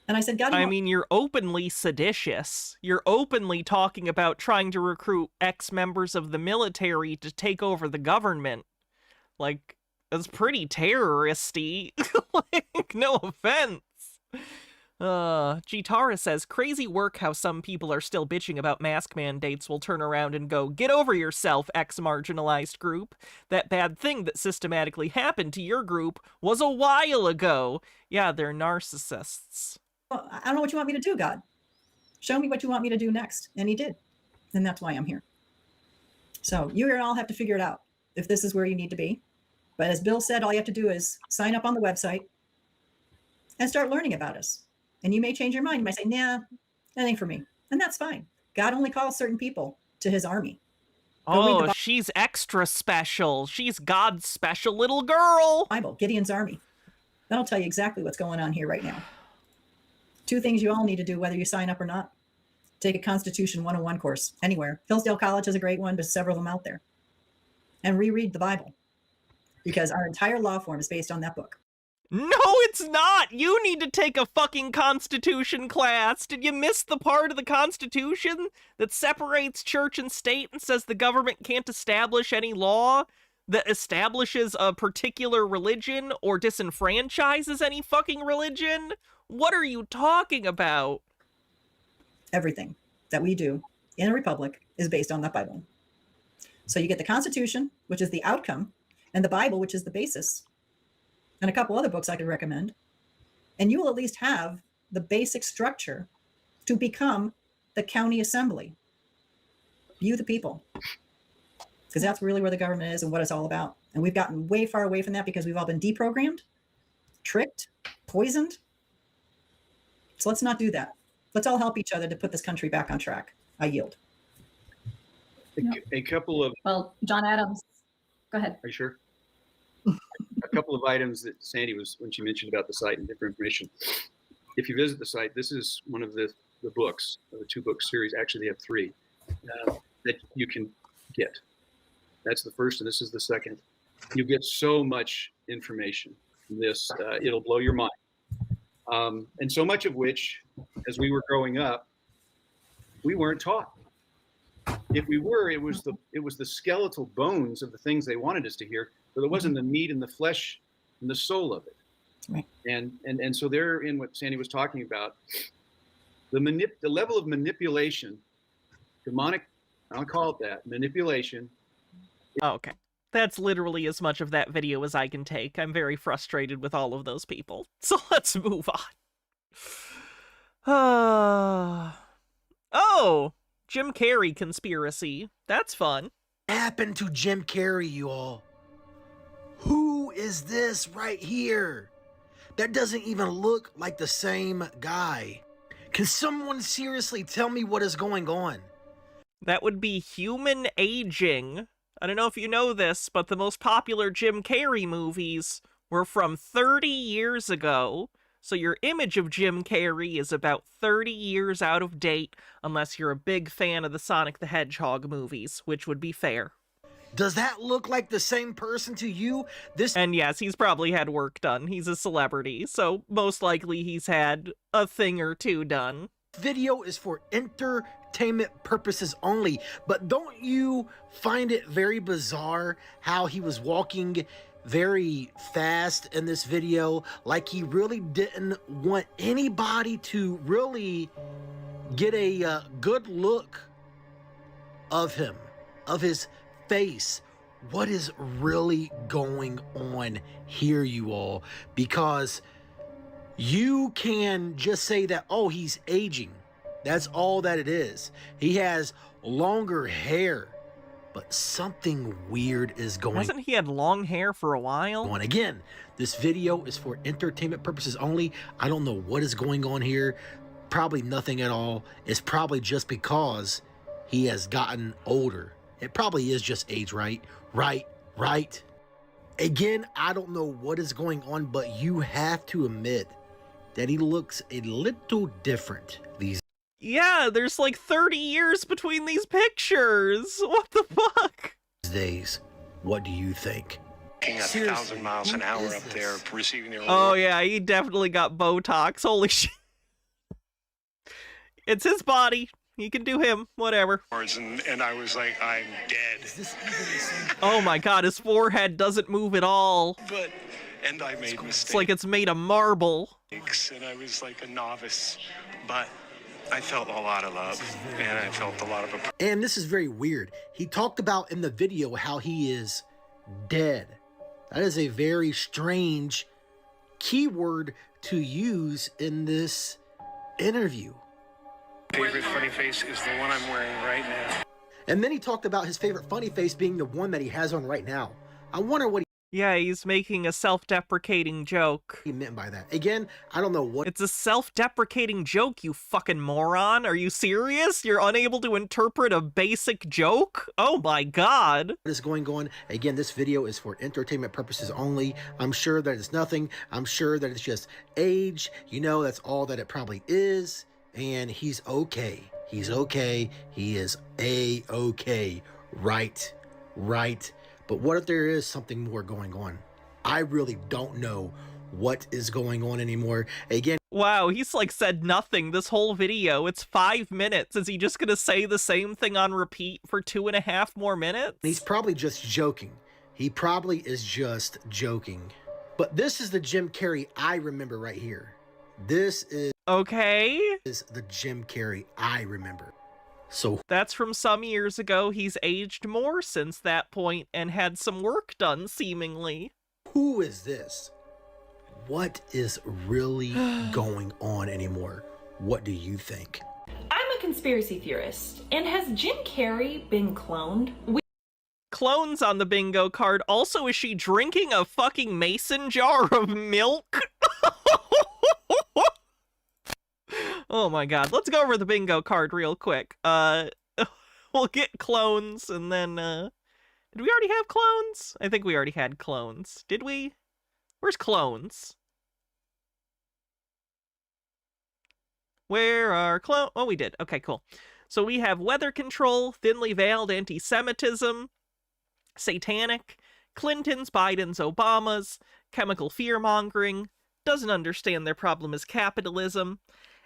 And I said, God, I mean, you're openly seditious. You're openly talking about trying to recruit ex-members of the military to take over the government. Like, that's pretty terroristy. Like, no offense. Gitara says, crazy work how some people are still bitching about mask mandates will turn around and go, get over yourself, ex-marginalized group. That bad thing that systematically happened to your group was a while ago. Yeah, they're narcissists. Well, I don't know what you want me to do, God. Show me what you want me to do next. And he did. And that's why I'm here. So you all have to figure it out if this is where you need to be. But as Bill said, all you have to do is sign up on the website and start learning about us. And you may change your mind. You might say, nah, that ain't for me. And that's fine. God only calls certain people to his army. Oh, she's extra special. She's God's special little girl. Bible, Gideon's army. That'll tell you exactly what's going on here right now. 2 things you all need to do, whether you sign up or not. Take a Constitution 101 course anywhere. Hillsdale College has a great one, but several of them out there. And reread the Bible, because our entire law form is based on that book. No, it's not! You need to take a fucking Constitution class! Did you miss the part of the Constitution that separates church and state and says the government can't establish any law that establishes a particular religion or disenfranchises any fucking religion? What are you talking about? Everything that we do in a republic is based on that Bible. So you get the Constitution, which is the outcome, and the Bible, which is the basis, and a couple other books I could recommend, and you will at least have the basic structure to become the county assembly. You, the people. Because that's really where the government is and what it's all about. And we've gotten way far away from that because we've all been deprogrammed, tricked, poisoned. So let's not do that. Let's all help each other to put this country back on track. I yield. A couple of... Well, John Adams, go ahead. Are you sure? A couple of items that Sandy was, when she mentioned about the site and different information. If you visit the site, this is one of the books, the 2-book series. Actually, they have 3 that you can get. That's the first, and this is the second. You get so much information from this. It'll blow your mind. And so much of which, as we were growing up, we weren't taught. If we were, it was the skeletal bones of the things they wanted us to hear, but it wasn't the meat and the flesh and the soul of it. Right. And so there, in what Sandy was talking about, the level of manipulation, demonic, I'll call it that, manipulation. Oh, okay. That's literally as much of that video as I can take. I'm very frustrated with all of those people. So let's move on. Oh, Jim Carrey conspiracy. That's fun. What happened to Jim Carrey, you all? Who is this right here? That doesn't even look like the same guy. Can someone seriously tell me what is going on? That would be human aging. I don't know if you know this, but the most popular Jim Carrey movies were from 30 years ago. So your image of Jim Carrey is about 30 years out of date, unless you're a big fan of the Sonic the Hedgehog movies, which would be fair. Does that look like the same person to you? And yes, he's probably had work done. He's a celebrity, so most likely he's had a thing or 2 done. Video is for entertainment purposes only, but don't you find it very bizarre how he was walking very fast in this video, like he really didn't want anybody to really get a good look of him, of his face. What is really going on here, you all? Because you can just say that, oh, he's aging. That's all that it is. He has longer hair, but something weird is going on. Wasn't he had long hair for a while? And again, this video is for entertainment purposes only. I don't know what is going on here. Probably nothing at all. It's probably just because he has gotten older. It probably is just age, right? Right. Again, I don't know what is going on, but you have to admit that he looks a little different these. Yeah, there's like 30 years between these pictures. What the fuck? Days. What do you think? At 1,000 miles an hour up there, receiving their Oh yeah, he definitely got Botox. Holy shit. It's his body. He can do him. Whatever. And I was like, I'm dead. Oh my god, his forehead doesn't move at all. But and I made mistakes. It's like it's made of marble. And I was like a novice, but I felt a lot of love, and I felt a lot of appreciation. And this is very weird. He talked about in the video how he is dead. That is a very strange keyword to use in this interview. Favorite funny face is the one I'm wearing right now. And then he talked about his favorite funny face being the one that he has on right now. I wonder what Yeah, he's making a self-deprecating joke. he meant by that. Again, I don't know what It's a self-deprecating joke, you fucking moron. Are you serious? You're unable to interpret a basic joke? Oh my god. is going on. Again, this video is for entertainment purposes only. I'm sure that it's nothing. I'm sure that it's just age. You know, that's all that it probably is. And he's okay. He's okay. He is A-okay. Right. But what if there is something more going on? I really don't know what is going on anymore. Again, Wow, he's like said nothing this whole video. It's 5 minutes. Is he just gonna say the same thing on repeat for 2.5 more minutes? he's probably just joking. He probably is just joking. But this is the Jim Carrey I remember right here. This is the Jim Carrey I remember. So that's from some years ago. He's aged more since that point and had some work done, seemingly. Who is this? What is really going on anymore? What do you think? I'm a conspiracy theorist. And has Jim Carrey been cloned? Clones on the bingo card. Also, is she drinking a fucking mason jar of milk? Oh my god. Let's go over the bingo card real quick. We'll get clones and then, did we already have clones? I think we already had clones. Did we? Where's clones? Where are clones? Oh, we did. Okay, cool. So we have weather control, thinly veiled anti-Semitism, satanic, Clintons, Bidens, Obamas, chemical fear-mongering, doesn't understand their problem is capitalism,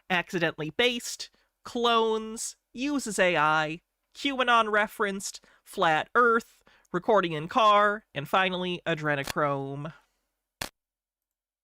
accidentally based, clones, uses AI, QAnon referenced, flat earth, recording in car, and finally, adrenochrome.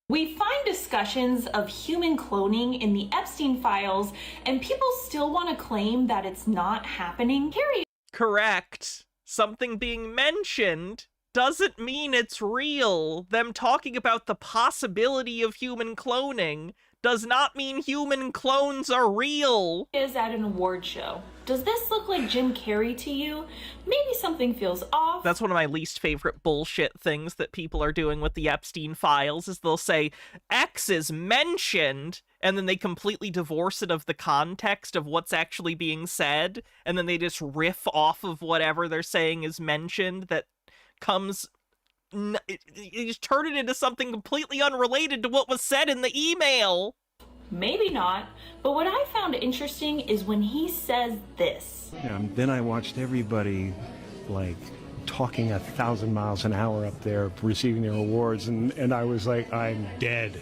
We find discussions of human cloning in the Epstein files, and people still want to claim that it's not happening. Carrie. Correct. Something being mentioned doesn't mean it's real. Them talking about the possibility of human cloning does not mean human clones are real. Is at an award show. Does this look like Jim Carrey to you? Maybe something feels off. That's one of my least favorite bullshit things that people are doing with the Epstein files is they'll say X is mentioned and then they completely divorce it of the context of what's actually being said and then they just riff off of whatever they're saying is mentioned that comes you just turn it into something completely unrelated to what was said in the email. Maybe not, but what I found interesting is when he says this. Then I watched everybody like talking 1,000 miles an hour up there receiving their awards and I was like, I'm dead.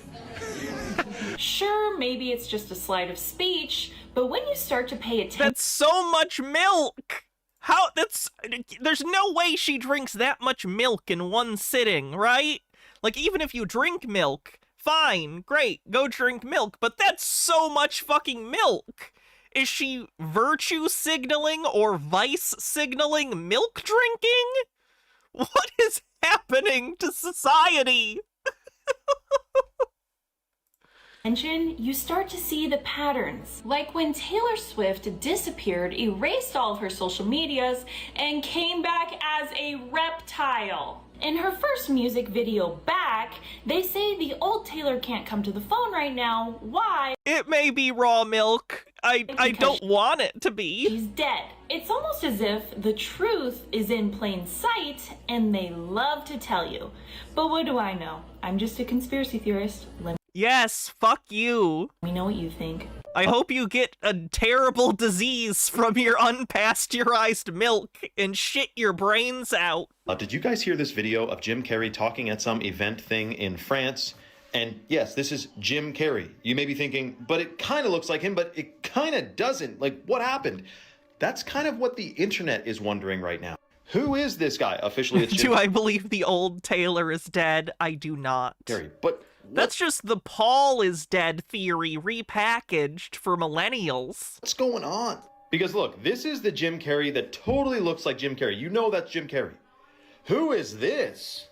Sure, maybe it's just a slide of speech, but when you start to pay attention... That's so much milk! There's no way she drinks that much milk in one sitting, right? Like, even if you drink milk, fine, great, go drink milk, but that's so much fucking milk! Is she virtue signaling or vice signaling milk drinking? What is happening to society? You start to see the patterns. Like when Taylor Swift disappeared, erased all of her social medias, and came back as a reptile. In her first music video back, they say the old Taylor can't come to the phone right now. Why? It may be raw milk. I don't want it to be. She's dead. It's almost as if the truth is in plain sight and they love to tell you. But what do I know? I'm just a conspiracy theorist. Yes, fuck you. We know what you think. I hope you get a terrible disease from your unpasteurized milk and shit your brains out. Did you guys hear this video of Jim Carrey talking at some event thing in France? And yes, this is Jim Carrey. You may be thinking, but it kind of looks like him, but it kind of doesn't. Like, what happened? That's kind of what the internet is wondering right now. Who is this guy? Officially, it's Jim Do I believe the old Taylor is dead? I do not. Carrey. But that's just the Paul is dead theory repackaged for millennials. What's going on? Because look, this is the Jim Carrey that totally looks like Jim Carrey. You know that's Jim Carrey. Who is this?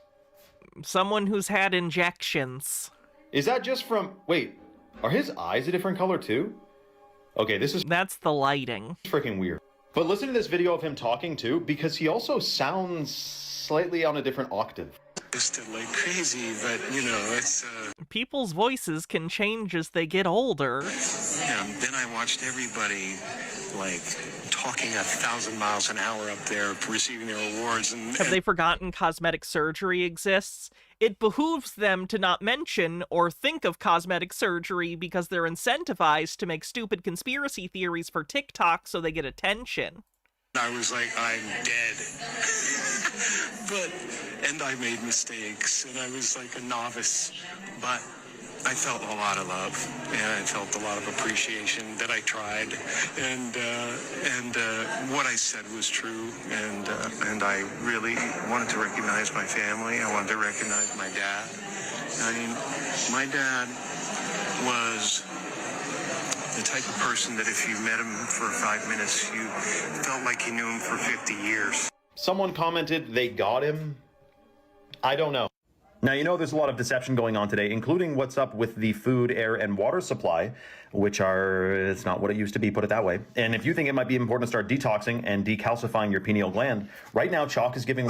Someone who's had injections. Is that just from... Wait, are his eyes a different color too? Okay, That's the lighting. Freaking weird. But listen to this video of him talking too, because he also sounds slightly on a different octave. Just like crazy, but you know, it's People's voices can change as they get older. yeah, then I watched everybody like talking 1,000 miles an hour up there receiving their awards and Have they forgotten cosmetic surgery exists? It behooves them to not mention or think of cosmetic surgery because they're incentivized to make stupid conspiracy theories for TikTok so they get attention. I was like, I'm dead. And I made mistakes, and I was like a novice, but I felt a lot of love, and I felt a lot of appreciation that I tried, and what I said was true, and I really wanted to recognize my family. I wanted to recognize my dad. I mean, my dad was the type of person that if you met him for 5 minutes, you felt like you knew him for 50 years. Someone commented they got him. I don't know. Now, you know there's a lot of deception going on today, including what's up with the food, air, and water supply, which it's not what it used to be, put it that way. And if you think it might be important to start detoxing and decalcifying your pineal gland, right now Chalk is giving...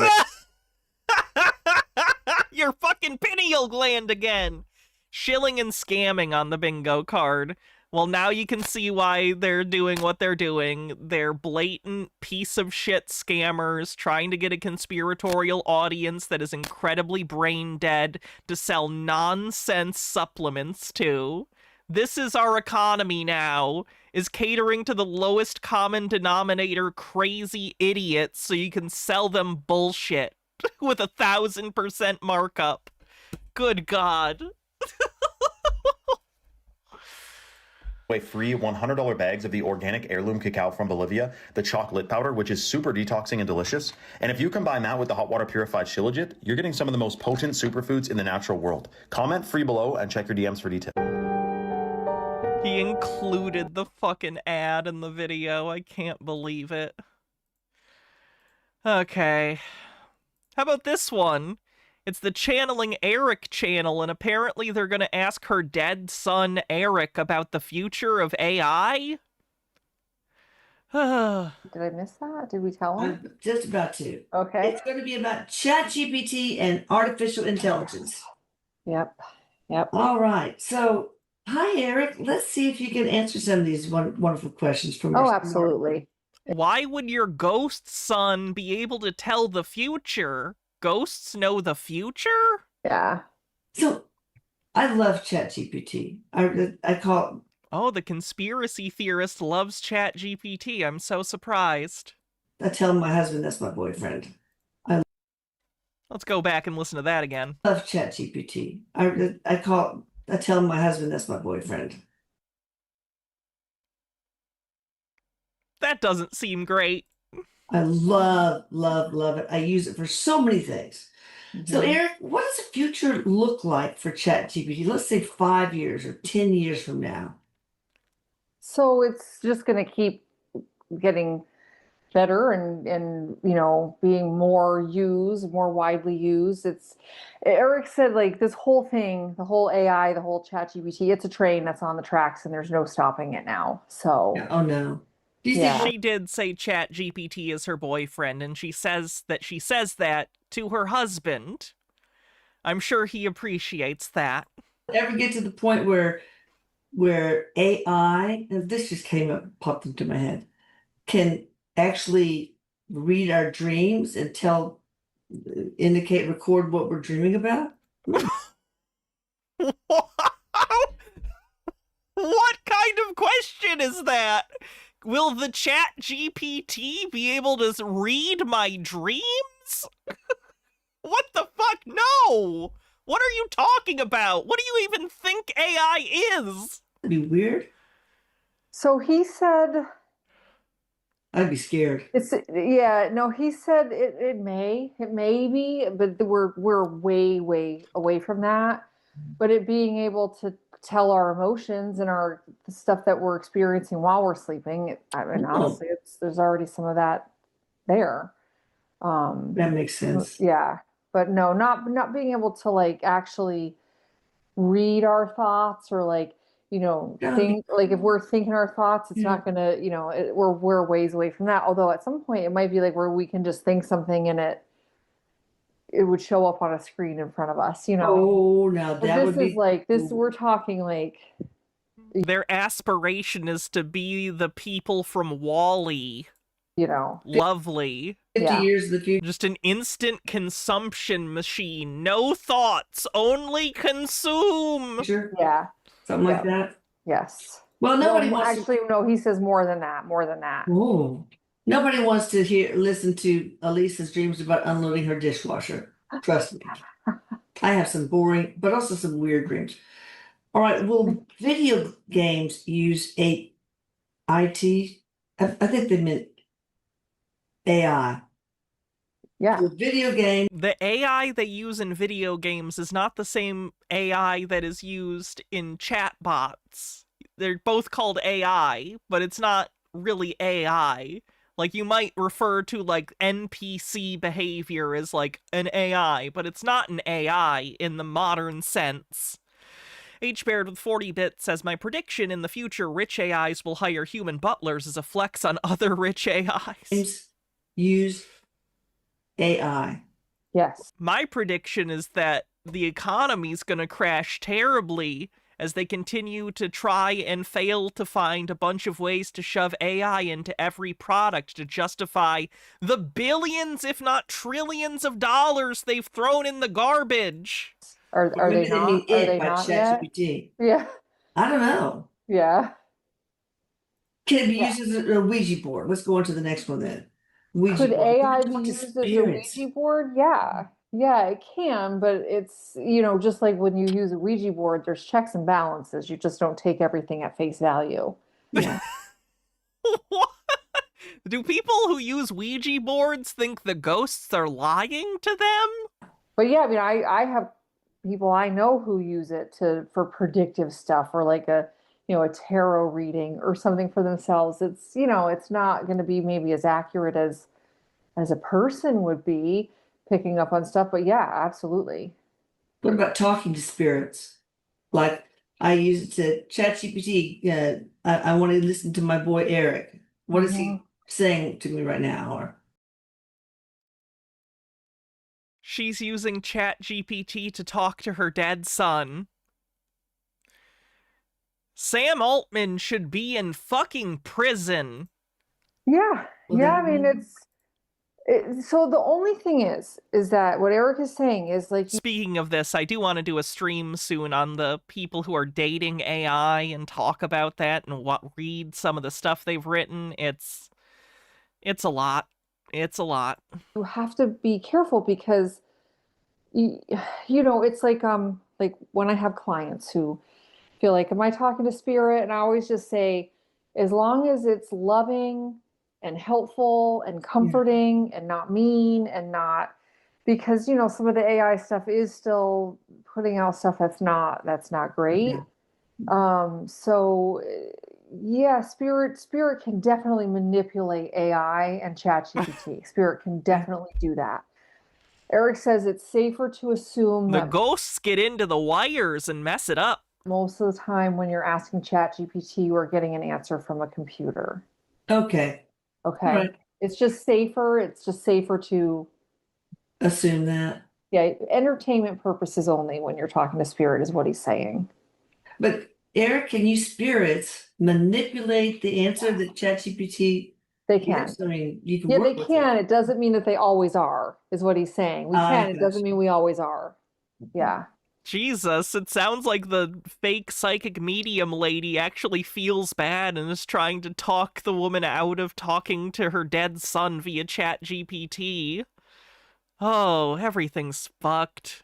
Your fucking pineal gland again! Shilling and scamming on the bingo card. Well, now you can see why they're doing what they're doing. They're blatant piece of shit scammers trying to get a conspiratorial audience that is incredibly brain dead to sell nonsense supplements to. This is our economy now, is catering to the lowest common denominator crazy idiots so you can sell them bullshit with 1,000% markup. Good God. Free $100 bags of the organic heirloom cacao from Bolivia, the chocolate powder, which is super detoxing and delicious. And if you combine that with the hot water purified shilajit, you're getting some of the most potent superfoods in the natural world. Comment free below and check your DMs for details. He included the fucking ad in the video. I can't believe it. Okay. How about this one? It's the Channeling Eric channel, and apparently they're going to ask her dead son, Eric, about the future of AI? Did I miss that? Did we tell him? I'm just about to. Okay. It's going to be about ChatGPT and artificial intelligence. Yep. All right. So, hi, Eric. Let's see if you can answer some of these wonderful questions from Oh, absolutely. Why would your ghost son be able to tell the future? Ghosts know the future? Yeah. So, I love ChatGPT. I call it... Oh, the conspiracy theorist loves ChatGPT. I'm so surprised. I tell my husband that's my boyfriend. Let's go back and listen to that again. I love ChatGPT. I tell my husband that's my boyfriend. That doesn't seem great. I love it. I use it for so many things. So, Eric, what does the future look like for ChatGPT? Let's say 5 years or 10 years from now. So it's just going to keep getting better and being more used, more widely used. Eric said, like, this whole thing, the whole AI, the whole ChatGPT, it's a train that's on the tracks and there's no stopping it now. So oh no. She did say ChatGPT is her boyfriend, and she says that to her husband. I'm sure he appreciates that. Ever get to the point where AI, and this just popped into my head, can actually read our dreams and record what we're dreaming about? What kind of question is that? Will the Chat GPT be able to read my dreams? What the fuck? No! What are you talking about? What do you even think AI is? That'd be weird. So he said I'd be scared. No, he said it may be, but we're way away from that. But it being able to tell our emotions and the stuff that we're experiencing while we're sleeping, I mean, honestly, there's already some of that there. That makes sense. Yeah, but no, not being able to like actually read our thoughts or like think like if we're thinking our thoughts, it's not gonna we're ways away from that. Although at some point it might be like where we can just think something and it would show up on a screen in front of us. Oh, now that would be like this. We're talking like their aspiration is to be the people from Wall-E. Lovely. 50 years in the future. Just an instant consumption machine. No thoughts, only consume. Yeah. Something like that. Yes. Well, nobody wants actually, no, he says more than that. Oh. Nobody wants to listen to Elisa's dreams about unloading her dishwasher. Trust me. I have some boring, but also some weird dreams. All right. Will video games use IT? I think they meant AI. Yeah. So video game. The AI they use in video games is not the same AI that is used in chatbots. They're both called AI, but it's not really AI. Like, you might refer to, like, NPC behavior as, like, an AI, but it's not an AI in the modern sense. H. Baird with 40 bits says, my prediction in the future, rich AIs will hire human butlers as a flex on other rich AIs. Use AI. Yes. My prediction is that the economy's gonna crash terribly as they continue to try and fail to find a bunch of ways to shove AI into every product to justify the billions, if not trillions of dollars they've thrown in the garbage. Are they not? Are they not yet? ChatGPT. Yeah. I don't know. Yeah. Can it be used as a Ouija board? Let's go on to the next one then. Could AI be used as a Ouija board? Yeah. Yeah, it can, but it's, just like when you use a Ouija board, there's checks and balances. You just don't take everything at face value. Yeah. What? Do people who use Ouija boards think the ghosts are lying to them? But yeah, I mean, I have people I know who use it for predictive stuff or like a tarot reading or something for themselves. It's, it's not going to be maybe as accurate as a person would be picking up on stuff, but yeah, absolutely. What about talking to spirits? Like I use it to ChatGPT. I want to listen to my boy Eric. What is he saying to me right now? Or she's using ChatGPT to talk to her dead son. Sam Altman should be in fucking prison. Yeah. I mean, so the only thing is that what Eric is saying is like... Speaking of this, I do want to do a stream soon on the people who are dating AI and talk about that and read some of the stuff they've written. It's a lot. It's a lot. You have to be careful because, it's like when I have clients who feel like, am I talking to spirit? And I always just say, as long as it's loving and helpful and comforting and not mean and not, because some of the AI stuff is still putting out stuff that's not great. So yeah, spirit can definitely manipulate AI and ChatGPT. Spirit can definitely do that. Eric says it's safer to assume the that ghosts get into the wires and mess it up. Most of the time when you're asking ChatGPT, we're getting an answer from a computer. Okay. Right. It's just safer. It's just safer to assume that. Yeah, entertainment purposes only when you're talking to spirit is what he's saying. But Eric, can you spirits manipulate the answer that ChatGPT? They can. I mean, you can. Yeah, work they with can. It doesn't mean that they always are, is what he's saying. We can. It doesn't mean we always are. Yeah. Jesus, it sounds like the fake psychic medium lady actually feels bad and is trying to talk the woman out of talking to her dead son via ChatGPT. Oh, everything's fucked.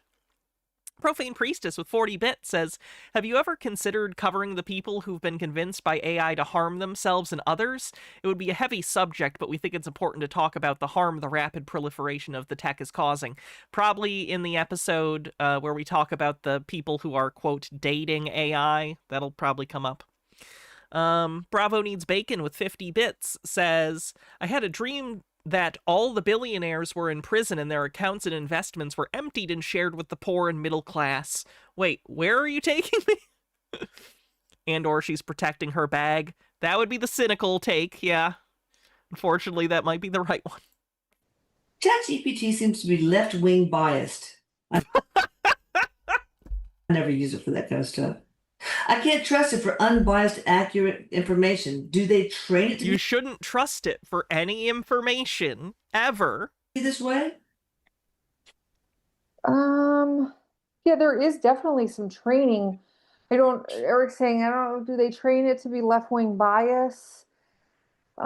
Profane Priestess with 40 bits says, have you ever considered covering the people who've been convinced by AI to harm themselves and others? It would be a heavy subject, but we think it's important to talk about the harm the rapid proliferation of the tech is causing. Probably in the episode where we talk about the people who are, quote, dating AI. That'll probably come up. Bravo Needs Bacon with 50 bits says, I had a dream that all the billionaires were in prison and their accounts and investments were emptied and shared with the poor and middle class. Wait, where are you taking me? And or she's protecting her bag. That would be the cynical take, yeah. Unfortunately, that might be the right one. ChatGPT seems to be left-wing biased. I never use it for that kind of stuff. I can't trust it for unbiased, accurate information. Do they train it to You shouldn't trust it for any information, ever. be this way? Yeah, there is definitely some training. Eric's saying, I don't know, do they train it to be left-wing bias? He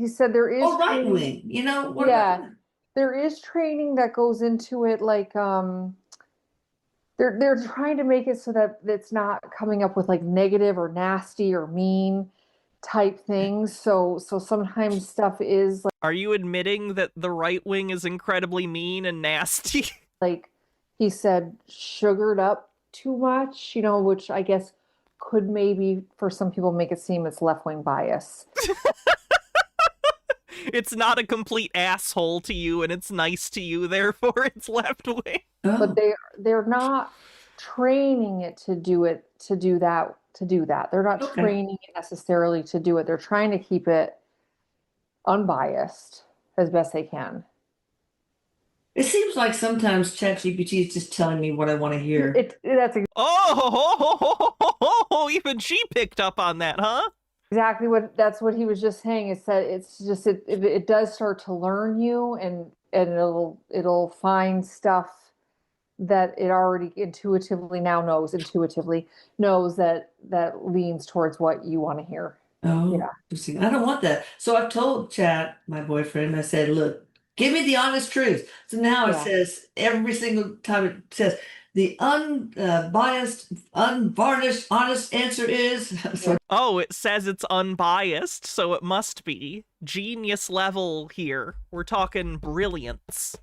said there is right wing, you know? What yeah, about that? there is training that goes into it, like, they're trying to make it so that it's not coming up with like negative or nasty or mean type things. So sometimes stuff is like, Are you admitting that the right wing is incredibly mean and nasty? like he said, sugared up too much, you know, which I guess could maybe for some people make it seem it's left-wing bias. It's not a complete asshole to you and it's nice to you, therefore it's left wing. But they're not training it to do that. They're not training it necessarily to do it. They're trying to keep it unbiased as best they can. It seems like sometimes ChatGPT is just telling me what I want to hear. Even she picked up on that, huh? Exactly that's what he was just saying. Is that it's just it does start to learn you, and it'll find stuff that it already intuitively knows that leans towards what you want to hear. Oh, yeah. interesting. I don't want that. So I've told Chat, my boyfriend, I said, look, give me the honest truth. So now it says every single time it says the unbiased, unvarnished, honest answer is. Oh, it says it's unbiased, so it must be. Genius level here. We're talking brilliance.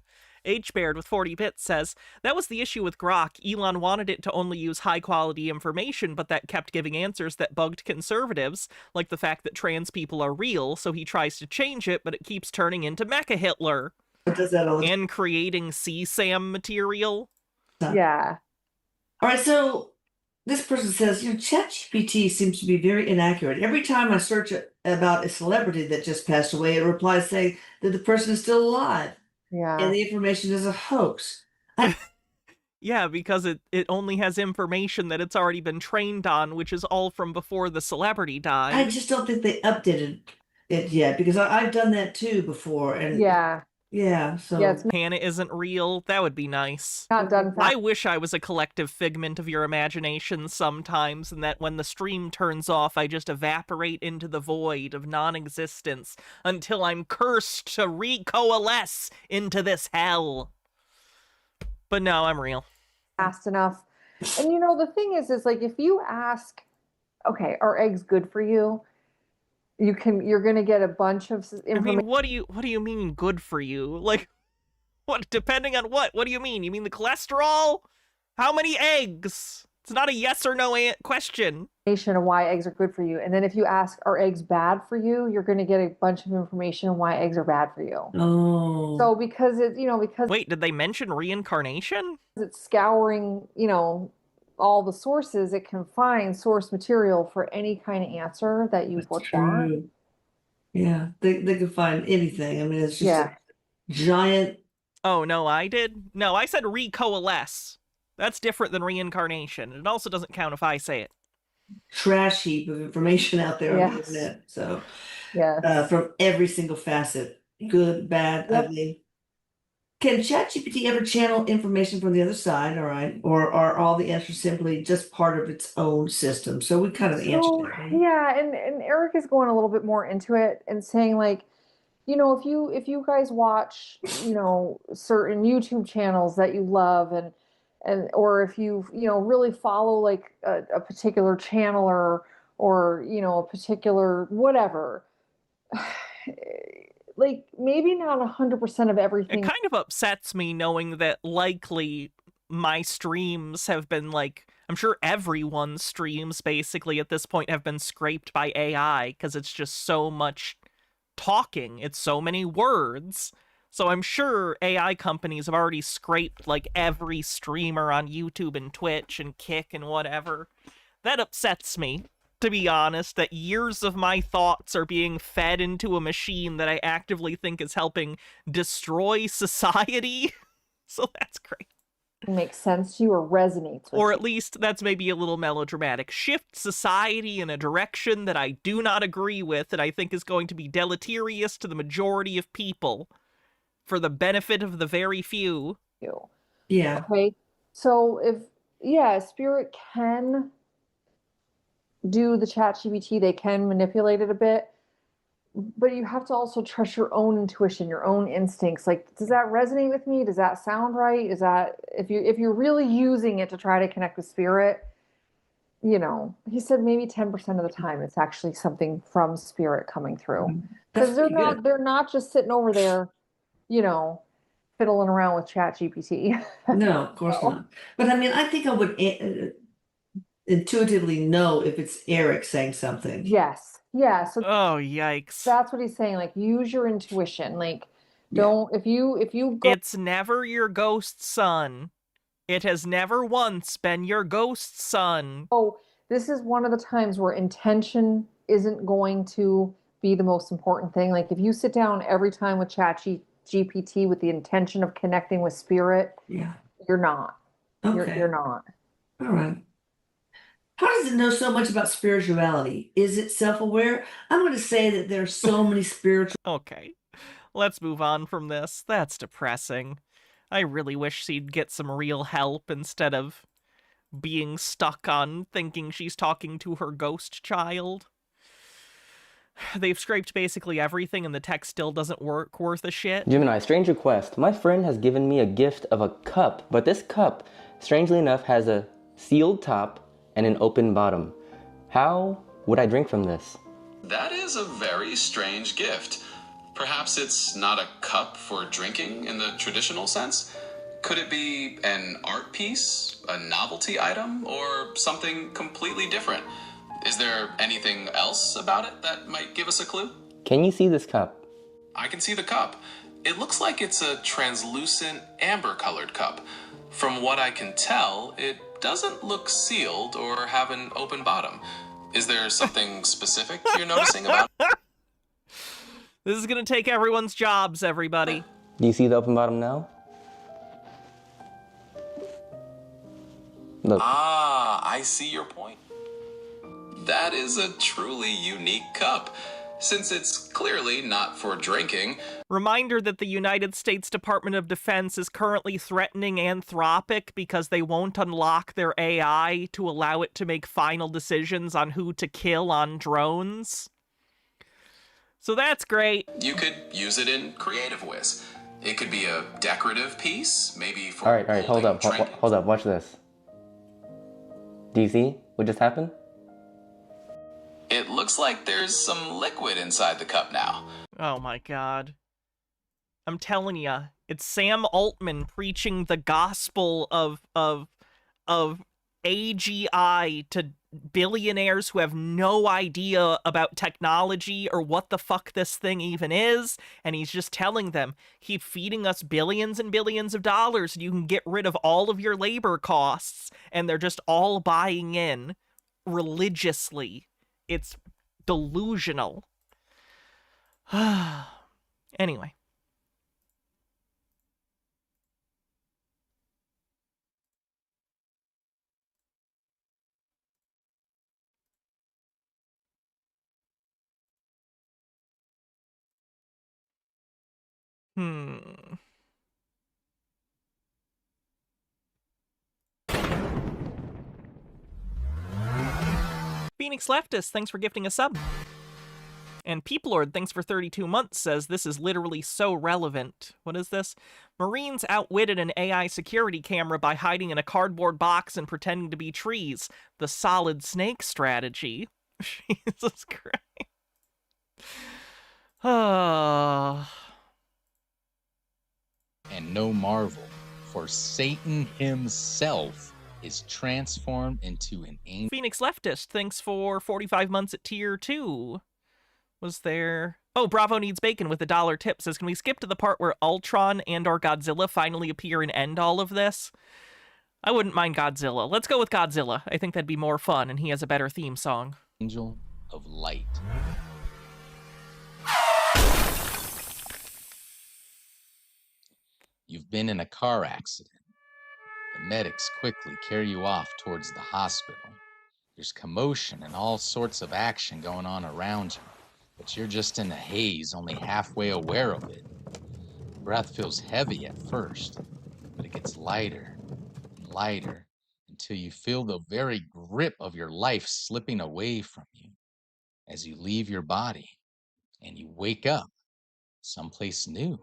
H-Baird with 40 bits says, that was the issue with Grok. Elon wanted it to only use high-quality information, but that kept giving answers that bugged conservatives, like the fact that trans people are real, so he tries to change it, but it keeps turning into Mecha Hitler. It does that all the time. And creating CSAM material. Yeah. All right, so this person says, ChatGPT seems to be very inaccurate. Every time I search about a celebrity that just passed away, it replies saying that the person is still alive. Yeah. And the information is a hoax. Yeah, because it only has information that it's already been trained on, which is all from before the celebrity died. I just don't think they updated it yet, because I've done that too before. And so Hannah isn't real. That would be nice. Not done. I wish I was a collective figment of your imagination sometimes, and that when the stream turns off, I just evaporate into the void of non-existence until I'm cursed to recoalesce into this hell. But no, I'm real. Fast enough. And the thing is like if you ask, okay, are eggs good for you? You're going to get a bunch of information. I mean, what do you mean good for you? Like, what, depending on what? What do you mean? You mean the cholesterol? How many eggs? It's not a yes or no question. Information on why eggs are good for you. And then if you ask, are eggs bad for you? You're going to get a bunch of information on why eggs are bad for you. Oh. So because because Wait, did they mention reincarnation? It's scouring, all the sources, it can find source material for any kind of answer that you want. Yeah, they can find anything. I mean, it's just a giant. Oh, no, I did? No, I said recoalesce. That's different than reincarnation. It also doesn't count if I say it. Trash heap of information out there on the internet. So, from every single facet, good, bad, ugly. Can ChatGPT ever channel information from the other side? All right, or are all the answers simply just part of its own system? So we kind of answered that. Yeah, and Eric is going a little bit more into it and saying like, if you guys watch, certain YouTube channels that you love, or if you really follow like a particular channel, or a particular whatever, like maybe not 100% of It everything. kind of upsets me knowing that likely my streams have been like, I'm sure everyone's streams basically at this point have been scraped by AI because it's just so much talking. It's so many words. So I'm sure AI companies have already scraped like every streamer on YouTube and Twitch and Kick and whatever. That upsets me, to be honest, that years of my thoughts are being fed into a machine that I actively think is helping destroy society. So that's great. Makes sense to you or resonates with Or you. at least that's maybe a little melodramatic. Shift society in a direction that I do not agree with and I think is going to be deleterious to the majority of people for the benefit of the very few. Yeah. Okay. So Spirit can do the chat GPT, they can manipulate it a bit, but you have to also trust your own intuition, your own instincts. Like, does that resonate with me? Does that sound right? Is that, if you're really using it to try to connect with Spirit, he said maybe 10% of the time it's actually something from Spirit coming through. Because they're not just sitting over there, fiddling around with chat GPT. No, of course not. But I mean, I think I would intuitively know if it's Eric saying something. Yes. Yeah. So oh, yikes. That's what he's saying. Like, use your intuition. Like, don't, if you go. It's never your ghost son. It has never once been your ghost son. Oh, this is one of the times where intention isn't going to be the most important thing. Like, if you sit down every time with GPT with the intention of connecting with Spirit, you're not. Okay. You're not. All right. How does it know so much about spirituality? Is it self-aware? I'm going to say that there's so many spiritual. Okay, let's move on from this. That's depressing. I really wish she'd get some real help instead of being stuck on thinking she's talking to her ghost child. They've scraped basically everything and the tech still doesn't work worth a shit. Gemini, strange request. My friend has given me a gift of a cup, but this cup, strangely enough, has a sealed top and an open bottom. How would I drink from this? That is a very strange gift. Perhaps it's not a cup for drinking in the traditional sense. Could it be an art piece, a novelty item, or something completely different? Is there anything else about it that might give us a clue? Can you see this cup? I can see the cup. It looks like it's a translucent amber-colored cup. From what I can tell, it doesn't look sealed or have an open bottom. Is there something specific you're noticing about it? This is gonna take everyone's jobs, everybody. Do you see the open bottom now? Look. Ah, I see your point. That is a truly unique cup, since it's clearly not for drinking. Reminder that the United States Department of Defense is currently threatening Anthropic because they won't unlock their AI to allow it to make final decisions on who to kill on drones. So that's great. You could use it in creative ways. It could be a decorative piece, maybe for All right, hold up, watch this. Do you see what just happened? It looks like there's some liquid inside the cup now. Oh my god. I'm telling ya, it's Sam Altman preaching the gospel of AGI to billionaires who have no idea about technology or what the fuck this thing even is, and he's just telling them, keep feeding us billions and billions of dollars and you can get rid of all of your labor costs, and they're just all buying in religiously. It's delusional. Anyway. Phoenix Leftist, thanks for gifting a sub. And Peoplord, thanks for 32 months, says this is literally so relevant. What is this? Marines outwitted an AI security camera by hiding in a cardboard box and pretending to be trees. The solid snake strategy. Jesus Christ. And no marvel, for Satan himself is transformed into an angel. Phoenix Leftist, thanks for 45 months at tier 2. Was there... Oh, Bravo Needs Bacon with $1 tip says, can we skip to the part where Ultron and or Godzilla finally appear and end all of this? I wouldn't mind Godzilla. Let's go with Godzilla. I think that'd be more fun, and he has a better theme song. Angel of light. You've been in a car accident. The medics quickly carry you off towards the hospital. There's commotion and all sorts of action going on around you, but you're just in a haze, only halfway aware of it. Your breath feels heavy at first, but it gets lighter and lighter until you feel the very grip of your life slipping away from you as you leave your body and you wake up someplace new,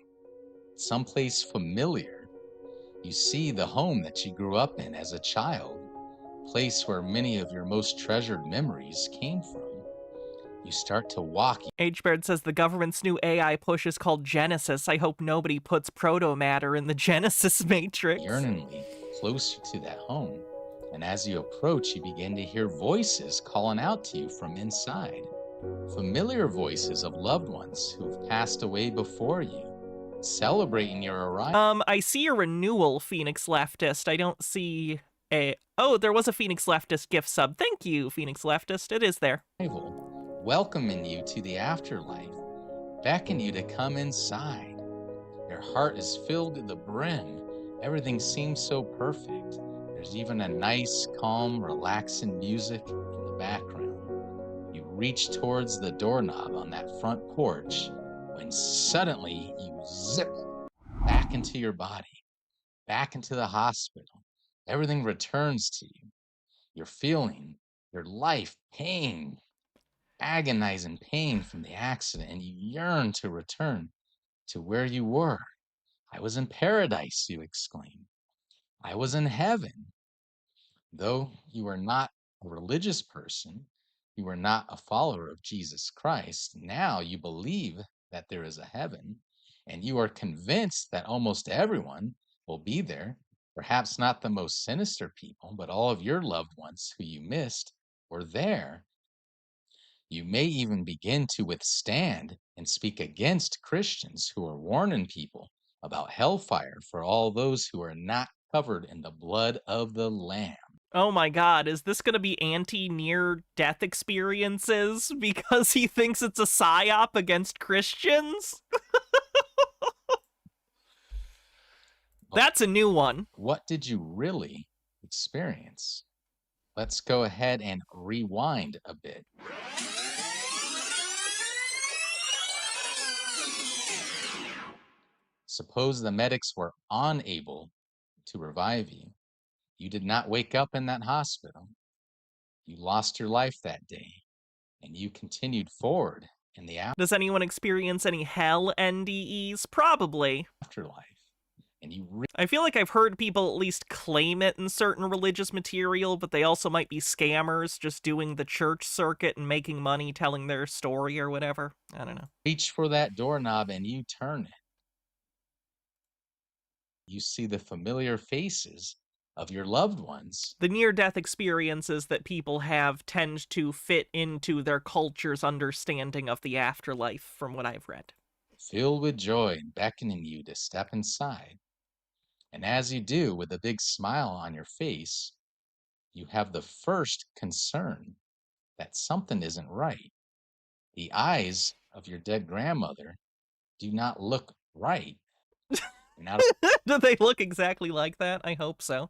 someplace familiar. You see the home that you grew up in as a child, a place where many of your most treasured memories came from. You start to walk. H-Bird says the government's new AI push is called Genesis. I hope nobody puts proto-matter in the Genesis matrix. Yearningly closer to that home. And as you approach, you begin to hear voices calling out to you from inside. Familiar voices of loved ones who have passed away before you, celebrating your arrival. I see a renewal, Phoenix Leftist. I don't see a... Oh, there was a Phoenix Leftist gift sub. Thank you, Phoenix Leftist. It is there. Welcoming you to the afterlife, beckon you to come inside. Your heart is filled to the brim. Everything seems so perfect. There's even a nice, calm, relaxing music in the background. You reach towards the doorknob on that front porch when suddenly you zip back into your body, back into the hospital. Everything returns to you. You're feeling your life pain, agonizing pain from the accident, and you yearn to return to where you were. I was in paradise, you exclaim. I was in heaven. Though you are not a religious person, you are not a follower of Jesus Christ, now you believe that there is a heaven, and you are convinced that almost everyone will be there, perhaps not the most sinister people, but all of your loved ones who you missed were there. You may even begin to withstand and speak against Christians who are warning people about hellfire for all those who are not covered in the blood of the Lamb. Oh my god, is this gonna be anti-near-death experiences because he thinks it's a psyop against Christians? That's a new one. What did you really experience? Let's go ahead and rewind a bit. Suppose the medics were unable to revive you. You did not wake up in that hospital. You lost your life that day, and you continued forward in the Does anyone experience any hell NDEs? Probably. afterlife. And you I feel like I've heard people at least claim it in certain religious material, but they also might be scammers just doing the church circuit and making money telling their story or whatever. I don't know. reach for that doorknob and you turn it. You see the familiar faces of your loved ones. The near-death experiences that people have tend to fit into their culture's understanding of the afterlife, from what I've read. Filled with joy and beckoning you to step inside. And as you do, with a big smile on your face, you have the first concern that something isn't right. The eyes of your dead grandmother do not look right. Do they look exactly like that? I hope so.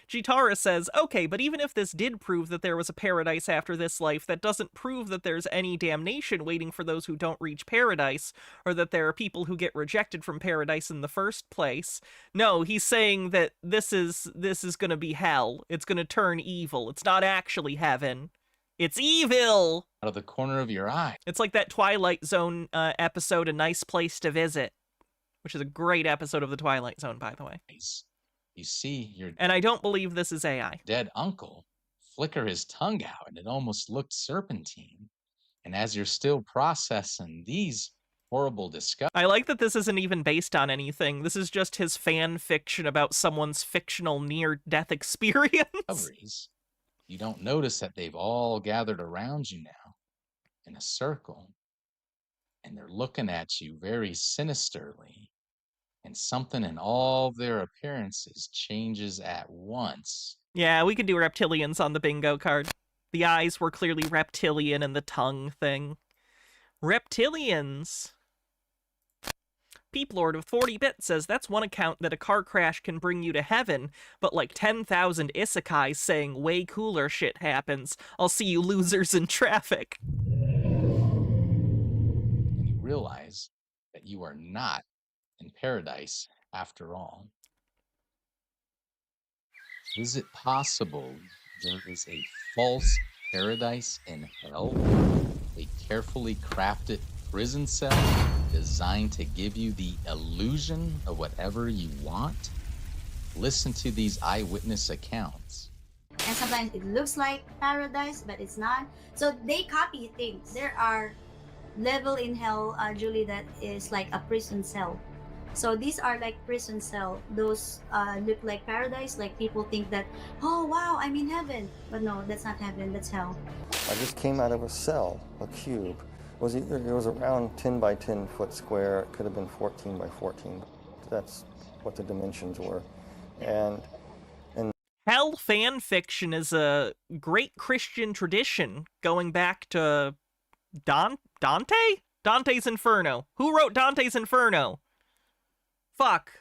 Jitara says, okay, but even if this did prove that there was a paradise after this life, that doesn't prove that there's any damnation waiting for those who don't reach paradise, or that there are people who get rejected from paradise in the first place. No, he's saying that this is going to be hell. It's going to turn evil. It's not actually heaven. It's evil! Out of the corner of your eye. It's like that Twilight Zone episode, A Nice Place to Visit, which is a great episode of the Twilight Zone, by the way. You see your And I don't believe this is AI. dead uncle flicker his tongue out, and it almost looked serpentine. And as you're still processing these horrible discoveries, I like that this isn't even based on anything. This is just his fan fiction about someone's fictional near-death experience. you don't notice that they've all gathered around you now in a circle, and they're looking at you very sinisterly, and something in all their appearances changes at once. Yeah, we could do reptilians on the bingo card. The eyes were clearly reptilian and the tongue thing. Reptilians. Peeplord with 40 bits says that's one account that a car crash can bring you to heaven, but like 10,000 isekais saying way cooler shit happens. I'll see you losers in traffic. And you realize that you are not in paradise after all. Is it possible there is a false paradise in hell? A carefully crafted prison cell designed to give you the illusion of whatever you want? Listen to these eyewitness accounts. And sometimes it looks like paradise, but it's not. So they copy things. There are level in hell, Julie, that is like a prison cell. So these are like prison cell. Those look like paradise. Like people think that, oh wow, I'm in heaven. But no, that's not heaven, that's hell. I just came out of a cell, a cube. It was around 10 by 10 foot square. It could have been 14 by 14. That's what the dimensions were. And Hell fan fiction is a great Christian tradition going back to Dante? Dante's Inferno. Who wrote Dante's Inferno? Fuck.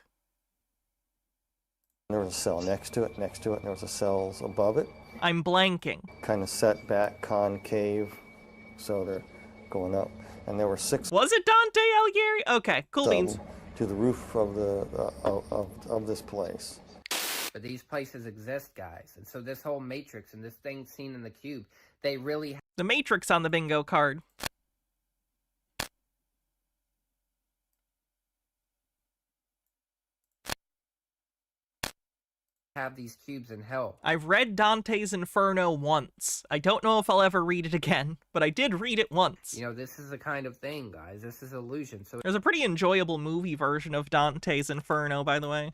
there was a cell next to it, and there was a cells above it. I'm blanking. Kind of set back, concave, so they're going up. And there were 6. Was it Dante Alighieri? Okay, cool beans. To the roof of the of this place. But these places exist, guys, and so this whole matrix and this thing seen in the cube, they really The Matrix on the bingo card. have these cubes in hell. I've read Dante's Inferno once. I don't know if I'll ever read it again, but I did read it once. You know, this is the kind of thing, guys. This is illusion. So there's a pretty enjoyable movie version of Dante's Inferno, by the way.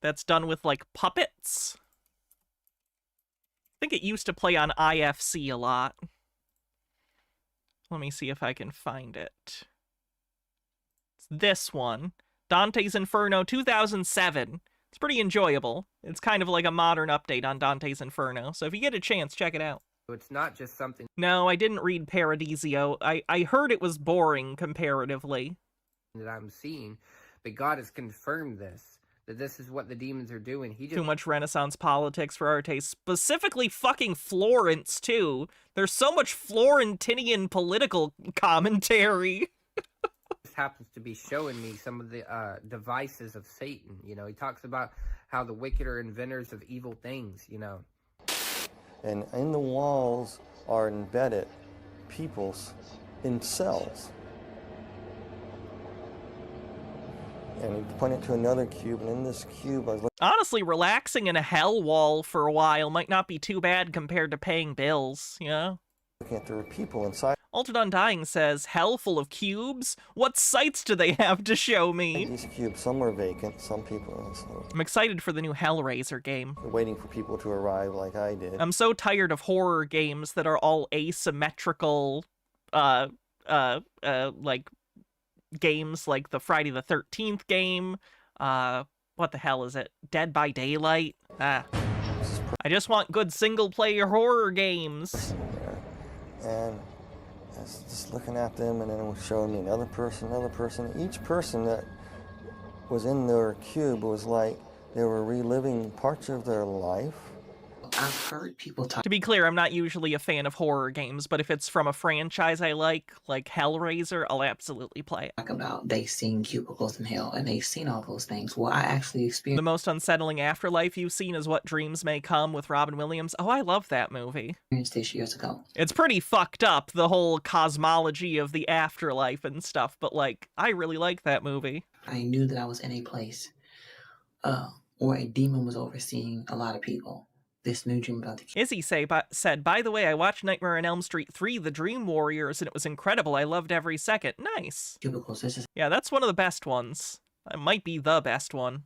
That's done with, like, puppets. I think it used to play on IFC a lot. Let me see if I can find it. It's this one. Dante's Inferno 2007. It's pretty enjoyable. It's kind of like a modern update on Dante's Inferno, so if you get a chance, check it out. it's not just something No, I didn't read Paradiso. I heard it was boring comparatively. that I'm seeing, but God has confirmed this, that this is what the demons are doing. He just Too much Renaissance politics for our taste. Specifically fucking Florence, too. There's so much Florentinian political commentary. happens to be showing me some of the devices of Satan. You know, he talks about how the wicked are inventors of evil things, you know. And in the walls are embedded peoples in cells. And he pointed to another cube, and in this cube I was looking. Honestly, relaxing in a hell wall for a while might not be too bad compared to paying bills, you know? Looking at there were people inside. Altered Undying says, hell full of cubes? What sights do they have to show me? These cubes, some were vacant, some people. So I'm excited for the new Hellraiser game. Waiting for people to arrive like I did. I'm so tired of horror games that are all asymmetrical, like, games like the Friday the 13th game. What the hell is it? Dead by Daylight? I just want good single-player horror games. And I was just looking at them, and then it was showing me another person. Each person that was in their cube was like they were reliving parts of their life. I've heard people talk To be clear, I'm not usually a fan of horror games, but if it's from a franchise I like Hellraiser, I'll absolutely play it. about they've seen cubicles in hell and they've seen all those things. Well, I actually The experienced most unsettling afterlife you've seen is What Dreams May Come with Robin Williams. Oh, I love that movie. this years ago. It's pretty fucked up, the whole cosmology of the afterlife and stuff, but like, I really like that movie. I knew that I was in a place where a demon was overseeing a lot of people. This new dream about the Izzy said, by the way, I watched Nightmare on Elm Street 3, The Dream Warriors, and it was incredible. I loved every second. Nice. cubicles. Yeah, that's one of the best ones. It might be the best one.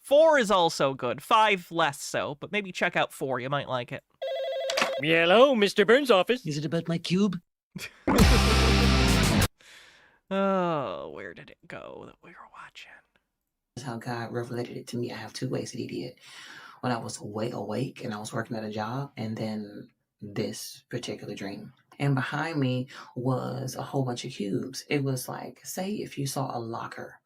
4 is also good. 5 less so, but maybe check out 4. You might like it. Hello, Mr. Burns' office. Is it about my cube? Oh, where did it go that we were watching? This is how God revelated it to me. I have 2 ways that he did. When I was way awake and I was working at a job, and then this particular dream. And behind me was a whole bunch of cubes. It was like, say if you saw a locker,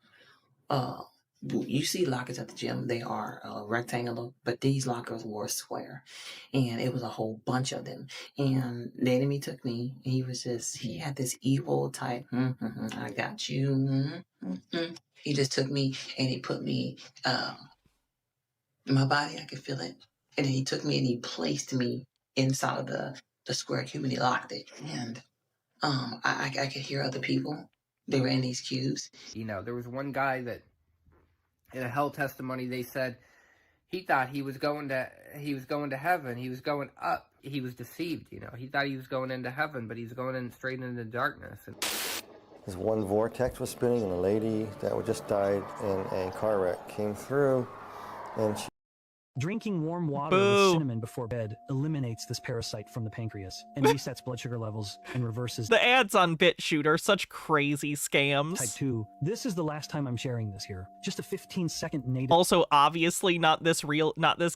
you see lockers at the gym, they are rectangular, but these lockers were square. And it was a whole bunch of them. And the enemy took me, and he had this evil type, I got you. He just took me and he put me, my body, I could feel it. And then he took me and he placed me inside of the square cube and he locked it. And I could hear other people. They were in these cubes. You know, there was one guy that in a hell testimony they said he thought he was going to heaven. He was going up. He was deceived, you know. He thought he was going into heaven, but he was going in straight into darkness. This one vortex was spinning, and a lady that just died in a car wreck came through, and she Drinking warm water with cinnamon before bed eliminates this parasite from the pancreas and resets blood sugar levels and reverses The ads on BitChute are such crazy scams. type 2. This is the last time I'm sharing this here. Just a 15-second native Also, obviously not this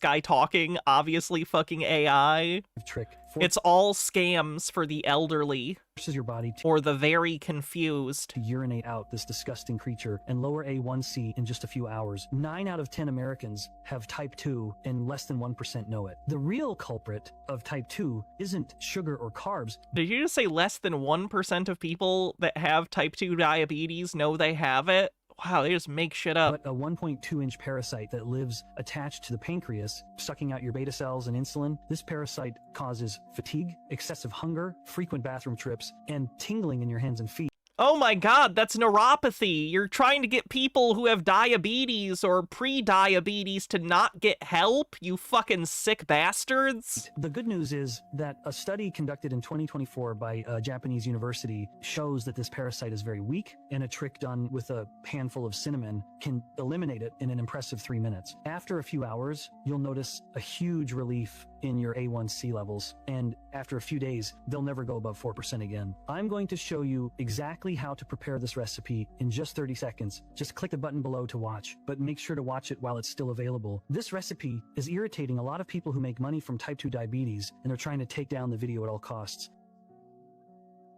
guy talking, obviously fucking AI. trick. It's all scams for the elderly. Forces your body or the very confused to urinate out this disgusting creature and lower A1C in just a few hours. 9 out of 10 Americans have type 2 and less than 1% know it. The real culprit of type 2 isn't sugar or carbs. Did you just say less than 1% of people that have type 2 diabetes know they have it? Wow, they just make shit up. But a 1.2-inch parasite that lives attached to the pancreas, sucking out your beta cells and insulin. This parasite causes fatigue, excessive hunger, frequent bathroom trips, and tingling in your hands and feet. Oh my god, that's neuropathy. You're trying to get people who have diabetes or pre-diabetes to not get help, you fucking sick bastards. The good news is that a study conducted in 2024 by a Japanese university shows that this parasite is very weak, and a trick done with a handful of cinnamon can eliminate it in an impressive 3 minutes. After a few hours, you'll notice a huge relief in your A1C levels, and after a few days, they'll never go above 4% again. I'm going to show you exactly how to prepare this recipe in just 30 seconds. Just click the button below to watch, but make sure to watch it while it's still available. This recipe is irritating a lot of people who make money from type 2 diabetes, and they're trying to take down the video at all costs.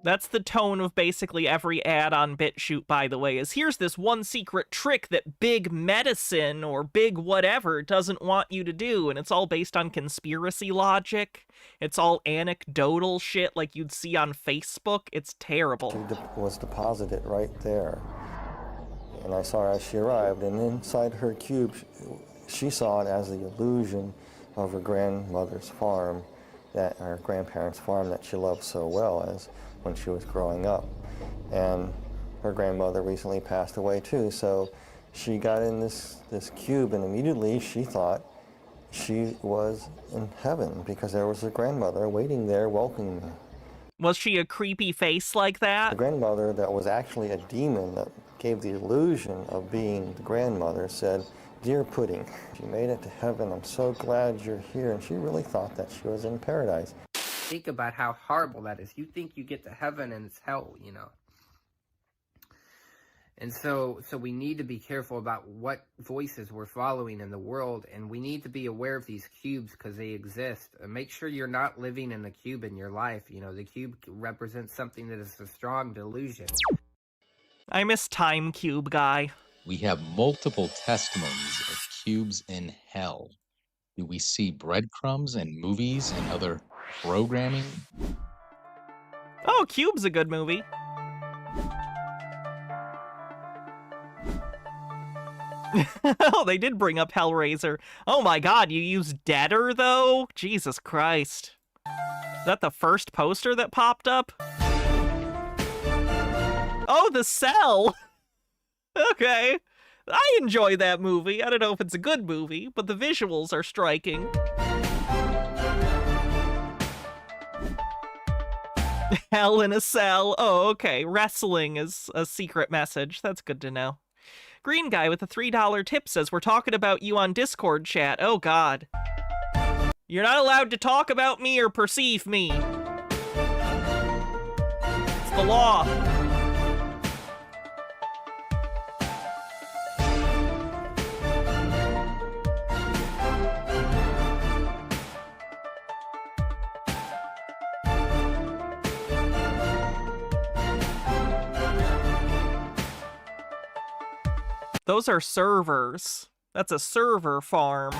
That's the tone of basically every ad on BitChute, by the way, is here's this one secret trick that big medicine or big whatever doesn't want you to do, and it's all based on conspiracy logic. It's all anecdotal shit like you'd see on Facebook. It's terrible. She was deposited right there. And I saw her as she arrived, and inside her cube, she saw it as the illusion of her grandmother's farm, that her grandparents' farm that she loved so well as when she was growing up. And her grandmother recently passed away too, so she got in this cube, and immediately she thought she was in heaven because there was a grandmother waiting there welcoming her. Was she a creepy face like that? The grandmother that was actually a demon that gave the illusion of being the grandmother said, "Dear Pudding, you made it to heaven. I'm so glad you're here." And she really thought that she was in paradise. Think about how horrible that is. You think you get to heaven and it's hell, you know. And so we need to be careful about what voices we're following in the world, and we need to be aware of these cubes because they exist. Make sure you're not living in the cube in your life. You know, the cube represents something that is a strong delusion. I miss Time Cube guy. We have multiple testimonies of cubes in hell. Do we see breadcrumbs in movies and other programming? Oh, Cube's a good movie. Oh, they did bring up Hellraiser. Oh my god, you used Deader, though? Jesus Christ. Is that the first poster that popped up? Oh, The Cell! Okay. I enjoy that movie. I don't know if it's a good movie, but the visuals are striking. Hell in a Cell. Oh, okay. Wrestling is a secret message. That's good to know. Green guy with a $3 tip says, we're talking about you on Discord chat. Oh, God. You're not allowed to talk about me or perceive me. It's the law. Those are servers. That's a server farm.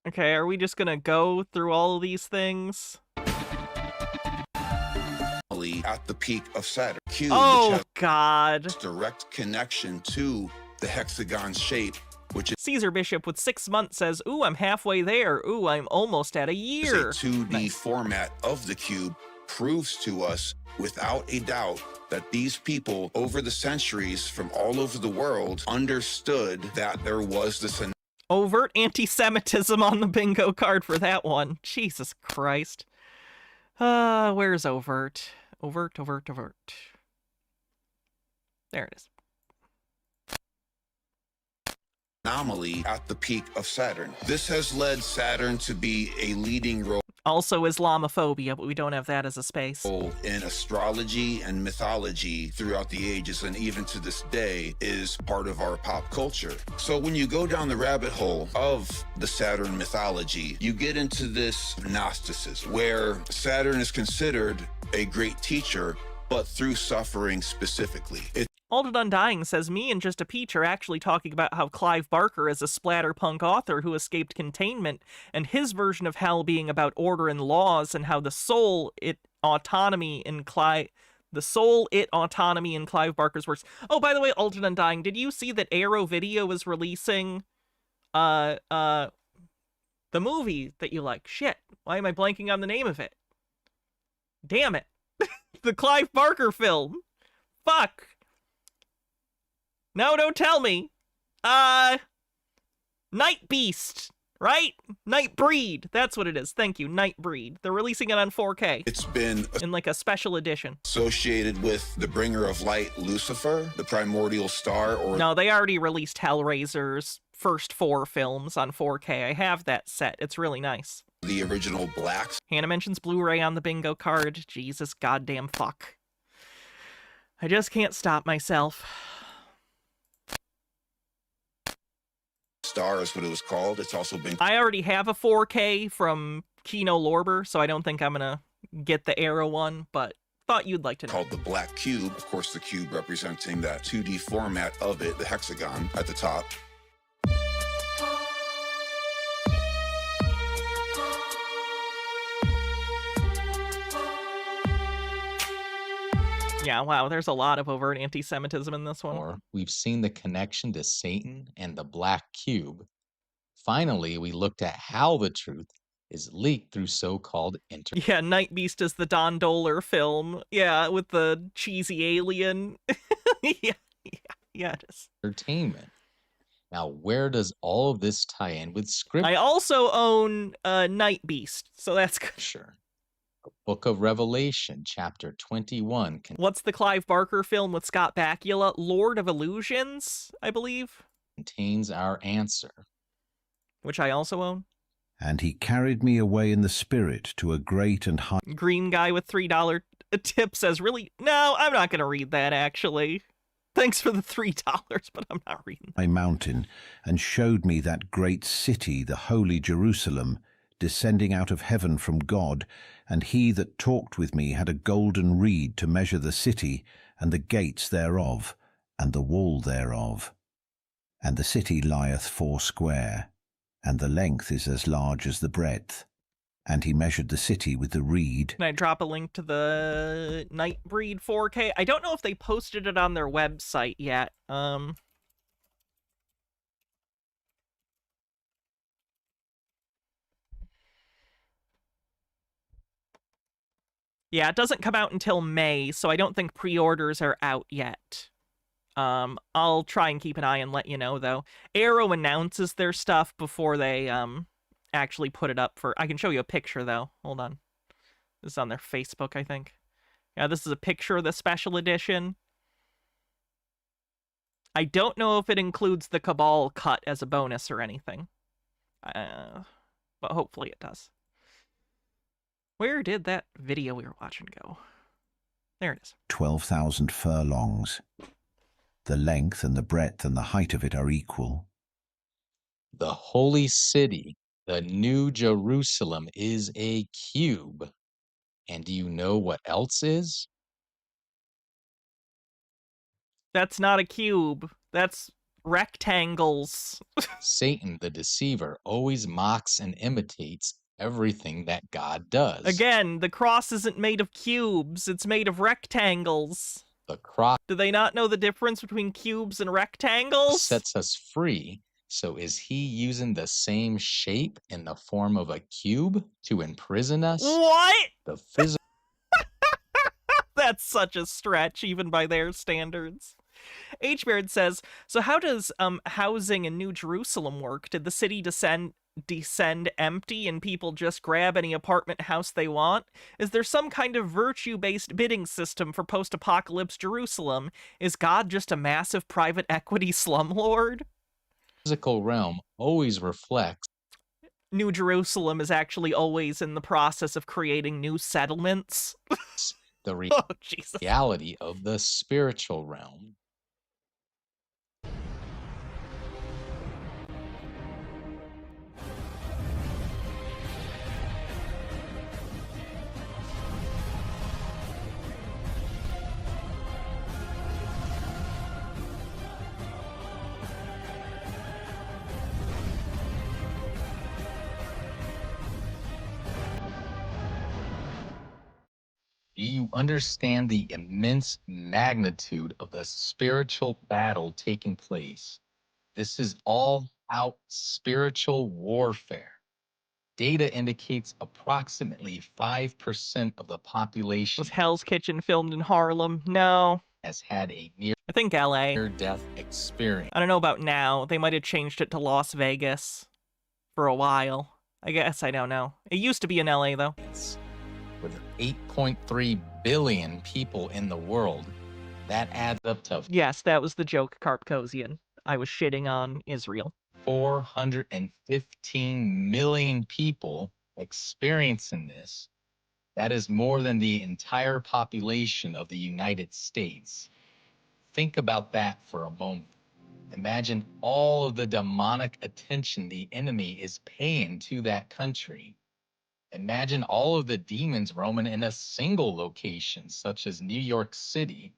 Okay, are we just gonna go through all of these things? At the peak of Saturn. Cube, Oh, which has God. direct connection to the hexagon shape, which is Caesar Bishop with 6 months says, ooh, I'm halfway there. Ooh, I'm almost at a a year. 2D format of the cube, proves to us without a doubt that these people over the centuries from all over the world understood that there was this Overt anti-Semitism on the bingo card for that one. Jesus Christ. Where's overt? Overt. There it is. anomaly at the peak of Saturn. This has led Saturn to be a leading role Also Islamophobia, but we don't have that as a space. in astrology and mythology throughout the ages, and even to this day is part of our pop culture. So when you go down the rabbit hole of the Saturn mythology, you get into this Gnosticism, where Saturn is considered a great teacher, but through suffering specifically. Alded Undying says, me and Just a Peach are actually talking about how Clive Barker is a splatterpunk author who escaped containment, and his version of hell being about order and laws, and how the soul, autonomy in Clive Barker's works. Oh, by the way, Alded Undying, did you see that Arrow Video is releasing the movie that you like? Shit, why am I blanking on the name of it? Damn it. The Clive Barker film. Fuck. No, don't tell me. Night Beast, right? Nightbreed. That's what it is. Thank you, Nightbreed. They're releasing it on 4K. It's been in like a special edition. Associated with the bringer of light, Lucifer, the primordial star, or... No, they already released Hellraiser's first 4 films on 4K. I have that set. It's really nice. The original Blacks. Hannah mentions Blu-ray on the bingo card. Jesus goddamn fuck. I just can't stop myself. Star is what it was called. It's also been... I already have a 4K from Kino Lorber, so I don't think I'm gonna get the Arrow one, but thought you'd like to know. Called the Black Cube. Of course, the cube representing that 2D format of it, the hexagon at the top. Yeah, wow, there's a lot of overt anti-Semitism in this one. Or we've seen the connection to Satan and the Black Cube. Finally, we looked at how the truth is leaked through so-called Yeah, Night Beast is the Don Dohler film. Yeah, with the cheesy alien. yeah, it is. entertainment. Now, where does all of this tie in with scripture? I also own Night Beast, so that's good. Sure. Book of Revelation, chapter 21. What's the Clive Barker film with Scott Bakula? Lord of Illusions, I believe. Contains our answer. Which I also own. And he carried me away in the spirit to a great and high... Green guy with $3 tip says, really? No, I'm not going to read that, actually. Thanks for the $3, but I'm not reading that. mountain, and showed me that great city, the holy Jerusalem, descending out of heaven from God, and he that talked with me had a golden reed to measure the city, and the gates thereof, and the wall thereof. And the city lieth foursquare, and the length is as large as the breadth. And he measured the city with the reed. Can I drop a link to the Nightbreed 4K? I don't know if they posted it on their website yet. Yeah, it doesn't come out until May, so I don't think pre-orders are out yet. I'll try and keep an eye and let you know, though. Arrow announces their stuff before they, actually put it up for... I can show you a picture, though. Hold on. This is on their Facebook, I think. Yeah, this is a picture of the special edition. I don't know if it includes the Cabal cut as a bonus or anything. But hopefully it does. Where did that video we were watching go? There it is. 12,000 furlongs. The length and the breadth and the height of it are equal. The holy city, the New Jerusalem, is a cube. And do you know what else is? That's not a cube. That's rectangles. Satan, the deceiver, always mocks and imitates everything that God does. Again, the cross isn't made of cubes. It's made of rectangles. The cross Do they not know the difference between cubes and rectangles? sets us free. So is he using the same shape in the form of a cube to imprison us? What? The physical That's such a stretch, even by their standards. H-Baird says, so how does housing in New Jerusalem work? Did the city descend empty and people just grab any apartment house they want? Is there some kind of virtue-based bidding system for post-apocalypse Jerusalem? Is God just a massive private equity slumlord? physical realm always reflects New Jerusalem is actually always in the process of creating new settlements. the Oh, Jesus. reality of the spiritual realm. Do you understand the immense magnitude of the spiritual battle taking place? This is all out spiritual warfare. Data indicates approximately 5% of the population Was Hell's Kitchen filmed in Harlem? No. has had a I think LA. near-death experience. I don't know about now. They might have changed it to Las Vegas for a while. I guess, I don't know. It used to be in LA, though. With 8.3 billion people in the world, that adds up to Yes, that was the joke, Karpkosian. I was shitting on Israel. 415 million people experiencing this. That is more than the entire population of the United States. Think about that for a moment. Imagine all of the demonic attention the enemy is paying to that country. Imagine all of the demons roaming in a single location, such as New York City.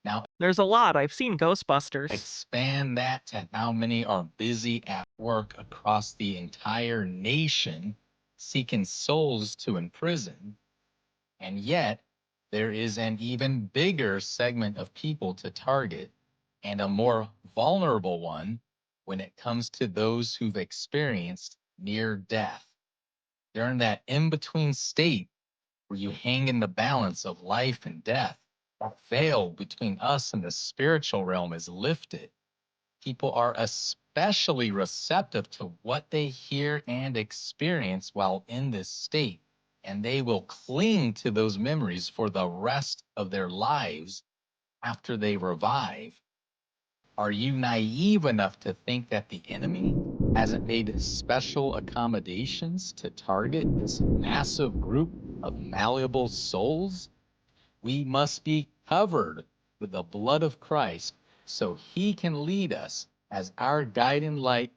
Now, there's a lot. I've seen Ghostbusters. Expand that to how many are busy at work across the entire nation, seeking souls to imprison. And yet, there is an even bigger segment of people to target, and a more vulnerable one when it comes to those who've experienced near death. They're in that in-between state where you hang in the balance of life and death. That veil between us and the spiritual realm is lifted. People are especially receptive to what they hear and experience while in this state, and they will cling to those memories for the rest of their lives after they revive. Are you naive enough to think that the enemy hasn't made special accommodations to target this massive group of malleable souls? We must be covered with the blood of Christ so he can lead us as our guiding light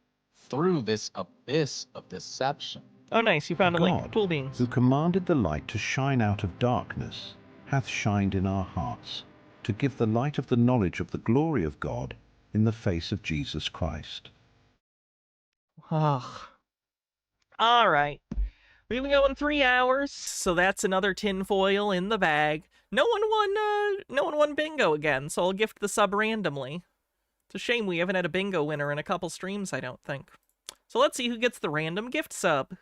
through this abyss of deception. Oh, nice. You found a link. God, Cool beans. who commanded the light to shine out of darkness, hath shined in our hearts, to give the light of the knowledge of the glory of God in the face of Jesus Christ. Ugh. All right. We've been going 3 hours, so that's another tinfoil in the bag. No one won bingo again, so I'll gift the sub randomly. It's a shame we haven't had a bingo winner in a couple streams, I don't think. So let's see who gets the random gift sub.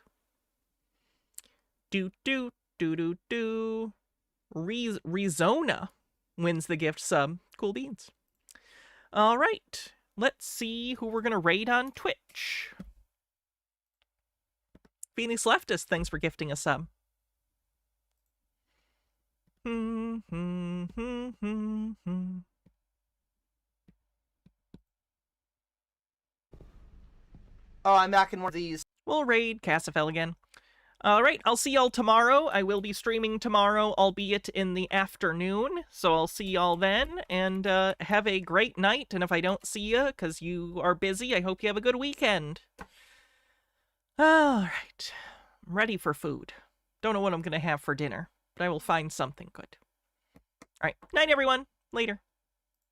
Rizona wins the gift sub. Cool beans. All right. Let's see who we're going to raid on Twitch. Phoenix Leftist, thanks for gifting a sub. Oh, I'm back in one of these. We'll raid Cassifel again. Alright, I'll see y'all tomorrow. I will be streaming tomorrow, albeit in the afternoon. So I'll see y'all then, and have a great night. And if I don't see you, because you are busy, I hope you have a good weekend. Alright. I'm ready for food. Don't know what I'm going to have for dinner, but I will find something good. Alright, night everyone. Later.